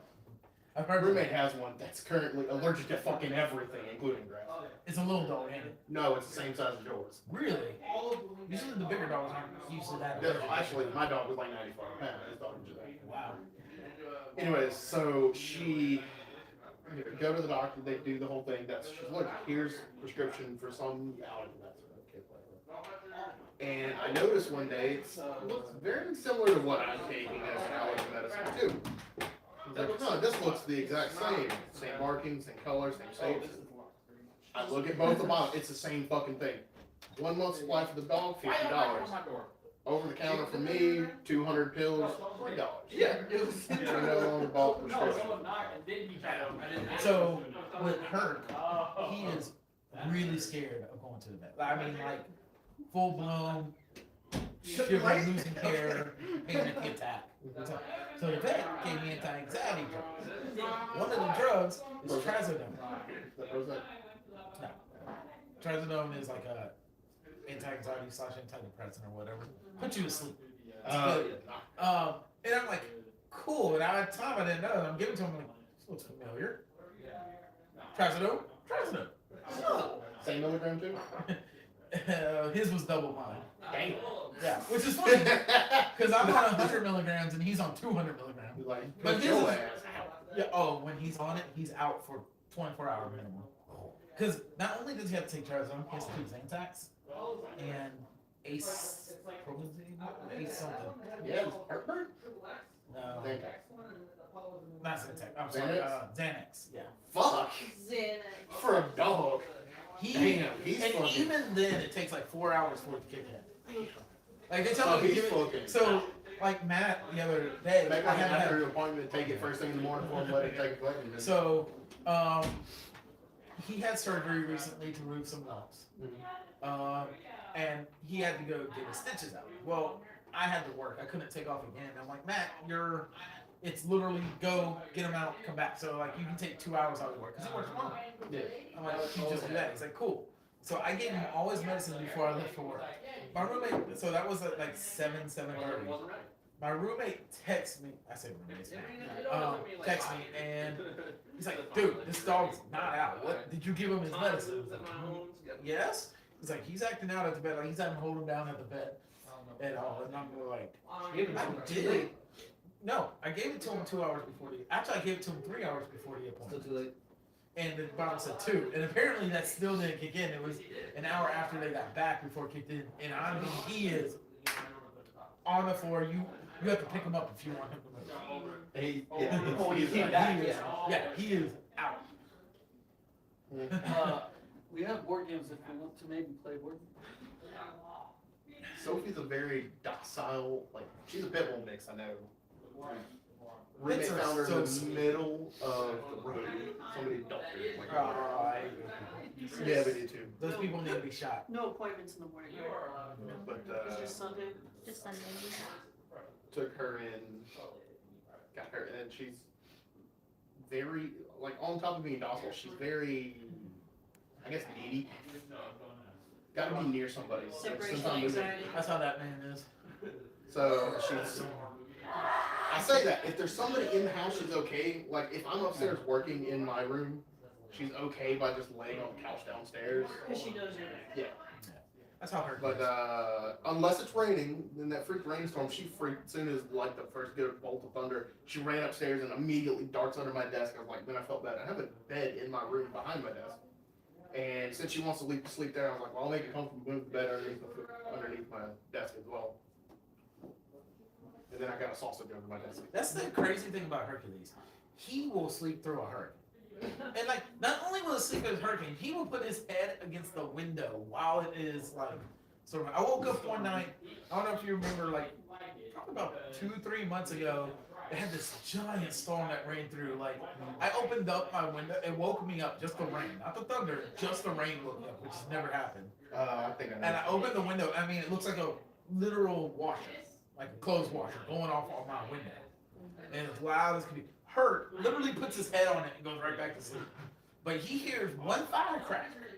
I've My heard roommate has one that's currently allergic to fucking everything, including grass. it's a little dog, ain't it? No, it's the same size as yours. Really? Usually the bigger dogs aren't usually that. No, actually, my dog was like 95 pounds. His dog was just Wow. Anyways, so she go to the doctor. They do the whole thing. She's look. Here's prescription for some allergy medicine. And I noticed one day it looks very similar to what I'm taking as an allergy medicine too. He's like, no, this looks the exact same markings, same color, same shapes. I look at both the bottles. It's the same fucking thing. 1 month supply for the dog, $50. Over the counter for me, 200 pills, $3. Yeah, it was. I no longer bought prescription. So with Herc, he is really scared of going to the vet. I mean, like full blown shivering, losing hair, panic attack. So the vet gave me anti-anxiety drugs. One of the drugs is trazodone. No, trazodone is like a anti-anxiety / antidepressant or whatever. Put you to sleep. It's good. And I'm like, cool. And at the time I didn't know. And I'm giving it to him like, this looks familiar. Trazodone. Tristan. Same milligram too? His was double mine. Damn. Yeah, which is funny because I'm on 100 milligrams and he's on 200 milligrams. Like, But put his your is- ass out. Yeah. Oh, when he's on it, he's out for 24-hour minimum. Because not only does he have to take trazodone, he has to take Zantac and Ace something. Yeah, heartburn? No, Zantac. not Zantac. I'm sorry. Xanax. Yeah. Fuck! Xanax. For a dog. He Damn, he's and fucking. even then, it takes like 4 hours for it to kick in. Like they tell Oh, me to he's give it. fucking. So like Matt the other day, Make I like had to after have, your appointment, take it first thing in the morning for him, let it take effect. and then- so he had surgery recently to remove some lumps. And he had to go get his stitches out. Well, I had to work. I couldn't take off again. I'm like, Matt, it's literally go, get him out, come back. So like you can take 2 hours out of work because he works from home. Yeah. I'm like, you just do that. He's like, cool. So I gave him all his medicine before I left for work. My roommate, so that was at like 7:30. My roommate texts me. I said roommates. Text me and he's like, dude, this dog's not out. What did you give him his medicine? I was like, yes. He's like, he's acting out at the bed. Like he's having to hold him down at the bed at all. And I'm like, I did. No, I gave it to him 2 hours before the. Actually, I gave it to him 3 hours before the appointment. Still too late. And the bottom said 2. And apparently that still didn't kick in. It was an hour after they got back before it kicked in. And I mean, he is on the floor. You have to pick him up if you want him to move. He, Oh, he came back, yeah. He is out. We have board games if we want to maybe play board. Sophie's a very docile, like, she's a pit bull mix, I know. Roommate Pits are found her so in the sweet. middle of the road. Somebody dumped her. Like, Right. yeah, we do too. Those people need to be shot. No appointments in the morning. But It's just Sunday. Just Sunday. took her in, got her, and she's very, like, on top of being docile, she's very, I guess, needy. Gotta be near somebody. Separation Sometimes- anxiety. That's how that man is. So she's. I say that if there's somebody in the house, she's okay. Like if I'm upstairs working in my room, she's okay by just laying on the couch downstairs. Because she knows you're there. Yeah. That's how her. But unless it's raining, then that freak rainstorm, she freaked as soon as like the first good bolt of thunder. She ran upstairs and immediately darts under my desk. I was like, then I felt bad. I have a bed in my room behind my desk. And since she wants to sleep there, I was like, well, I'll make it comfortable, move the bed underneath my desk as well. And then I got a sausage under my desk. That's the crazy thing about Hercules. He will sleep through a hurricane. And like, not only will he sleep through a hurricane, he will put his head against the window while it is like sort of. I woke up one night. I don't know if you remember, like probably about 2-3 months ago. They had this giant storm that ran through. Like, I opened up my window. It woke me up. Just the rain, not the thunder. Just the rain woke me up, which has never happened. I think I know. And I opened the window. I mean, it looks like a literal washer, like a clothes washer, going off on my window. And as loud as can be. Hurt literally puts his head on it and goes right back to sleep. But he hears one firecracker,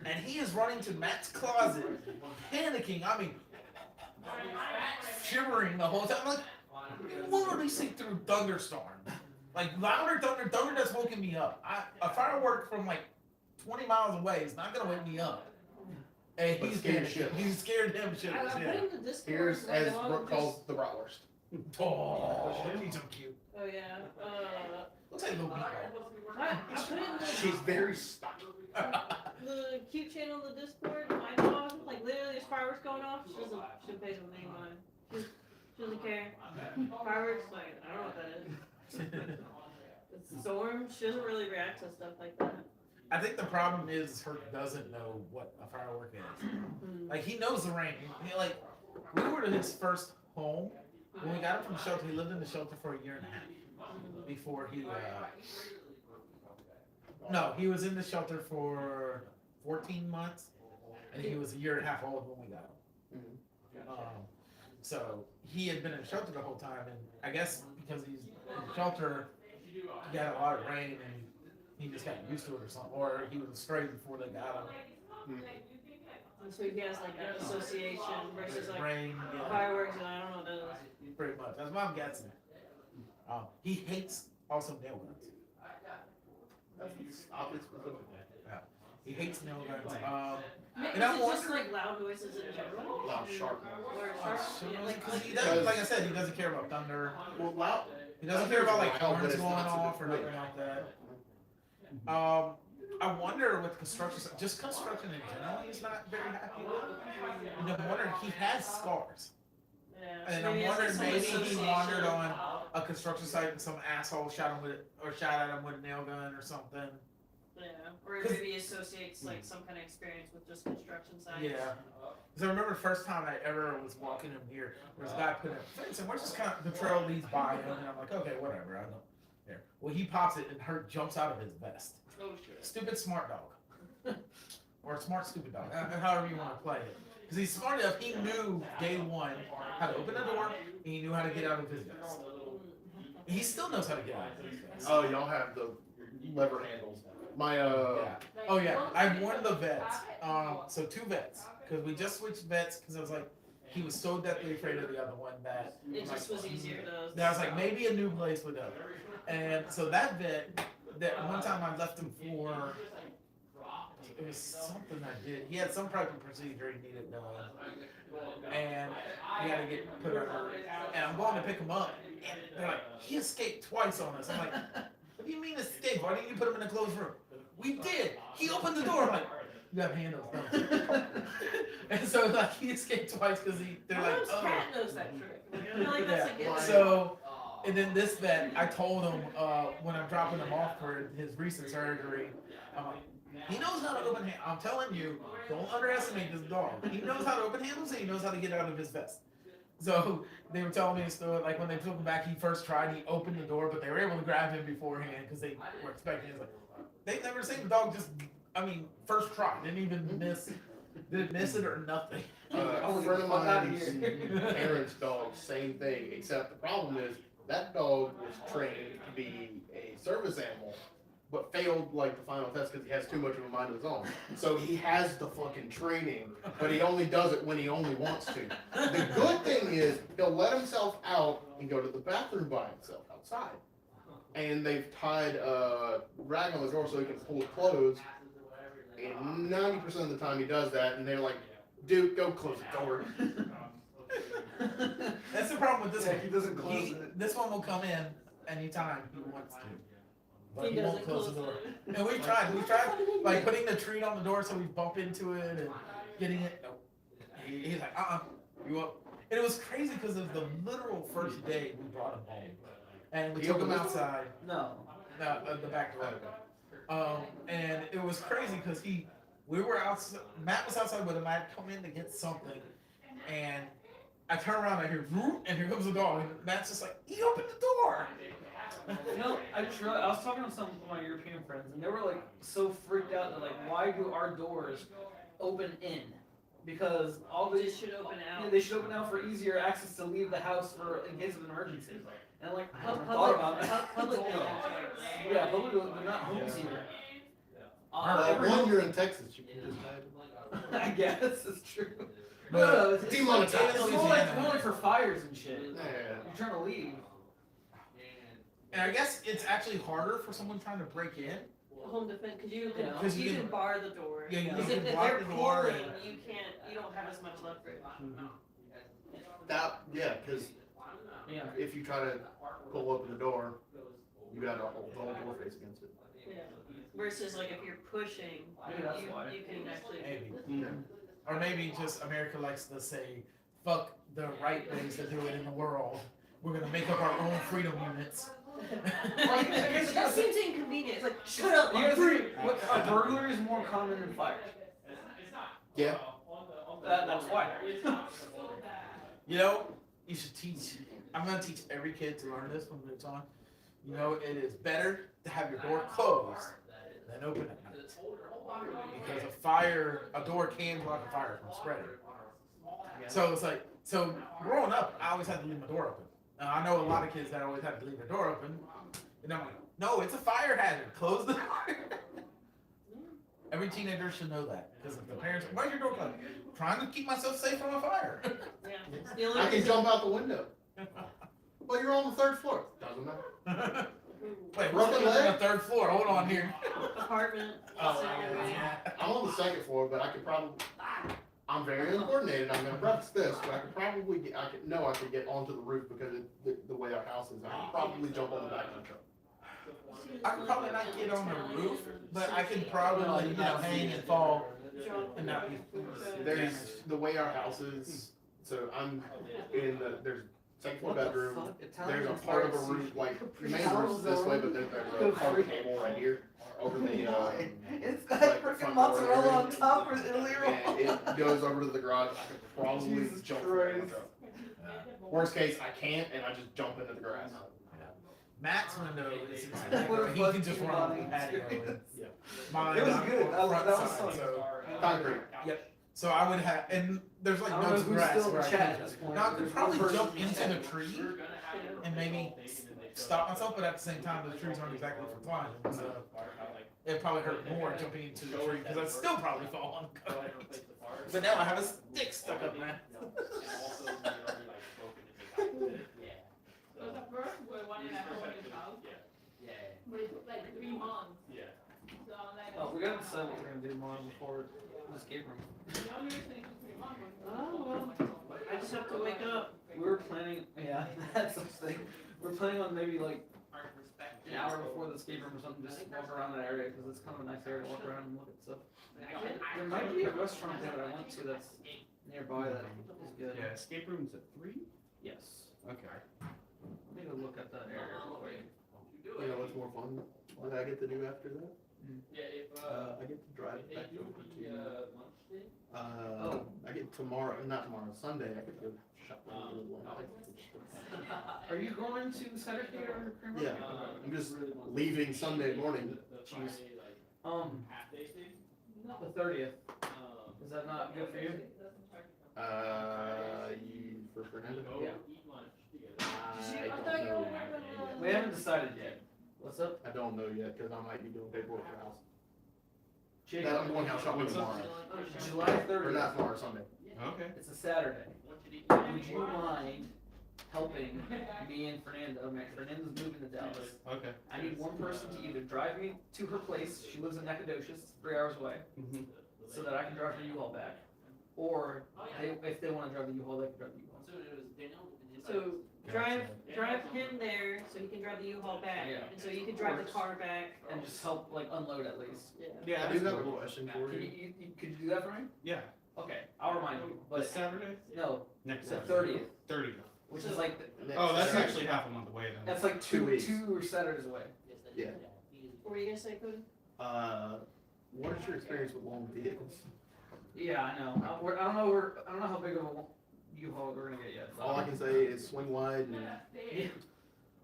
and he is running to Matt's closet, panicking. I mean, shivering the whole time. I'm like, you literally sleep through thunderstorm. Like louder thunder that's woken me up. A firework from like 20 miles away is not gonna wake me up. And But he's scared panicking. shit. He's scared him shit. I put Yeah. in the Discord. Here's like, as on Brooke this- calls the bratwurst. Oh, he's so cute. Oh yeah. Looks like a little meatball. I put in She's very stocky. the cute channel in the Discord. My dog, like literally, there's fireworks going off. She doesn't pay some name on it. She doesn't care. Fireworks, like I don't know what that is. It's storm. She doesn't really react to stuff like that. I think the problem is Herc doesn't know what a firework is. Like he knows the rain. Like we were to his first home when we got him from the shelter. He lived in the shelter for a year and a half before he. No, he was in the shelter for 14 months, and he was a year and a half old when we got him. So he had been in the shelter the whole time, and I guess because he's in the shelter, he got a lot of rain, and he just got used to it or something, or he was straight before they got him. And so he has like an association versus like Rain, yeah, fireworks, and I don't know what that is. pretty much. That's what I'm guessing. He hates also nail guns. That's oddly specific. He hates nail guns. Is And I'm it just wondering- like loud noises in general? Loud, sharp. Or sharp? Yeah, like, Because he doesn't, like I said, he doesn't care about thunder. Well, loud. He doesn't care about like Loud, but horns it's going not super off or nothing quick. like that. I wonder with construction, just construction in general, he's not very happy with. And I'm wondering, he has scars. yeah. And I'm Maybe it's wondering, some maybe he association. wandered on a construction site and some asshole shot him with, or shot at him with a nail gun or something. Yeah, or 'Cause- maybe associates like some kind of experience with just construction sites. Yeah. Because I remember the first time I ever was walking him here, there was a guy putting a fence and we're just kind of, the trail leads by him and I'm like, okay, whatever, I know. There. Well, he pops it and Hurt jumps out of his vest. Oh shit. Stupid smart dog. Or smart stupid dog, however you want to play it. Because he's smart enough, he knew day one how to open the door and he knew how to get out of his vest. He still knows how to get out of his vest. Oh, y'all have the lever handles. My Yeah. Oh yeah, I warned the vets. So 2 vets, because we just switched vets because I was like, he was so deathly afraid of the other one that It just was easier to. I was like, maybe a new place would help. And so that vet, that one time I left him for, it was something I did. He had some type of procedure he needed done, and he had to get put under. And I'm going to pick him up, and they're like, he escaped twice on us. I'm like, what do you mean escape? Why didn't you put him in a closed room? We did. He opened the door. I'm like, you have handles, don't you? And so like he escaped twice because they're like, Mom's oh. cat knows that trick. I feel like that's a Yeah. good. So, and then this vet, I told him when I'm dropping him off for his recent surgery, I'm like, he knows how to open handles. I'm telling you, don't underestimate this dog. He knows how to open handles and he knows how to get out of his vest. So they were telling me a story, like when they took him back, he first tried, he opened the door, but they were able to grab him beforehand because they were expecting it. Like, they've never seen the dog just, first try, didn't even miss it or nothing. a friend of mine's parents' dog, same thing, except the problem is that dog was trained to be a service animal, but failed like the final test because he has too much of a mind of his own. So he has the fucking training, but he only does it when he only wants to. The good thing is he'll let himself out and go to the bathroom by himself outside. And they've tied a rag on the door so he can pull his clothes. And 90% of the time he does that, and they're like, dude, go close the door. That's the problem with this Yeah, one. he doesn't close it. This one will come in anytime he wants to. But He he won't doesn't close the close door. it. And we've tried like putting the treat on the door so we bump into it and getting it. No. He's like, you up? And it was crazy because it was the literal first day we brought him home. And we He took him opened the door? outside. No. The back door. And it was crazy because we were outside, Matt was outside with him, I had come in to get something, and I turn around, I hear, "Vroom," and here comes the dog, and Matt's just like, he opened the door! You know, I was talking to some of my European friends, and they were like so freaked out that like, why do our doors open in? Because all the It should open out. yeah, they should open out for easier access to leave the house for in case of an emergency. And like, I never thought Public, about it. public. Yeah, public, they're not homes here. When you're in Texas, you can just I guess it's true. But No, it's demonetized. it's more like for fires and shit. Yeah. You're trying to leave. And I guess it's actually harder for someone trying to break in. Home defense, because you Yeah. can, 'Cause you you can- can bar the door. Yeah, you Because can if block they're the door pulling, and- you don't have as much leverage. Because Yeah. if you try to pull open the door, you got to hold the whole door face against it. Yeah. Versus like if you're pushing, Maybe that's you, why. you can actually. Maybe. Or maybe just America likes to say, fuck the right ways to do it in the world. We're gonna make up our own freedom units. It just seems inconvenient. It's like, shut up, You I'm guys free. think a burglary is more common than fire? Yeah. That's why. You know, you should teach. I'm gonna teach every kid to learn this when it's on. You know, it is better to have your door closed than open at night. Because a door can block a fire from spreading. So it's like, growing up, I always had to leave my door open. Now, I know a lot of kids that always have to leave their door open. And I'm like, no, it's a fire hazard. Close the door. Every teenager should know that. Because if the parents, why's your door closed? Trying to keep myself safe from a fire. Yeah. The only I can reason- jump out the window. Well, you're on the 3rd floor. Doesn't matter. Wait, we're Broken still on the leg? third floor. Hold on here. Apartment. Oh, second yeah. I'm on the second floor, but I could probably. I'm very uncoordinated. I'm gonna preface this, but I could probably get. I could get onto the roof because the way our house is. I could probably jump on the back of the truck. I could probably not get on the roof, but I could probably, hang and fall and not be There's damaged. the way our house is. So I'm in the there's second floor bedroom. There's a part of a roof like the main roof is this way, but there's a part of the table right here over the. It's got like the freaking front door mozzarella on area. top of Italy roll. And it goes over to the garage. I could probably Jesus jump. Christ. Worst case, I can't, and I just jump into the grass. Matt's window is What a he can just fucking run on the body patio. experience. Mine, It was I'm good. on That front was side, fun. so Concrete. so I would have, and there's like I don't no know who's grass still where in I chat can. at this point. Now I could There's probably one person jump in into chat. the tree and maybe stop myself, but at the same time, the trees aren't exactly for climbing, so it'd probably hurt more jumping into the tree because I'd still probably fall on the ground. But now I have a stick stuck up my. So the first were 1.5 years house. But it took like 3 months. So like. Oh, we gotta decide what we're gonna do tomorrow before the escape room. The only reason it took 3 months was. Oh, well, I just have to wake up. We were planning, yeah, that's something. We're planning on maybe like an hour before the escape room or something, just walk around that area because it's kind of a nice area to walk around and look at stuff. There might be a restaurant there that I went to that's nearby that is good. Yeah, escape rooms at 3? Yes. Okay. Let me go look at that area real quick. You know what's more fun that I get to do after that? I get to drive back over to. I get not tomorrow, Sunday. I get to go shopping. Are you going to Saturday or Creamery? Yeah, I'm just leaving Sunday morning. Jeez. The 30th. Is that not good for you? You for Fernando? Yeah. I don't know. We haven't decided yet. What's up? I don't know yet because I might be doing paperwork for house. Jake, That I'm going house shopping What's up? tomorrow. July Or 30th. not tomorrow, Sunday. Okay. It's a Saturday. Would you mind helping me and Fernando? Fernando's moving to Dallas. Okay. I need one person to either drive me to her place. She lives in Nacogdoches, 3 hours away, Mm-hmm. so that I can drive her U-Haul back. Or if they want to drive the U-Haul, they can drive the U-Haul. So drive him there so he can drive the U-Haul back, Yeah. and so you can drive the car back. And just help like unload at least. Yeah, I do have a question for Can you. could you do that for me? Yeah. Okay, I'll remind you. But But Saturday? no, Next the Saturday. 30th, 30th. which is like Oh, that's Saturday. actually half a month away then. that's like 2 two weeks. two Saturdays away. Yeah. What were you gonna say, Cody? What is your experience with long vehicles? Yeah, I know. I don't know how big of a U-Haul we're gonna get yet. All I can say is swing wide and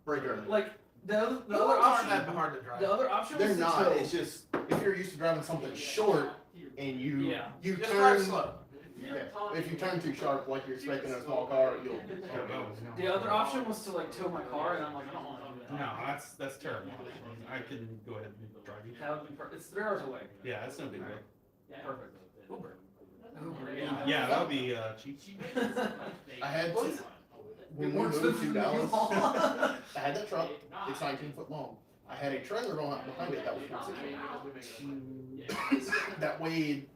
brake early. Like the other Aren't that option. hard to drive. The other option They're was to not. tow. It's just if you're used to driving something short and you Yeah. you Just drive turn. slow. Yeah. If you turn too sharp, like you're expecting a small car, you'll. The other option was to like tow my car, and I'm like, I don't want to do that. No, that's terrible. I can go ahead and drive you. That would be it's 3 hours away. Yeah, that's no big deal. Perfect. Uber. Uber, Yeah, that would be cheap. I had What? to, when we More moved expensive to than Dallas. U-Haul. I had that truck. It's 19 foot long. I had a trailer going out behind it that was 46. That weighed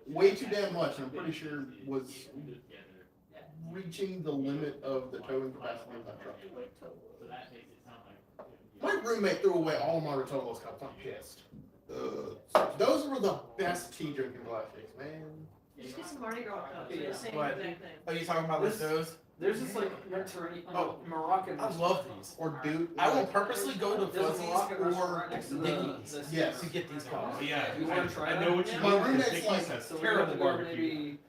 way too damn much, and I'm pretty sure was reaching the limit of the towing capacity of that truck. My roommate threw away all of my Rotolos cups. I'm pissed. Those were the best tea drinking glasses, man. Just get some Mardi Gras cups. They're the same What? exact thing. Are you talking about This- those? There's this like Mediterranean, Oh, Moroccan. I love these. Or dude, I will purposely go to There's a Fuzzy's Moroccan restaurant or right next to Dickies the Yes. to get these cars. Oh, yeah, You wanna try I that? know what you My mean. roommate's Dickies like- has So terrible we're gonna go barbecue. maybe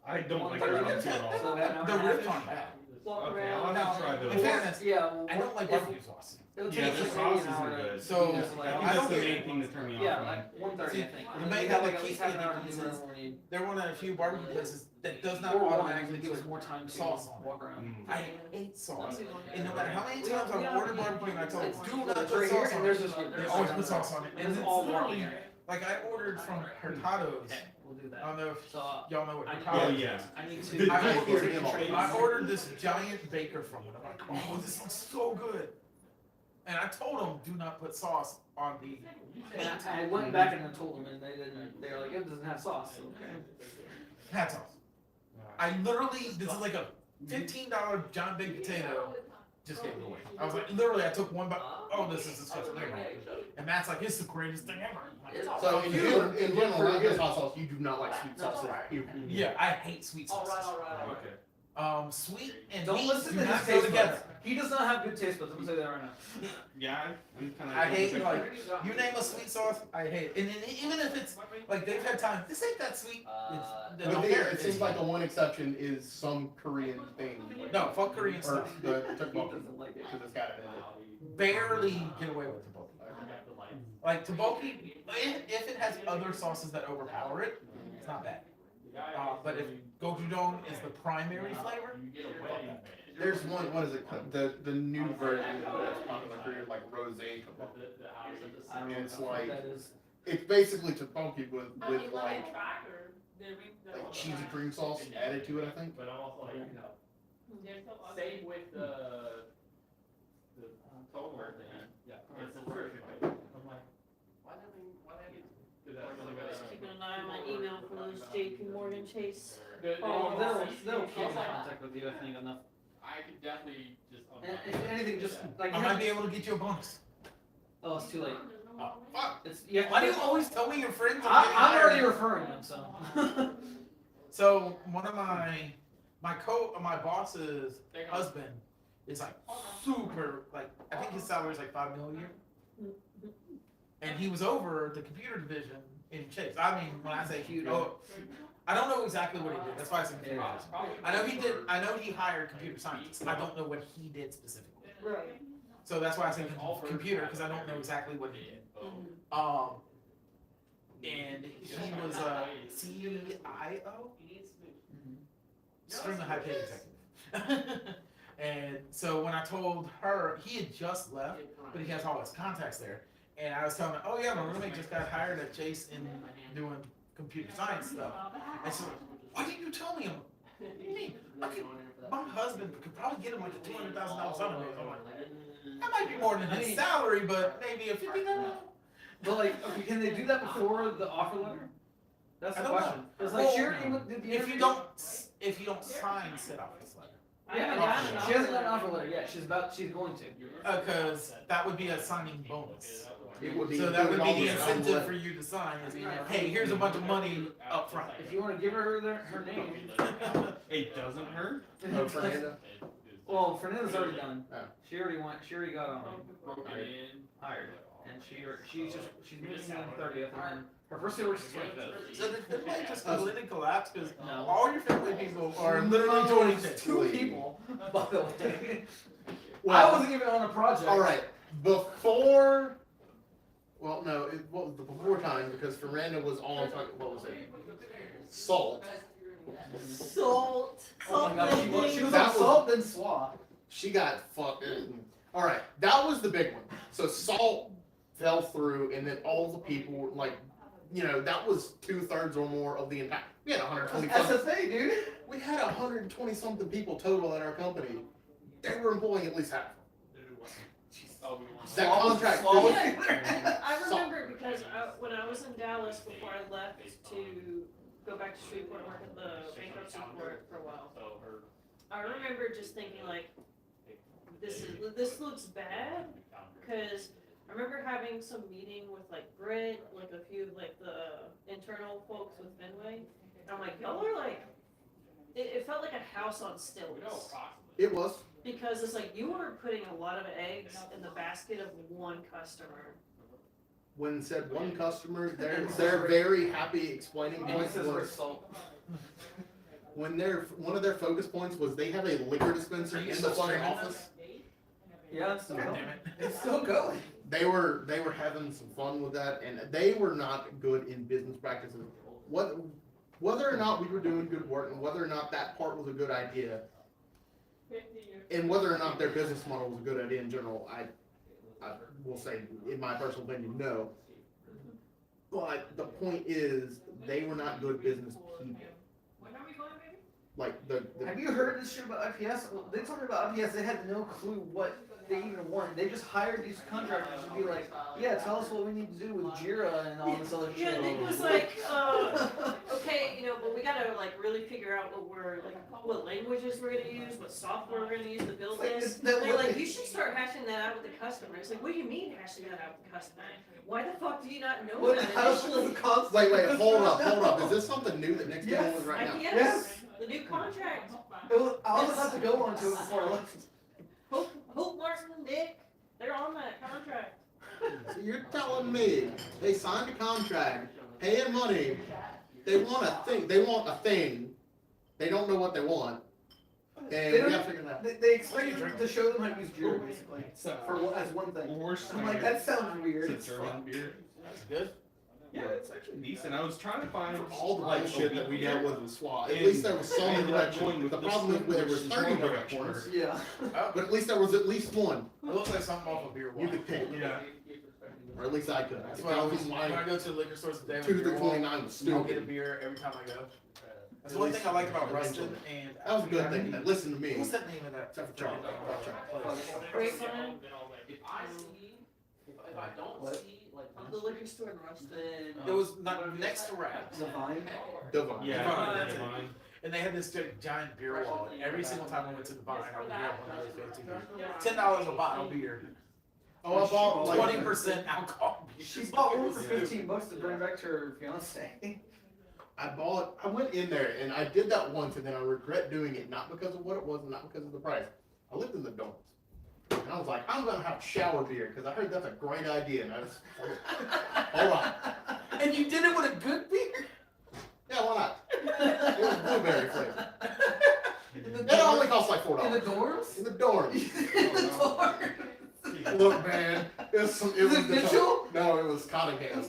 I don't like 1:30 barbecue at all. So that The hour and a ribs half. aren't bad. Walk Okay, around. I'll have to try In those. fairness, Yeah, well, I don't like if- barbecue sauce. It'll Yeah, take the us maybe sauces an hour are to good. So, do this, like, I think I that's don't the get- main thing that turned me off. yeah, on like it. 1:30 I See, think. you And then may we have, like like, at least Keith half an hour to Andy do says- whatever we need. They're one of the few barbecue places that does not Or one automatically give us put more time to sauce on it. walk around. Mm. I hate sauce. And no matter how many times We I've don't- ordered barbecue and I told them, It's do not right put here, sauce and on there's it. just They always put sauce on it. And And it's it's all literally, warm. like I ordered from Hurtado's. We'll do I that. don't know if So y'all know what I need- Oh, Hurtado's yeah. is. I need The- to. I ordered this giant baker from it. I'm like, oh, this looks so good. And I told them, do not put sauce on the And I went back and I told them, and they didn't. They were like, it doesn't have sauce. hot sauce. I literally, this is like a $15 John Big Potato. Just gave it away. I was like, literally, I took one bite. Oh, this is disgusting. And Matt's like, it's the greatest thing ever. So in general, not just hot sauce, you do not like sweet sauce. Yeah, I hate sweet sauce. Okay. Sweet and Don't meat listen do to not his go taste together. buds. He does not have good taste buds. I'm gonna say that right now. Yeah, I'm kind of. I hate, like, you name a sweet sauce, I hate it. And then even if it's, like, they've had time, this ain't that sweet. They But don't there, care. it seems like the one exception is some Korean thing. No, fuck Korean Or stuff. the tteokbokki, because it's got it in it. Barely get away with tteokbokki. Like, tteokbokki, if it has other sauces that overpower it, it's not bad. But if gochujang is the primary flavor, There's one, what is it? The new version that's popular here, like rose tteokbokki. And it's like, it's basically tteokbokki with like cheesy cream sauce added to it, I think. But I'm also like, same with the Tolmer thing. Yeah. It's a version. I'm like, why did Keeping an eye on my email for those JP Morgan Chase. Oh, they'll keep in contact with you. I think enough. I could definitely just. And if anything, just like I might be able to get you a bonus. oh, it's too late. Oh, fuck. It's yeah. Why do you always tell me your friends are getting I'm already hired? referring them, so. So one of my boss's husband is like super, like, I think his salary is like $5 million a year. And he was over the computer division in Chase. I mean, when I say huge, I don't know exactly what he did. That's why I said computer division. I know he hired computer scientists. I don't know what he did specifically. Right. So that's why I say computer, because I don't know exactly what he did. And he was a CIO, extremely high paid executive. And so when I told her, he had just left, but he has all his contacts there. And I was telling her, oh yeah, my roommate just got hired at Chase in doing computer science stuff. And so, why didn't you tell me? What do you mean? My husband could probably get him like a $200,000 salary. I'm like, that might be more than his salary, but maybe a $50,000. But like, okay, can they do that before the offer letter? That's I the don't question. know. It's like Well, she already did the If interview. you don't sign said office letter. Yeah, she hasn't got an offer letter yet. She's going to. Because that would be a signing bonus. It would be. So that would be the almost incentive unless- for you to sign. Is, hey, here's a bunch of money up front. If you want to give her her name. It doesn't hurt. Oh, Fernanda? Well, Fernanda's already done. Oh. She already got hired, and she's moving on the 30th, and then her first day works is 25th. So did they just completely collapse? Because No. all your family people are literally joining this. Two people, by the way. Well, I wasn't even on a project. all right, before. Well, no, it was the before time because Fernanda was on. What was it? Salt. Salt. Oh my gosh, she was That on was- Salt, then Swa. She got fucked. All right, that was the big one. So Salt fell through, and then all the people were like, that was 2/3 or more of the entire. We had 120. SFA, dude. We had 120 something people total at our company. They were employing at least half. That contract. Yeah, I remember because when I was in Dallas before I left to go back to Shreveport and work at the bankruptcy court for a while. I remember just thinking like, this looks bad, because I remember having some meeting with like Britt, like a few like the internal folks with Fenway. And I'm like, y'all are like, it felt like a house on stilts. It was. Because it's like you were putting a lot of eggs in the basket of one customer. When said one customer, they're very happy explaining points was Salt. when one of their focus points was they have a liquor dispenser in the fucking office. Yeah, it's still God going. damn it. It's still going. They were having some fun with that, and they were not good in business practices. Whether or not we were doing good work, and whether or not that part was a good idea, and whether or not their business model was a good idea in general, I will say, in my personal opinion, no. But the point is, they were not good business people. Like Have you heard this shit about IPS? Well, they told me about IPS. They had no clue what they even want. They just hired these contractors to be like, yeah, tell us what we need to do with Jira and all this other Yeah, shit. Nick was like, okay, but we gotta like really figure out what languages we're gonna use, what software we're gonna use to build this. They're like, you should start hashing that out with the customer. It's like, what do you mean hashing that out with the customer? Why the fuck do you not know What that how's initially? the cost? Wait, hold up. Is this something new that Nick's dealing with right now? Yes, the new contract. I'll just have to go on to it before I left. Hope Martin and Nick, they're on that contract. So you're telling me they signed a contract, paying money, they want a thing, they don't know what they want, and They we don't- gotta figure that out. They expect you to show them how to use Jira, basically, as one thing. Worst I'm like, that sounds weird. It's a German beer. That's good. Yeah, it's actually decent. I was trying to find For all the like bullshit that we dealt with in SWAT, at And least there was I some ended up direction. going with The this problem is one, there which was is 30 more directions, Yeah. but at least there was at least one. It looks like something off a beer You wall. could pick, Yeah. or at least I could. That's If why I I always, was when I like go to the liquor stores today, 2 through 29 was I'll get a stupid. beer every time I go. That's one thing I like about Rustin and. That was a good thing. Listen to me. What's that name of that? Except for Charlie. Grapevine. If I see, if I don't see, like, The liquor store in Ruston. It was not next to Raps. The Vine. Divine. Yeah, Divine. Divine. And they had this giant beer wall. And every single time I went to the bar, I would grab one of those fancy beers. $10 a bottle of beer. Oh, I bought like 20% alcohol. She bought one for $15 to bring back to her fiance. I went in there and I did that once and then I regret doing it, not because of what it was and not because of the price. I lived in the dorms. And I was like, I'm gonna have shower beer because I heard that's a great idea. And I just, hold on. And you did it with a good beer? Yeah, why not? It was blueberry flavor. In the It dorms? only cost like $4. In the dorms? In the dorms. In the dorms. Look, man, it was some. Is it Mitchell? No, it was Cottingham.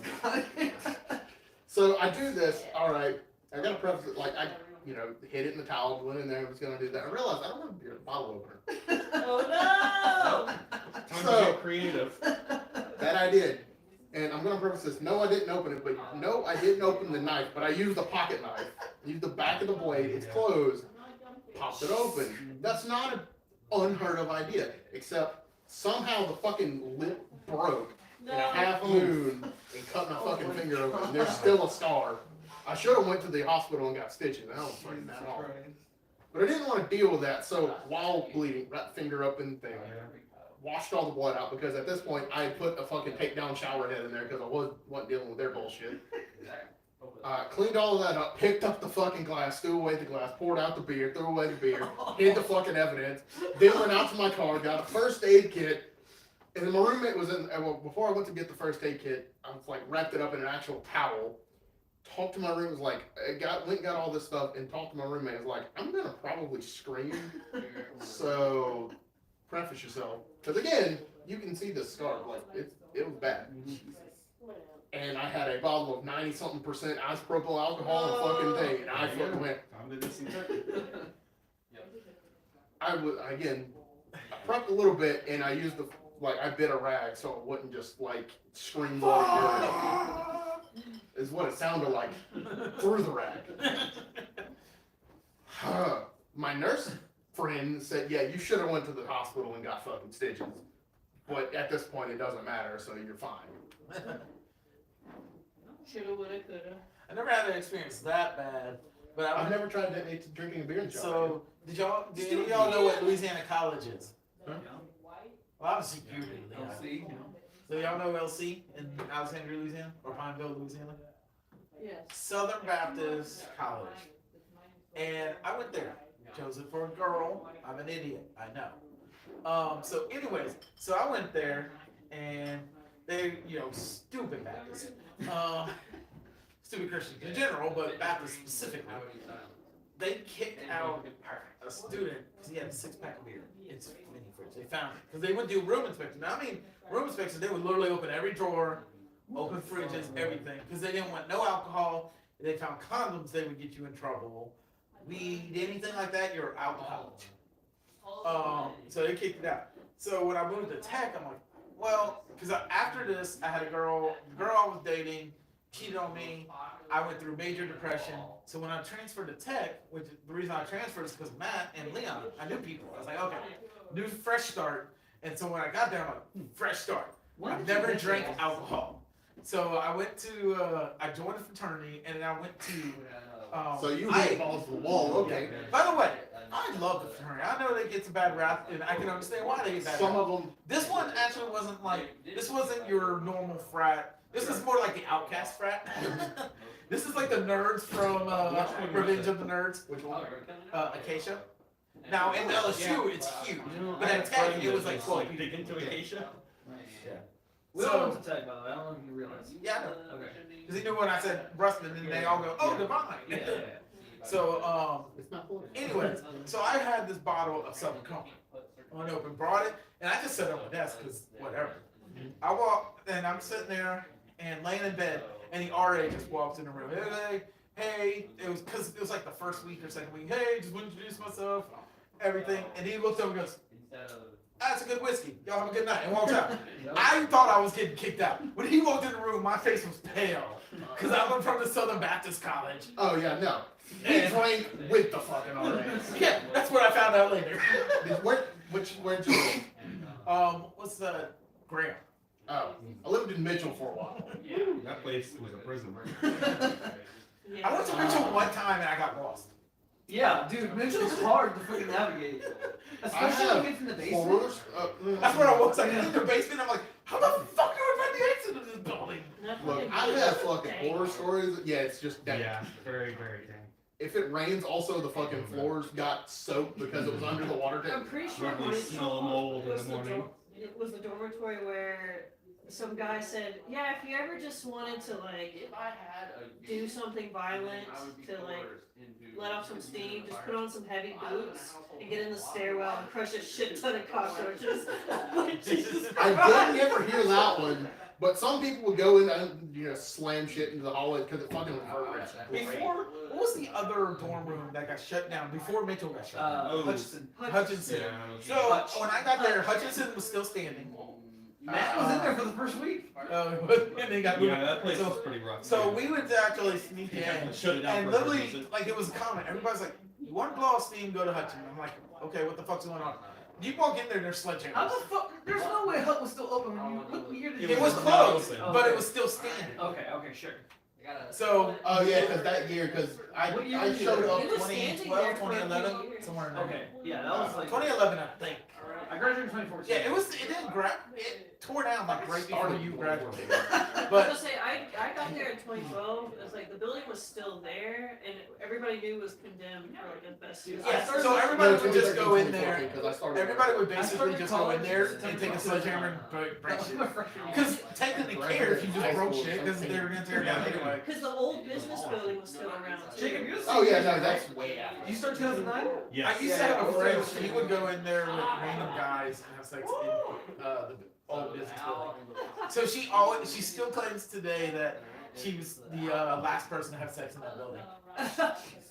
So I do this. All right, I gotta preface it like I, hid it in the towel, went in there, was gonna do that. I realized I don't have a beer bottle opener. Oh Time So- to get creative. That I did. And I'm gonna preface this. No, I didn't open it, but no, I didn't open the knife, but I used the pocket knife. Used the back of the blade, it's closed, popped it open. That's not an unheard of idea, except somehow the fucking lip broke in a half moon and cut my fucking finger open. There's still a scar. I should have went to the hospital and got stitches. I don't find that all. But I didn't want to deal with that, so while bleeding, wrapped finger up in the thing. Washed all the blood out because at this point I had put a fucking takedown shower head in there because I wasn't dealing with their bullshit. Cleaned all of that up, picked up the fucking glass, threw away the glass, poured out the beer, threw away the beer, hid the fucking evidence, then went out to my car, got a first aid kit, and then my roommate was in, well, before I went to get the first aid kit, I was like wrapped it up in an actual towel, talked to my roommate, was like, went and got all this stuff, and talked to my roommate, was like, I'm gonna probably scream, so preface yourself. Because again, you can see the scar, like, it was bad. And I had a bottle of 90-something% isopropyl alcohol and fucking thing, and I fucking went. Time to disinfect. I prepped a little bit, and I used I bit a rag so it wouldn't just, scream is what it sounded like through the rag. My nurse friend said, yeah, you should have went to the hospital and got fucking stitches. But at this point, it doesn't matter, so you're fine. Shoulda, woulda, coulda. I never had an experience that bad, but I've never tried drinking a beer in China. So, did any of y'all know what Louisiana College is? Huh? Well, obviously you do, Leon. So y'all know LC in Alexandria, Louisiana? Or Pineville, Louisiana? Yes. Southern Baptist College. And I went there. Chose it for a girl. I'm an idiot, I know. So anyways, so I went there and they, stupid Baptists. Stupid Christians in general, but Baptists specifically. They kicked out a student because he had a 6-pack of beer. It's mini fridge. They found it because they would do room inspection. Now, room inspection, they would literally open every drawer, open fridges, everything, because they didn't want no alcohol. If they found condoms, they would get you in trouble. Weed, anything like that, you're out of college. So they kicked it out. So when I moved to tech, I'm like, well, because after this, I had the girl I was dating cheated on me. I went through major depression. So when I transferred to tech, which the reason I transferred is because Matt and Leon, I knew people. I was like, okay, new fresh start. And so when I got there, I'm like, fresh start. When I've did you never get drank there? alcohol. So I went to, I joined a fraternity, and then I went to, So you hit balls to the wall, okay. By the way, I love the fraternity. I know they get a bad rap, and I can understand why they get bad Some rap. of them. This one actually wasn't like, this wasn't your normal frat. This is more like the outcast frat. This is like the nerds from Revenge of the Nerds. Which one? Acacia. Now in LSU, it's huge. But at Tech, it was like 12 Dig into Acacia. We all went to Tech, by the way. I don't know if you realize. Yeah, I know. Okay. Because he knew when I said Rustin, and they all go, oh, Divine. So, anyways, so I had this bottle of Southern Comfort. Unopened, brought it, and I just set it on my desk, because whatever. I walked, and I'm sitting there, and laying in bed, and the RA just walks in the room. Hey, it was because it was like the first week or second week. Hey, just want to introduce myself, everything. And he looked over and goes, that's a good whiskey. Y'all have a good night. And walks out. I thought I was getting kicked out. When he walked in the room, my face was pale. Because I'm from the Southern Baptist College. Oh yeah, no. He drank with the fucking RA. Yeah, that's what I found out later. Where'd you live? What's the Graham? Oh, I lived in Mitchell for a while. That place was a prison. I went to Mitchell one time and I got lost. Yeah, dude, Mitchell's hard to freaking navigate. Especially when you get from the basement. Floors, That's what I was like. In the basement, I'm like, how the fuck do I find the exit of this building? Look, I have fucking horror stories. Yeah, it's just dank. Yeah, very, very dank. If it rains, also the fucking floors got soaked because it was under the water I'm tank. pretty sure Probably smell of mold in the morning. it was the dormitory where some guy said, yeah, if you ever just wanted to like do something violent to like let off some steam, just put on some heavy boots and get in the stairwell and crush a shit ton of cockroaches. Like, Jesus I Christ. didn't ever hear that one, but some people would go in and slam shit into the hallway because it fucking reverberates. Before, what was the other dorm room that got shut down before Mitchell got shut down? Hutchinson. Hutchinson. Yeah. So when I got there, Hutchinson was still standing. Matt was in there for the first week. And they got moved. Yeah, that place So- was pretty rough. So we would actually sneak in, Shut it down and for a literally, reason. like it was common. Everybody's like, "You want to blow off steam? Go to Hutchinson." I'm like, "Okay, what the fuck's going on?" You walk in there, there's How sledgehammers. the fuck? There's no way Hut was still open when you. What year did It was not closed, open. but it was still standing. Okay, sure. So Oh yeah, because that year, because What year I did you showed do up. It was standing 2012, there for a few 2011, years. somewhere in there. Okay, yeah, that was like. 2011, I think. I graduated in 2014. Yeah, it didn't it tore down like right before you graduated. I was But gonna say, I got there in 2012. It was like the building was still there, and everybody knew it was condemned for like asbestos. yeah, started- so everybody would just go in there. Because I started. Everybody would I basically started just go in there college and take a sledgehammer and break That was shit. my freshman year. Because technically care if you just broke shit because they were gonna tear it down anyway. Because the old business building was still around. Too. Jacob, you Oh yeah, no, that's way out. You start 2009? Yes. I used to have a friend, he would go in there with random guys and have sex in the old business building. So she still claims today that she was the last person to have sex in that building.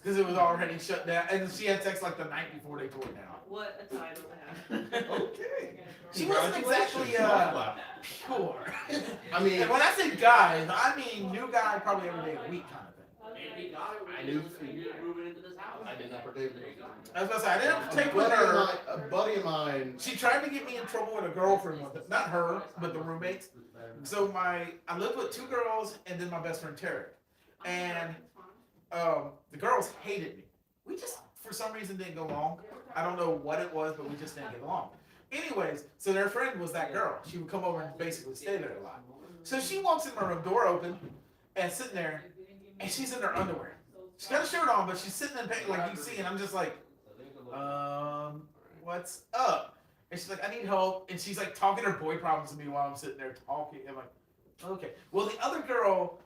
Because it was already shut down. And she had sex like the night before they tore it down. What a title to have. Okay. She wasn't exactly Congratulations. pure. I mean, And when I say guys, I mean new guy probably every day of the week kind of thing. I knew. I did not partake. I was gonna say, I didn't take A with buddy of her. mine- a buddy of mine. She tried to get me in trouble with a girlfriend with it. Not her, but the roommates. So I lived with two girls and then my best friend Terry. And the girls hated me. We just, for some reason, didn't go along. I don't know what it was, but we just didn't get along. Anyways, so their friend was that girl. She would come over and basically stay there a lot. So she walks in my room, door open, and sitting there, and she's in her underwear. She's got a shirt on, but she's sitting in bed like you see, and I'm just like, what's up? And she's like, I need help. And she's like talking her boy problems to me while I'm sitting there talking. I'm like, okay. Well, the other girl,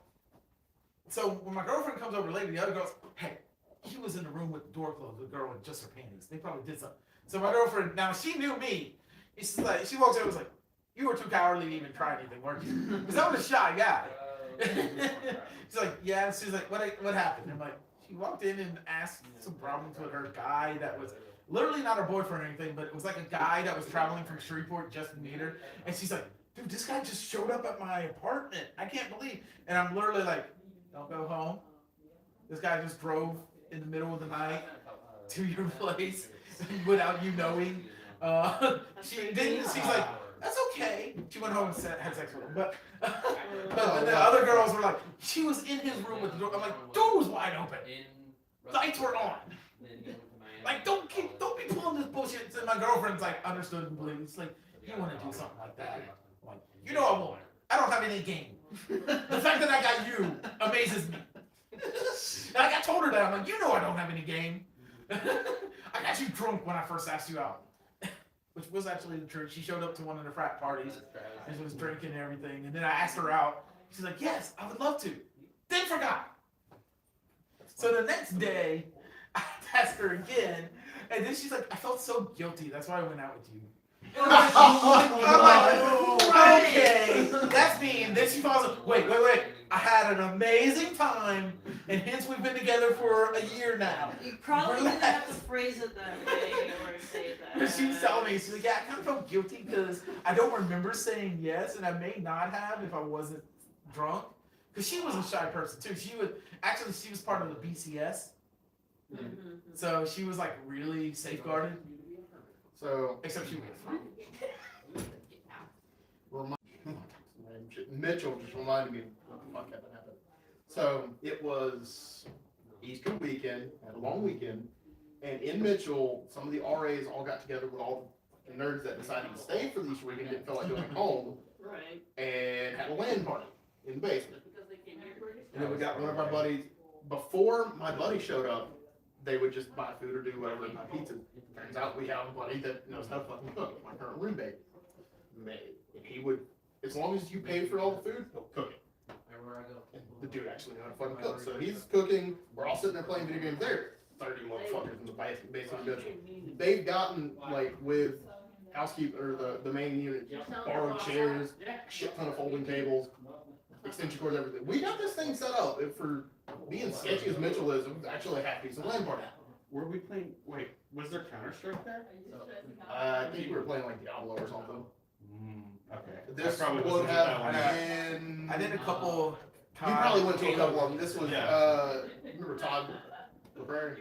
so when my girlfriend comes over later, the other girl's, hey, he was in the room with the door closed, the girl with just her panties. They probably did something. So my girlfriend, now she knew me. She's like, she walks over and was like, you were too cowardly to even try anything, weren't you? Because I was a shy guy. She's like, yeah. And she's like, what happened? I'm like, she walked in and asked some problems with her guy that was literally not her boyfriend or anything, but it was like a guy that was traveling from Shreveport just to meet her. And she's like, dude, this guy just showed up at my apartment. I can't believe. And I'm literally like, don't go home. This guy just drove in the middle of the night to your place without you knowing. She didn't. She's like, that's okay. She went home and had sex with him. But the other girls were like, she was in his room with the door. I'm like, door was wide open. Lights were on. Like, don't be pulling this bullshit. And my girlfriend's like, understood completely. It's like, you want to do something like that? Like, you know I won't. I don't have any game. The fact that I got you amazes me. And I told her that. I'm like, you know I don't have any game. I got you drunk when I first asked you out. Which was actually the truth. She showed up to one of the frat parties and she was drinking and everything. And then I asked her out. She's like, yes, I would love to. Then forgot. So the next day, I asked her again. And then she's like, I felt so guilty. That's why I went out with you. And I'm like, okay, that's me. And then she follows up, wait. I had an amazing time, and hence we've been together for a year now. You probably didn't have to phrase it that way or say that. She's telling me, she's like, yeah, I kind of felt guilty because I don't remember saying yes, and I may not have if I wasn't drunk. Because she was a shy person too. She was part of the BCS. So she was like really safeguarded. So Except she was. Mitchell just reminded me what the fuck happened. So it was Easter weekend, had a long weekend, and in Mitchell, some of the RAs all got together with all the nerds that decided to stay for the Easter weekend, didn't feel like going home, Right. and had a LAN party in the basement. And then we got one of our buddies. Before my buddy showed up, they would just buy food or do whatever, buy pizza. Turns out we have a buddy that knows how to fucking cook. My current roommate. And he would, as long as you pay for all the food, he'll cook it. And the dude actually knew how to fucking cook. So he's cooking. We're all sitting there playing video games. There, 30 motherfuckers in the basement Mitchell. They've gotten like with housekeeper or the main unit, borrowed chairs, shit ton of folding tables, extension cords, everything. We got this thing set up. For being sketchy as Mitchell is, it was actually a half decent LAN party. Were we playing? Wait, was there Counter-Strike there? I think we were playing like Diablo or something. Okay. This probably would wasn't have that one. been. I did a couple. You probably went to a couple of them. This was, Yeah. remember Todd LeBron?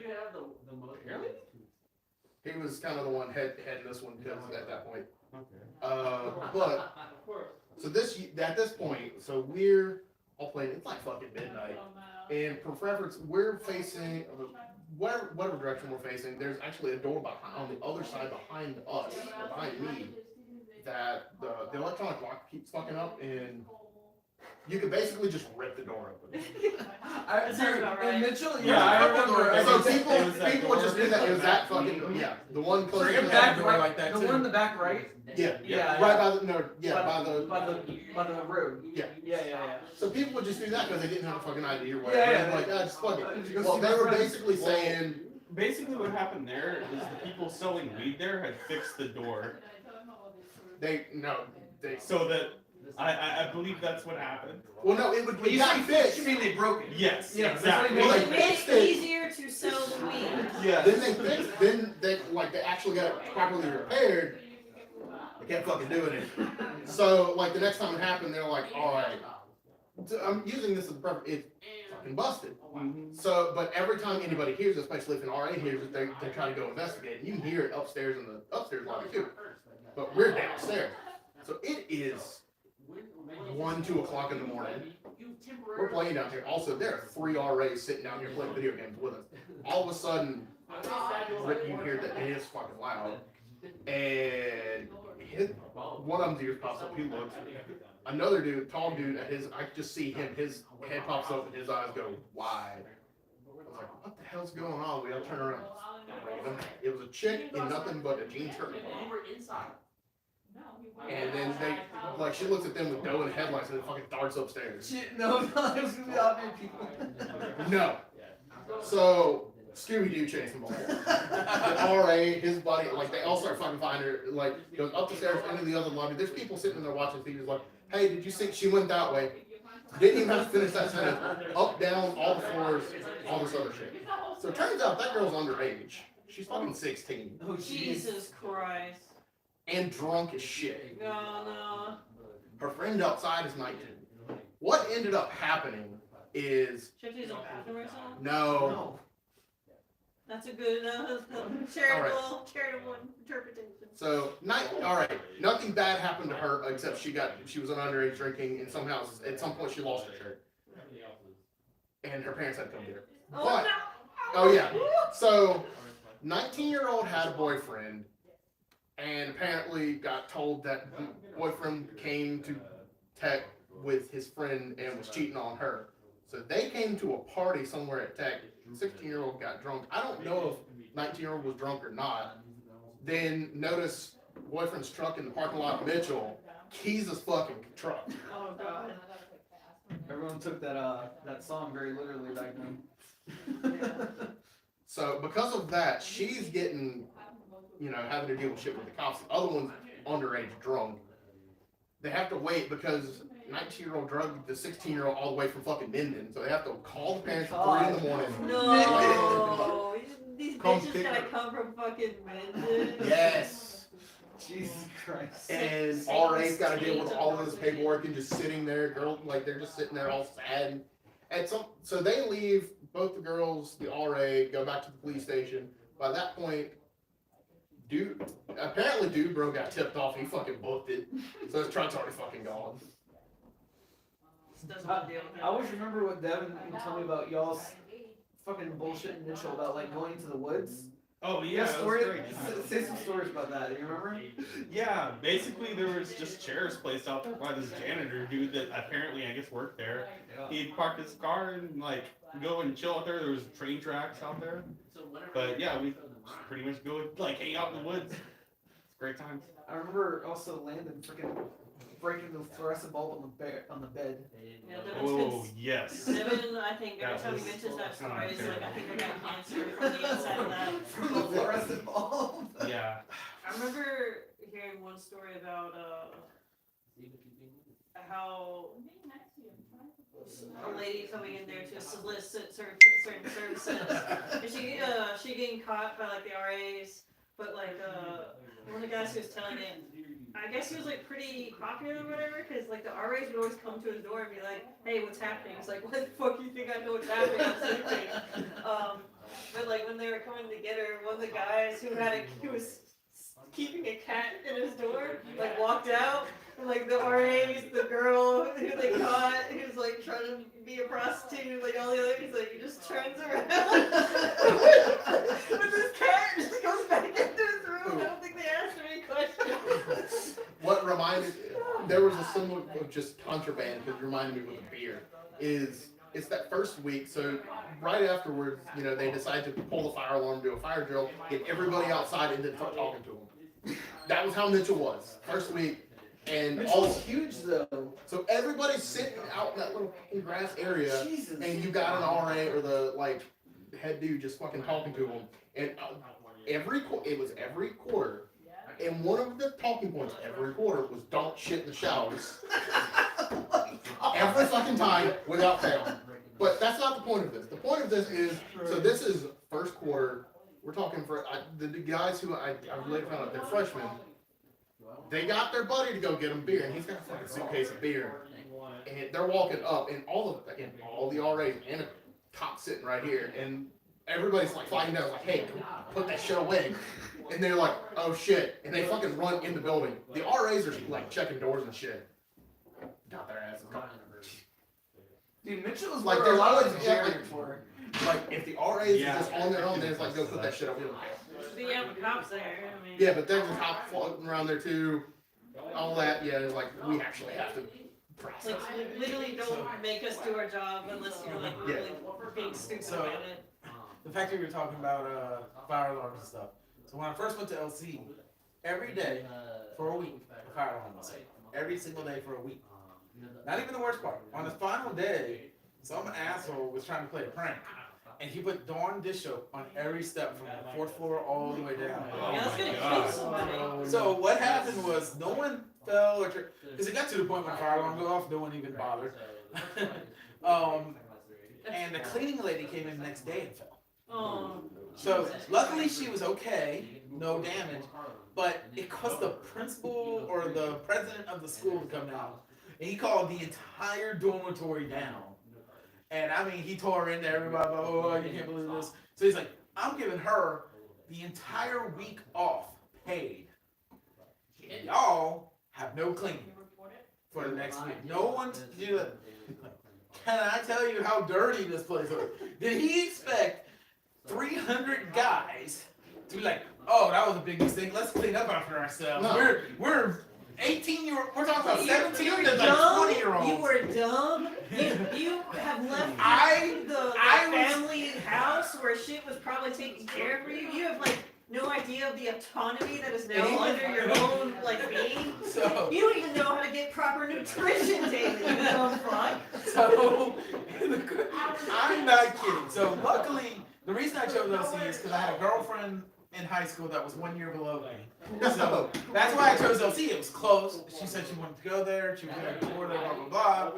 Really? He was kind of the one heading this one because at that point. Okay. But so at this point, so we're all playing. It's like fucking midnight, and for preference, we're facing whatever direction we're facing. There's actually a door on the other side behind us, or behind me, that the electronic lock keeps fucking up, and you could basically just rip the door open. That sounds about right. In Mitchell, Yeah, I remember. So It people was just that do that. door. It was that fucking the one close Bring to it the back. back. door like that the too. one in the back right. Yeah, right by the by the road. Yeah. Yeah. So people would just do that because they didn't have a fucking idea or Yeah, whatever. yeah, Like, yeah. just fuck it. Just go Well, see they my were friends. basically saying, Basically, what happened there is the people selling weed there had fixed the door so that I believe that's what happened. well, no, it would When be you say fixed, you mean they broke it. Yes, Yeah, exactly. that's what Well, he they meant. fixed It's it. easier to sell the weed. Yeah. Then they actually got it properly repaired. They kept fucking doing it. So like the next time it happened, they're like, all right, I'm using this as a it's fucking busted. So, but every time anybody hears it, especially if an RA hears it, they try to go investigate. You can hear it upstairs in the upstairs lobby too. But we're downstairs. So it is 1, 2 o'clock in the morning. We're playing down here. Also, there are 3 RAs sitting down here playing video games with us. All of a sudden, you hear that it is fucking loud. And one of them's ears pops up. He looks. Another dude, tall dude, I just see him. His head pops up and his eyes go wide. I was like, what the hell's going on? We all turn around. It was a chick in nothing but a jean shirt. And then she looks at them with dough in the headlights and then fucking darts upstairs. Shit, no, it was gonna be out there, people. No. So Scooby-Doo chasing ball. The RA, his buddy, like they all start fucking finding her, like goes up the stairs into the other lobby. There's people sitting in there watching TV, like, hey, did you see she went that way? Didn't even have to finish that sentence. Up, down, all the floors, all this other shit. So it turns out that girl's underage. She's fucking 16. Oh, Jesus Christ. And drunk as shit. No. Her friend outside is 19. What ended up happening is Should I use a bathroom or something? no. That's a good charitable interpretation. So, all right, nothing bad happened to her except she was an underage drinking, and somehow at some point she lost her shirt, and her parents had to come get her. But oh yeah, so 19-year-old had a boyfriend, and apparently got told that the boyfriend came to Tech with his friend and was cheating on her. So they came to a party somewhere at Tech. 16-year-old got drunk. I don't know if 19-year-old was drunk or not. Then notice boyfriend's truck in the parking lot of Mitchell. Keys his fucking truck. Oh god. Everyone took that song very literally back then. So because of that, she's getting, having to deal with shit with the cops. The other one's underage drunk. They have to wait because 19-year-old drugged the 16-year-old all the way from fucking Minden. So they have to call the parents at 3 in the morning. No. These Come bitches pick gotta her. come from fucking Minden. Yes. Jesus Christ. And RA's got to deal with all of this paperwork and just sitting there, they're just sitting there all sad. So they leave, both the girls, the RA, go back to the police station. By that point, apparently Dude Bro got tipped off. He fucking booked it. So his truck's already fucking gone. I always remember what Devin would tell me about y'all's fucking bullshit initial about like going to the woods. Oh yeah, that was story. great. Say some stories about that. Do you remember? Yeah, basically there was just chairs placed out there by this janitor dude that apparently I guess worked there. He'd park his car and like go and chill out there. There was train tracks out there. But yeah, we pretty much go like hang out in the woods. It's great times. I remember also Landon freaking breaking the fluorescent bulb on the bed. Yeah, Oh yes. Devin, I think every That time he was mentions that story, it's terrible. like I think I got cancer from the inside of that. From the fluorescent bulb. Yeah. I remember hearing one story about how a lady coming in there to solicit certain services, and she getting caught by like the RAs, but like one of the guys who was telling it, I guess he was like pretty popular or whatever, because like the RAs would always come to his door and be like, "Hey, what's happening?" He's like, "What the fuck you think I know what's happening? I'm sleeping." But like when they were coming to get her, one of the guys who was keeping a cat in his door, like walked out, and like the RAs, the girl who they caught, who's like trying to be a prostitute, like all the other, he's like, he just turns around with this cat and just goes back into his room. I don't think they asked him any questions. What there was a symbol of just contraband that reminded me with the beer, it's that first week, so right afterwards, they decide to pull the fire alarm, do a fire drill, get everybody outside and then start talking to them. That was how Mitchell was, first week. And all Mitchell's huge though. So everybody's sitting out in that little fucking grass area, Jesus. and you got an RA or the head dude just fucking talking to them. And it was every quarter, and one of the talking points every quarter was don't shit in the showers. Every fucking time, without fail. But that's not the point of this. The point of this is, so this is first quarter. We're talking for the guys who I later found out they're freshmen. They got their buddy to go get them beer, and he's got a fucking suitcase of beer. And they're walking up, and all the RAs and a cop sitting right here, and everybody's like flying down, like, "Hey, put that shit away." And they're like, "Oh shit!" And they fucking run in the building. The RAs are like checking doors and shit. Got their asses gone. Dude, Mitchell was Like, where a there's lot always of the geriatrics for. Like, if the RAs are just on their own, then it's like, go put that shit away. But yeah, the cops there. I mean. Yeah, but there's a cop floating around there too. All that, yeah, it's like, we actually have to process. Like, literally don't make us do our job unless you're like really being stupid So- about it. The fact that you were talking about fire alarms and stuff. So when I first went to LC, every day for a week, a fire alarm was set. Every single day for a week. Not even the worst part. On the final day, some asshole was trying to play a prank. And he put Dawn dish soap on every step from the fourth floor all the way down. Yeah, that's gonna kill somebody. So what happened was no one fell or because it got to the point when the fire alarm go off, no one even bothered. And the cleaning lady came in the next day and fell. Oh. So luckily she was okay, no damage, but it caused the principal or the president of the school to come down, and he called the entire dormitory down. And I mean, he tore into everybody, oh, you can't believe this. So he's like, I'm giving her the entire week off, paid. And y'all have no cleaning for the next week. No one to do it. Can I tell you how dirty this place is? Did he expect 300 guys to be like, oh, that was a big mistake. Let's clean up after ourselves. No. We're 18-year-old. We're talking about 17 You're to like dumb. 20-year-olds. You were dumb. You have left I the was- family house where shit was probably taken care of for you. You have like no idea of the autonomy that is now And under your own like being. So, You don't even know how to get proper nutrition daily. You dumb fuck. so I'm not kidding. So luckily, the reason I chose LC is because I had a girlfriend in high school that was 1 year below me. So that's why I chose LC. It was close. She said she wanted to go there. She was going to tour there, blah, blah,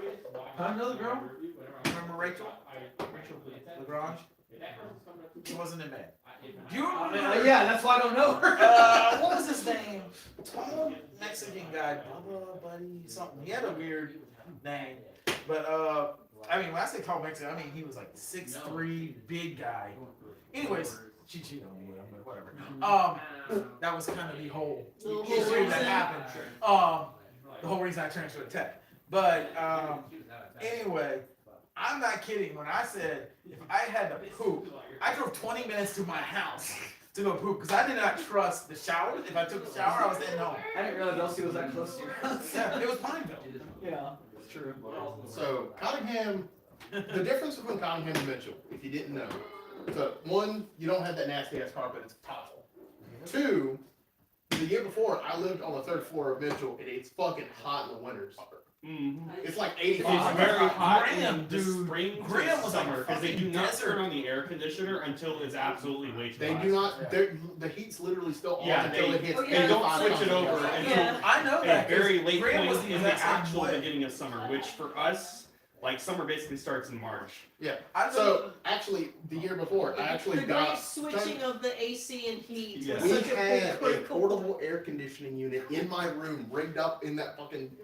blah. I know the girl. Remember Rachel? Rachel Lagrange? She wasn't in May. Do you remember? Yeah, that's why I don't know her. What was his name? Tall Mexican guy, Bubba, buddy, something. He had a weird name. But, I mean, when I say tall Mexican, I mean he was like 6'3", big guy. Anyways, she cheated on me with him, but whatever. That was kind of the whole issue that happened. The whole reason I transferred to tech. But, anyway, I'm not kidding when I said if I had to poop, I drove 20 minutes to my house to go poop because I did not trust the shower. If I took a shower, I was heading home. I didn't realize Elsie was that close to your house. Yeah, it was Pineville. Yeah, it's true. So Cottingham, the difference between Cottingham and Mitchell, if you didn't know. So one, you don't have that nasty ass carpet, it's tile. Two, the year before I lived on the 3rd floor of Mitchell and it's fucking hot in the winters. It's like 85. It's very hot Graham, in the dude. spring Graham to was like summer because they do fucking not desert. turn on the air conditioner until it's absolutely way too They hot. do not, the heat's literally still on Yeah, until they- it hits Oh, yeah. They don't 85 switch it something. over until Yeah. I know a that. 'cause very late Graham was point the in the exact same actual way. beginning of summer, which for us, like summer basically starts in March. Yeah. I know. So actually, the year before, I actually the got. great switching of the AC and heat. Yes. was We such a had a critical- portable air conditioning unit in my room, rigged up in that fucking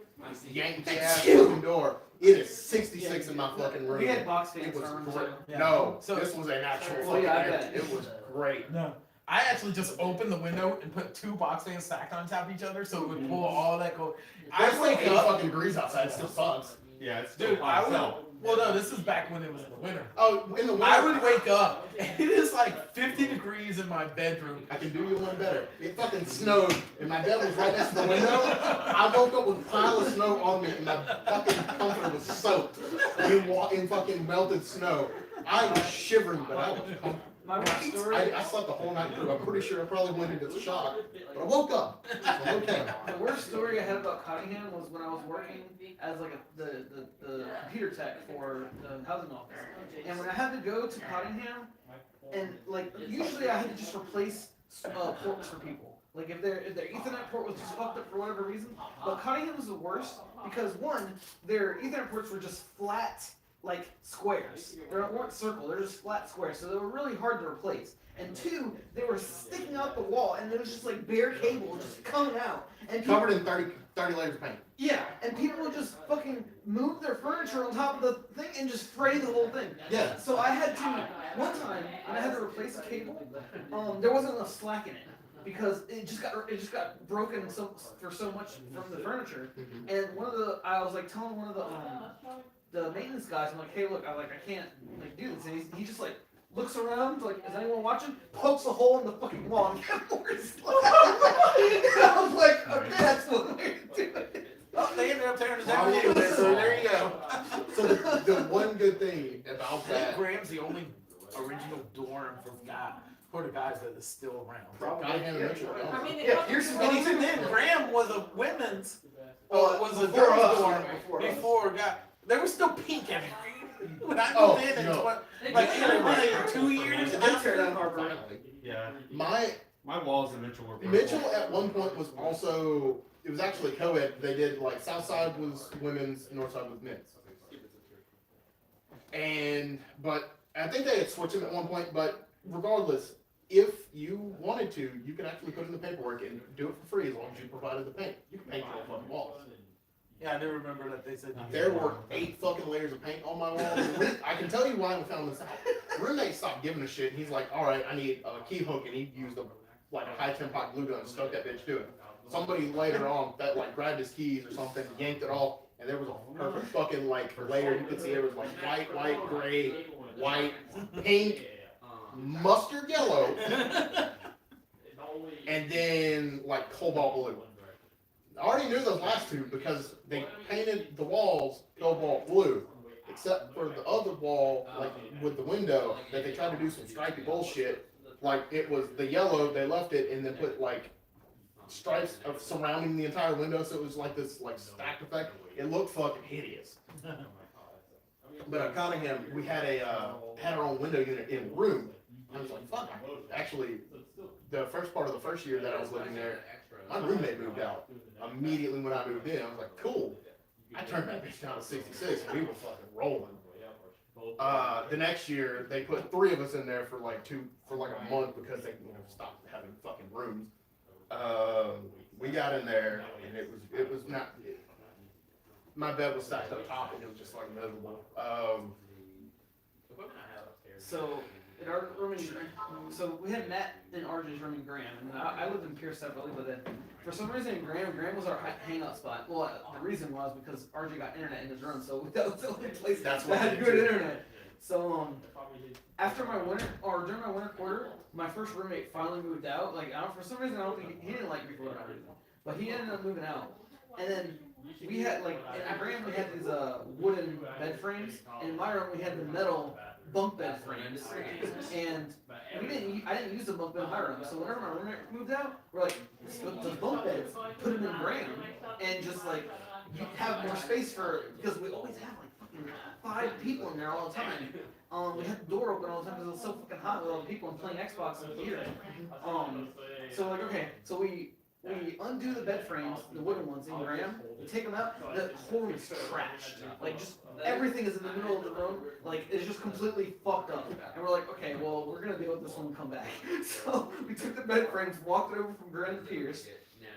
Yankee ass fucking door. It is 66 in my fucking room. We had box It fans was in our room great. too. Yeah. No, So- this was an actual Oh, fucking yeah, I air. bet. It was great. No. I actually just opened the window and put 2 box fans stacked on top of each other so it would pull all that cold. I It's like wake 80 up, fucking degrees outside. It still sucks. Yeah, it's still dude. hot as I hell. would. Well, no, this is back when it was in the winter. Oh, in the winter, I would wake up and it is like 50 degrees in my bedroom. I can do you one better. It fucking snowed, and my bed was right next to the window. I woke up with a pile of snow on me, and my fucking comforter was soaked in fucking melted snow. I was shivering, but I was comfortable. My worst story. I slept the whole night through. I'm pretty sure I probably went into shock, but I woke up. I'm okay. The worst story I had about Cottingham was when I was working as like the computer tech for the housing office. And when I had to go to Cottingham, and like usually I had to just replace ports for people. Like if their Ethernet port was just fucked up for whatever reason. But Cottingham was the worst because one, their Ethernet ports were just flat, like squares. They weren't circle, they're just flat squares. So they were really hard to replace. And two, they were sticking out the wall and there was just like bare cable just coming out. And people, Covered in 30 layers of paint. yeah, and people would just fucking move their furniture on top of the thing and just fray the whole thing. Yeah. So I had to, one time, when I had to replace a cable, there wasn't enough slack in it. Because it just got broken for so much from the furniture. And I was like telling one of the maintenance guys, I'm like, hey look, I can't like do this. And he just like looks around, like, is anyone watching? Pokes a hole in the fucking wall and kept more slack. And I was like, okay, that's one way to do it. Oh, they ended up tearing it down anyway, so there you go. So the one good thing about that, Graham's the only original dorm for the guys that is still around. Cottingham and Mitchell, I mean, it Yeah, comes here's from- some And even then, Graham was a women's, was a before girls' us, dorm yeah, before us. there was still pink everywhere. When I Oh, moved in, no. like in 2 years, I tear down Harbor. Yeah, my my walls in Mitchell were Mitchell at one point was also, it was actually co-ed. They did like South Side was women's, North Side was men's. But I think they had switched them at one point, but regardless, if you wanted to, you could actually put in the paperwork and do it for free as long as you provided the paint. You can paint your own fucking walls. yeah, I do remember that they said There were 8 fucking layers of paint on my wall. I can tell you why I found this out. roommate stopped giving a shit. And he's like, all right, I need a key hook, and he used a high temp hot glue gun and stuck that bitch to it. Somebody later on that like grabbed his keys or something, yanked it off, and there was a perfect fucking like layer. You could see it was like white, gray, white, pink, mustard yellow, and then like cobalt blue. I already knew those last two because they painted the walls cobalt blue, except for the other wall, like with the window, that they tried to do some stripy bullshit. Like it was the yellow, they left it and then put like stripes of surrounding the entire window, so it was like this like stacked effect. It looked fucking hideous. But at Cottingham, we had our own window unit in the room. I was like, fuck. Actually, the first part of the first year that I was living there, my roommate moved out. Immediately when I moved in, I was like, cool. I turned that bitch down to 66, and we were fucking rolling. The next year, they put 3 of us in there for like a month because they stopped having fucking rooms. We got in there, and it was not. My bed was stacked up top, and it was just like miserable. So in our room, so we had Matt in RJ's room in Graham, and I lived in Pierce separately. But then for some reason in Graham was our hangout spot. Well, the reason was because RJ got internet in his room, so that was the only place that had good internet. So after my winter or during my winter quarter, my first roommate finally moved out. Like for some reason I don't think he didn't like me for whatever reason, but he ended up moving out. And then we had in Graham we had these wooden bed frames, and in my room we had the metal bunk bed frames. And I didn't use the bunk bed in my room, so whenever my roommate moved out, we're like, split the bunk beds, put them in Graham, and just like you have more space because we always have like fucking 5 people in there all the time. We had the door open all the time because it was so fucking hot with all the people and playing Xbox and theater. So like okay, so we undo the bed frames, the wooden ones in Graham, we take them out, the whole room's trashed. Like just everything is in the middle of the room, like it's just completely fucked up. And we're like, okay, well we're gonna deal with this when we come back. So we took the bed frames, walked it over from Graham to Pierce,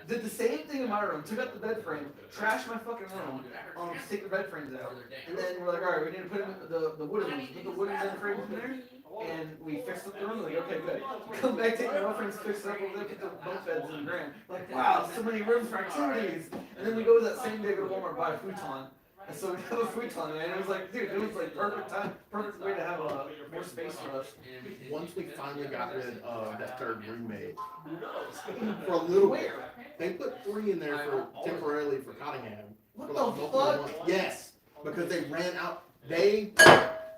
did the same thing in my room, took out the bed frame, trashed my fucking room, to take the bed frames out. And then we're like, alright, we need to put the wooden ones, put the wooden bed frames in there. And we fixed up the room, like, okay, good. Come back, take my friends, fix it up over there, put the bunk beds in Graham. Like, wow, so many rooms for activities. And then we go that same day to Walmart, buy a futon. And so we have a futon, and it was like, dude, it was like perfect way to have more space for us. Once we finally got rid of that third roommate, for a little bit, they put 3 in there temporarily for Cottingham. What the fuck? Yes, because they ran out.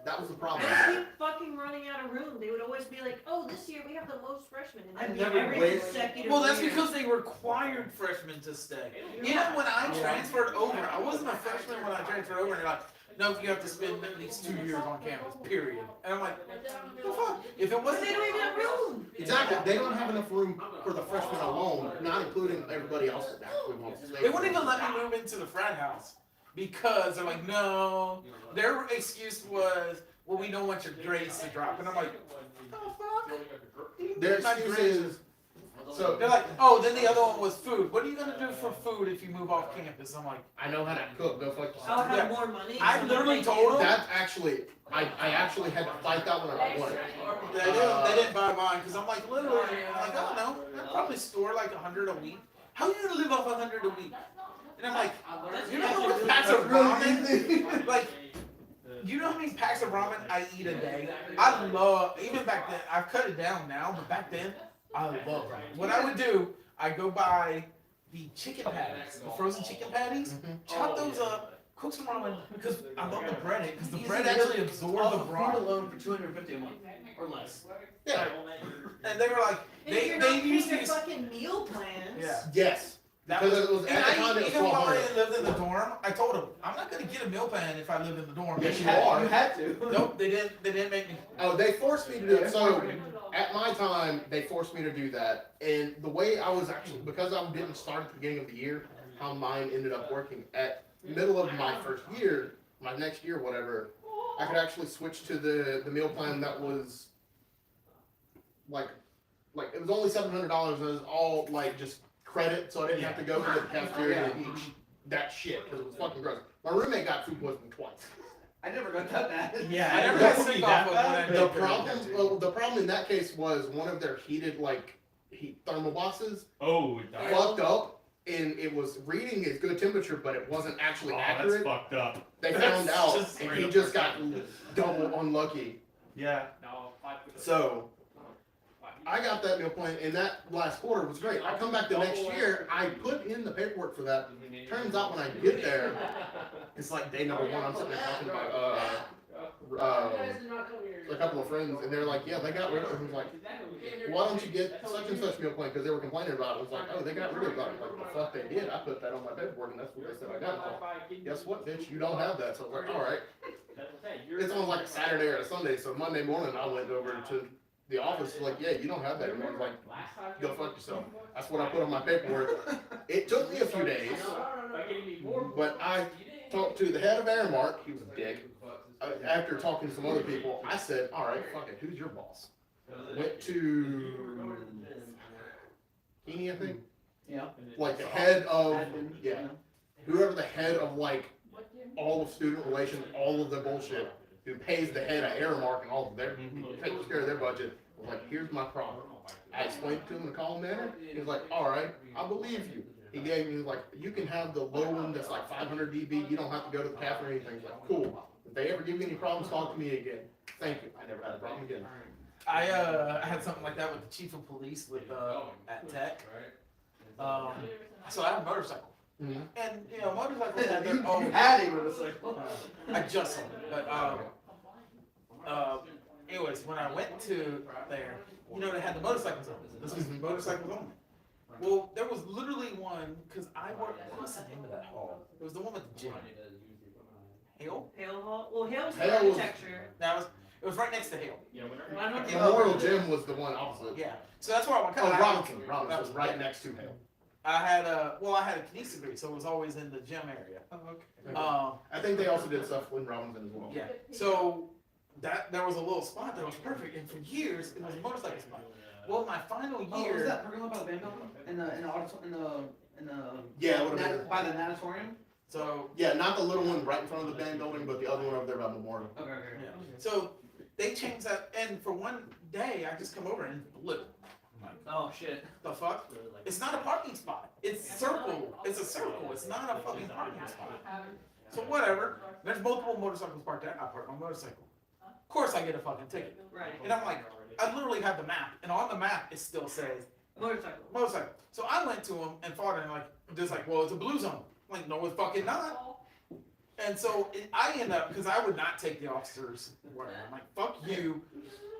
That was the problem. They keep fucking running out of room. They would always be like, "Oh, this year we have the most freshmen," and that'd be every consecutive Well, that's year. because they required freshmen to stay. Even when I transferred over, I wasn't a freshman when I transferred over, and they're like, "No, you have to spend at least 2 years on campus, period." And I'm like, "The fuck? If it wasn't, they don't even have room." Exactly. They don't have enough room for the freshmen alone, not including everybody else that actually wants to stay. They wouldn't even let me move into the frat house because they're like, no. Their excuse was, well, we don't want your grades to drop. And I'm like, the fuck? Their excuse is, so they're like, oh, then the other one was food. What are you gonna do for food if you move off campus? I'm like, I know how to cook. Go fuck yourself. I'll have more money. I literally told them. That actually, I actually had to fight that one, and I won it. They didn't buy mine because I'm like, literally, I'm like, I don't know. I'll probably store like 100 a week. How are you gonna live off 100 a week? And I'm like, you know how many packs of ramen? Like, you know how many packs of ramen I eat a day? I love, even back then, I've cut it down now, but back then, I love ramen. What I would do, I go buy the chicken patties, the frozen chicken patties, chop those up, cook some ramen, because I love the breading, because the bread actually absorbs the broth. Food alone for $250 a month or less. Yeah. And they were like, they used their these. fucking meal plans. Yeah. Yes. Because it was And at the time it was even while I 1200. lived in the dorm, I told them, I'm not going to get a meal plan if I live in the dorm. Yes, you are. You had to. Nope, they didn't make me. Oh, they forced me to do it. So at my time, they forced me to do that. And the way I was actually, because I didn't start at the beginning of the year, how mine ended up working at middle of my first year, my next year, whatever, I could actually switch to the meal plan that was like it was only $700, and it was all like just credit, so I didn't have to go to the cafeteria and eat that shit because it was fucking gross. My roommate got food poisoning twice. I never got that bad. Yeah, I never got sick off of when The problem in that case was one of their heated thermal boxes Oh, fucked up, and it was reading his good temperature, but it wasn't actually that's accurate. fucked up. They found That's out, just and straight he up just got fucked up. double unlucky. Yeah. So I got that meal plan, and that last quarter was great. I come back the next year, I put in the paperwork for that. Turns out when I get there, it's like day number one. I'm sitting there talking about a couple of friends, and they're like, "Yeah, they got rid of it." I was like, "Why don't you get such and such meal plan?" Because they were complaining about it. I was like, "Oh, they got rid of it." Like, the fuck they did. I put that on my paperwork, and that's what they said I got. I was like, guess what, bitch? You don't have that. So I was like, all right. It's on like a Saturday or a Sunday, so Monday morning I went over to the office, like, yeah, you don't have that. And I was like, go fuck yourself. That's what I put on my paperwork. It took me a few days, but I talked to the head of Airmark. He was a dick. After talking to some other people, I said, all right, fuck it, who's your boss? Went to Keeney, I think. Yeah. Like the head of, yeah, whoever the head of like all of student relations, all of the bullshit, who pays the head of Airmark and all of their, takes care of their budget, was like, here's my problem. I explained it to him in a calm manner. He was like, all right, I believe you. He gave me like, you can have the low one that's like 500 dB. You don't have to go to the cafe or anything. He's like, cool. If they ever give you any problems, talk to me again. Thank you. I never had a problem again. I had something like that with the chief of police at Tech. So I have a motorcycle. Mhm. And, you know, motorcycles have their You own. had a motorcycle. I just saw it. But, anyways, when I went to there, you know, they had the motorcycles on. This was motorcycles only. Well, there was literally one, because I worked, what was the name of that hall? It was the one with the gym. Hale? Hale Hall. Well, Hale's Hale was- architecture. It was right next to Hale. I don't know. Memorial Gym was the one opposite. Yeah. So that's where I went. Oh, Robinson. Robinson was right next to him. I had a kinesis degree, so it was always in the gym area. Oh, okay. I think they also did stuff in Robinson as well. Yeah. So there was a little spot that was perfect, and for years it was a motorcycle spot. Well, my final Oh, was year. that parking lot by the band building? In the Yeah, it would've been- by the natatorium? So Yeah, not the little one right in front of the band building, but the other one over there by Memorial. Okay. yeah. So they changed that, and for one day I just come over and it's blue. I'm like, Oh shit. the fuck? It's not a parking spot. It's circle. It's a circle. It's not a fucking parking spot. So whatever. There's multiple motorcycles parked there. I park my motorcycle. Of course I get a fucking ticket. Right. And I'm like, I literally have the map, and on the map it still says Motorcycle. motorcycle. So I went to him and fought him like, just like, well, it's a blue zone. I'm like, no, it's fucking not. And so I end up, because I would not take the officers. Whatever. I'm like, fuck you.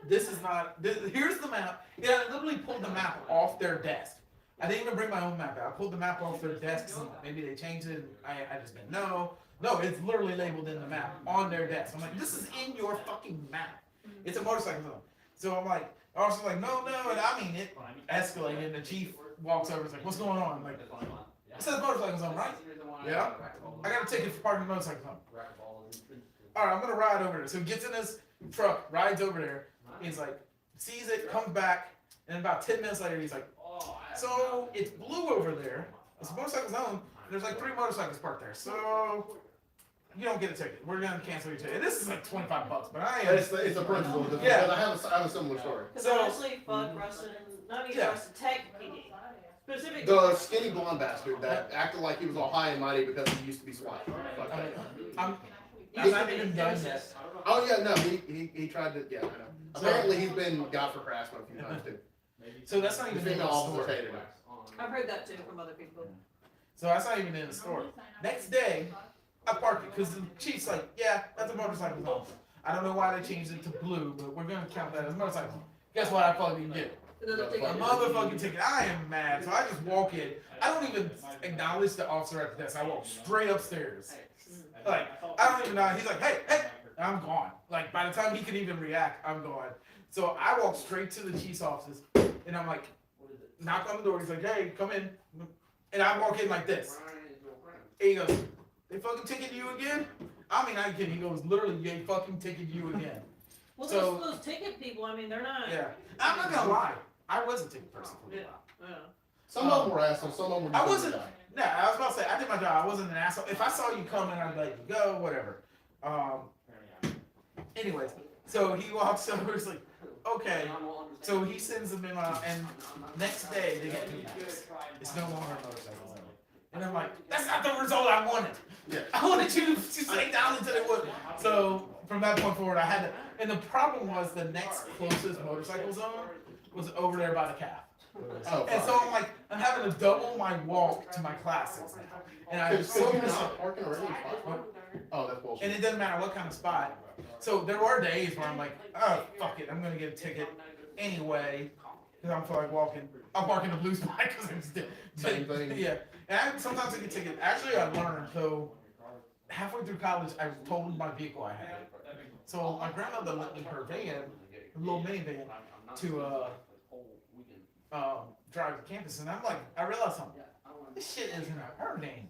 This is not. Here's the map. Yeah, I literally pulled the map off their desk. I didn't even bring my own map out. I pulled the map off their desks. And maybe they changed it. I just didn't know. No, it's literally labeled in the map on their desk. I'm like, this is in your fucking map. It's a motorcycle zone. So I'm like, the officer's like, no, and I mean it escalated. And the chief walks over. And is like, what's going on? I'm like, it says motorcycle zone, right? Yeah. I got a ticket for parking the motorcycle zone. All right, I'm gonna ride over there. So he gets in his truck, rides over there. He's like, sees it, comes back, and about 10 minutes later, he's like, so it's blue over there. It's a motorcycle zone. And there's like 3 motorcycles parked there. So you don't get a ticket. We're gonna cancel your ticket. This is like $25, but I am. It's a principle. Yeah. I have a similar story. Because So- honestly, fuck Rustin, not even Yeah. Rustin, Tech PD. Specifically. The skinny blonde bastard that acted like he was all high and mighty because he used to be SWAT. Fuck that. I'm not even done yet. Oh yeah, no, he tried to. Yeah, I know. Apparently he's been got for harassment a few times too. So that's not The even in female the officers store. hated him. I've heard that too from other people. So that's not even in the store. Next day, I parked it because the chief's like, yeah, that's a motorcycle zone. I don't know why they changed it to blue, but we're gonna count that as motorcycle. Guess what? I fucking get Another a ticket. motherfucking ticket. I am mad, so I just walk in. I don't even acknowledge the officer at the desk. I walk straight upstairs. Like I don't even know. He's like, hey, I'm gone. Like by the time he can even react, I'm gone. So I walk straight to the chief's office, and I'm like, knock on the door. He's like, hey, come in. And I walk in like this. And he goes, they fucking ticketed you again? I mean, I kidding. He goes, literally, they fucking ticketed you again. Well, So- those ticket people, I mean, they're not. Yeah. I'm not gonna lie. I was a ticket person. Yeah. Yeah. Some of them were assholes. Some of them were. I just wasn't. good guys. Nah, I was about to say I did my job. I wasn't an asshole. If I saw you coming, I'd let you go, whatever. Anyways, so he walks over. He's like, okay. So he sends them in, and next day they get new bikes. It's no longer a motorcycle zone. And I'm like, that's not the result I wanted. Yeah. I wanted you to stay down until it would. So from that point forward, I had to. And the problem was the next closest motorcycle zone was over there by the calf. Oh, And so I'm like, I'm having to double my walk to my classes now. And I was so you're missed. not parking already. Oh, that's bullshit. And it doesn't matter what kind of spot. So there were days where I'm like, oh, fuck it, I'm gonna get a ticket anyway. Because I'm like walking. I'm parking the blue spot because I'm still. Same thing. Yeah. And sometimes I get tickets. Actually, I learned, so halfway through college, I totaled my vehicle I had. So my grandmother lent me her van, a little minivan, to drive to campus. And I'm like, I realized something. This shit isn't her name,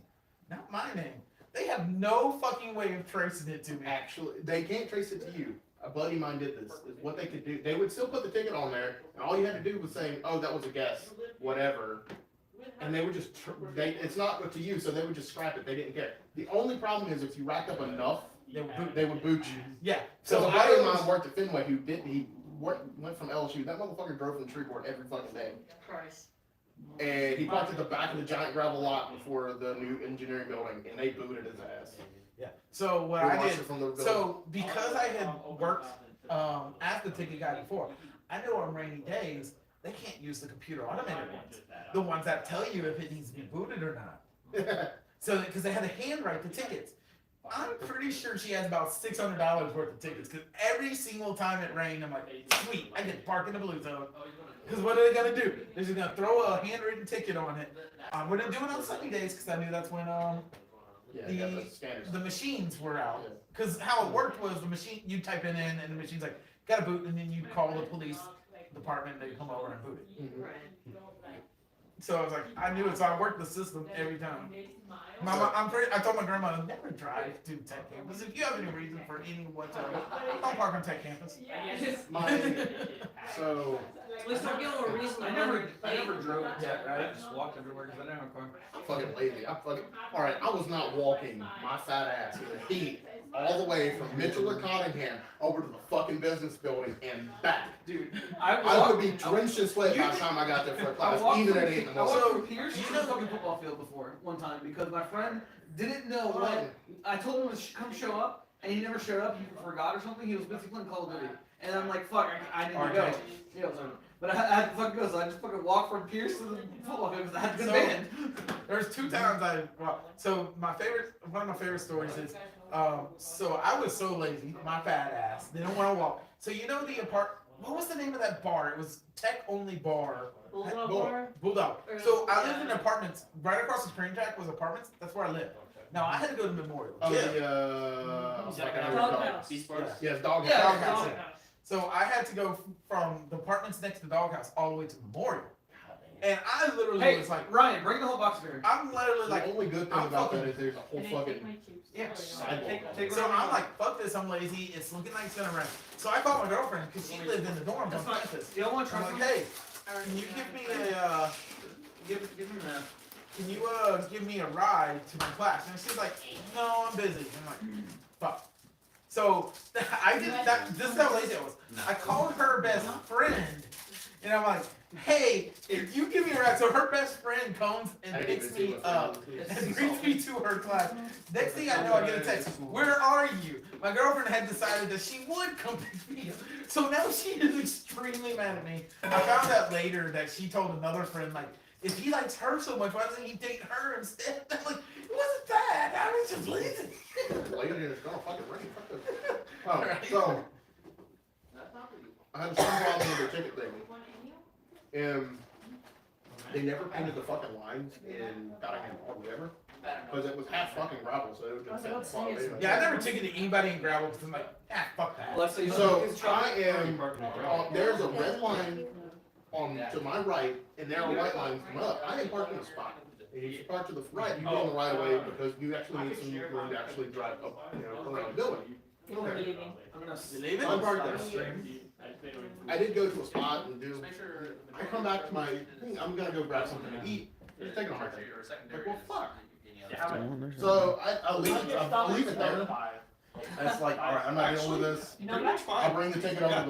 not my name. They have no fucking way of tracing it to me. Actually, they can't trace it to you. A buddy of mine did this. Is what they could do. They would still put the ticket on there, and all you had to do was say, "Oh, that was a guess," whatever. And they would just, it's not up to you, so they would just scrap it. They didn't care. The only problem is if you racked up enough, they would boot you. Yeah. So a buddy of mine worked at Fenway who went from LSU. That motherfucker drove from Shreveport every fucking day. Christ. And he parked at the back of the giant gravel lot before the new engineering building, and they booted his ass. Yeah. So what We I watched did, it from the building. so because I had worked as the ticket guy before, I know on rainy days they can't use the computer automated ones, the ones that tell you if it needs to be booted or not. So because they had to handwrite the tickets. I'm pretty sure she has about $600 worth of tickets because every single time it rained, I'm like, sweet, I get to park in the blue zone. Because what are they gonna do? They're just gonna throw a handwritten ticket on it. We're gonna do it on Sunny days because I knew that's when the machines were out. Because how it worked was the machine, you type it in and the machine's like, got a boot, and then you call the police department and they come over and boot it. So I was like, I knew it, so I worked the system every time. I told my grandma, never drive to Tech Campus. If you have any reason for any whatsoever, don't park on Tech Campus. So, At least don't give them a reason. I never drove to Tech, right? I just walked everywhere because I didn't have a car. I'm fucking lazy. Alright, I was not walking my fat ass in the heat all the way from Mitchell or Cottingham over to the fucking business building and back. Dude, I would be drenched in sweat by the time I got there for a class, even at 8 in the I morning. walked from Pierce to the fucking football field before one time because my friend didn't know when. I told him to come show up, and he never showed up. He forgot or something. He was busy playing Call of Duty, and I'm like, fuck, I need to go. Yeah, it was over. But I had to fucking go, so I just fucking walked from Pierce to the football field because I had to go to band. There's 2 times so one of my favorite stories is, so I was so lazy, my fat ass, didn't want to walk. So you know what was the name of that bar? It was Tech only bar. Bulldog. So I lived in apartments, right across the train track was apartments, that's where I lived. Now I had to go to Memorial. Oh, Doghouse. Yes, Doghouse. Doghouse. So I had to go from the apartments next to Doghouse all the way to Memorial. And I literally was like, Ryan, bring the whole box here. I'm literally The like, only good thing about that is there's a whole fucking yeah. sidewalk. So I'm like, fuck this, I'm lazy, it's looking like it's gonna rain. So I called my girlfriend, because she lived in the dorms on campus. You don't want to try I'm like, hey, can you give me give me a ride to my class? And she's like, no, I'm busy. I'm like, fuck. So I did that. This is how lazy I was. I called her best friend, and I'm like, hey, if you give me a ride, so her best friend comes and picks me up and brings me to her class. Next thing I know, I get a text. Where are you? My girlfriend had decided that she would come pick me up. So now she is extremely mad at me. I found out later that she told another friend, like, if he likes her so much, why doesn't he date her instead? I'm like, it wasn't that. I was just lazy. Later, it's gonna fucking rain. Fuck this. So, I had some problem with the ticket thing. And they never painted the fucking lines in Cottingham or whatever. Because it was half fucking gravel, so it would have been fun anyway. Yeah, I never ticketed anybody in gravel because I'm like, fuck that. So, I am, there's a red line to my right, and there are white lines come up. I am parking a spot. And if you park to the right, you go in the right of way because you actually need some room to actually drive up, around the building. Okay. I'm parked there. I did go to a spot and I come back to my thing, I'm gonna go grab something to eat. It's taking a hard time. Like, well, fuck. So I leave it there. And it's like, all right, I'm not dealing with this. You know, Pretty much that's fine. I'll bring the ticket over to the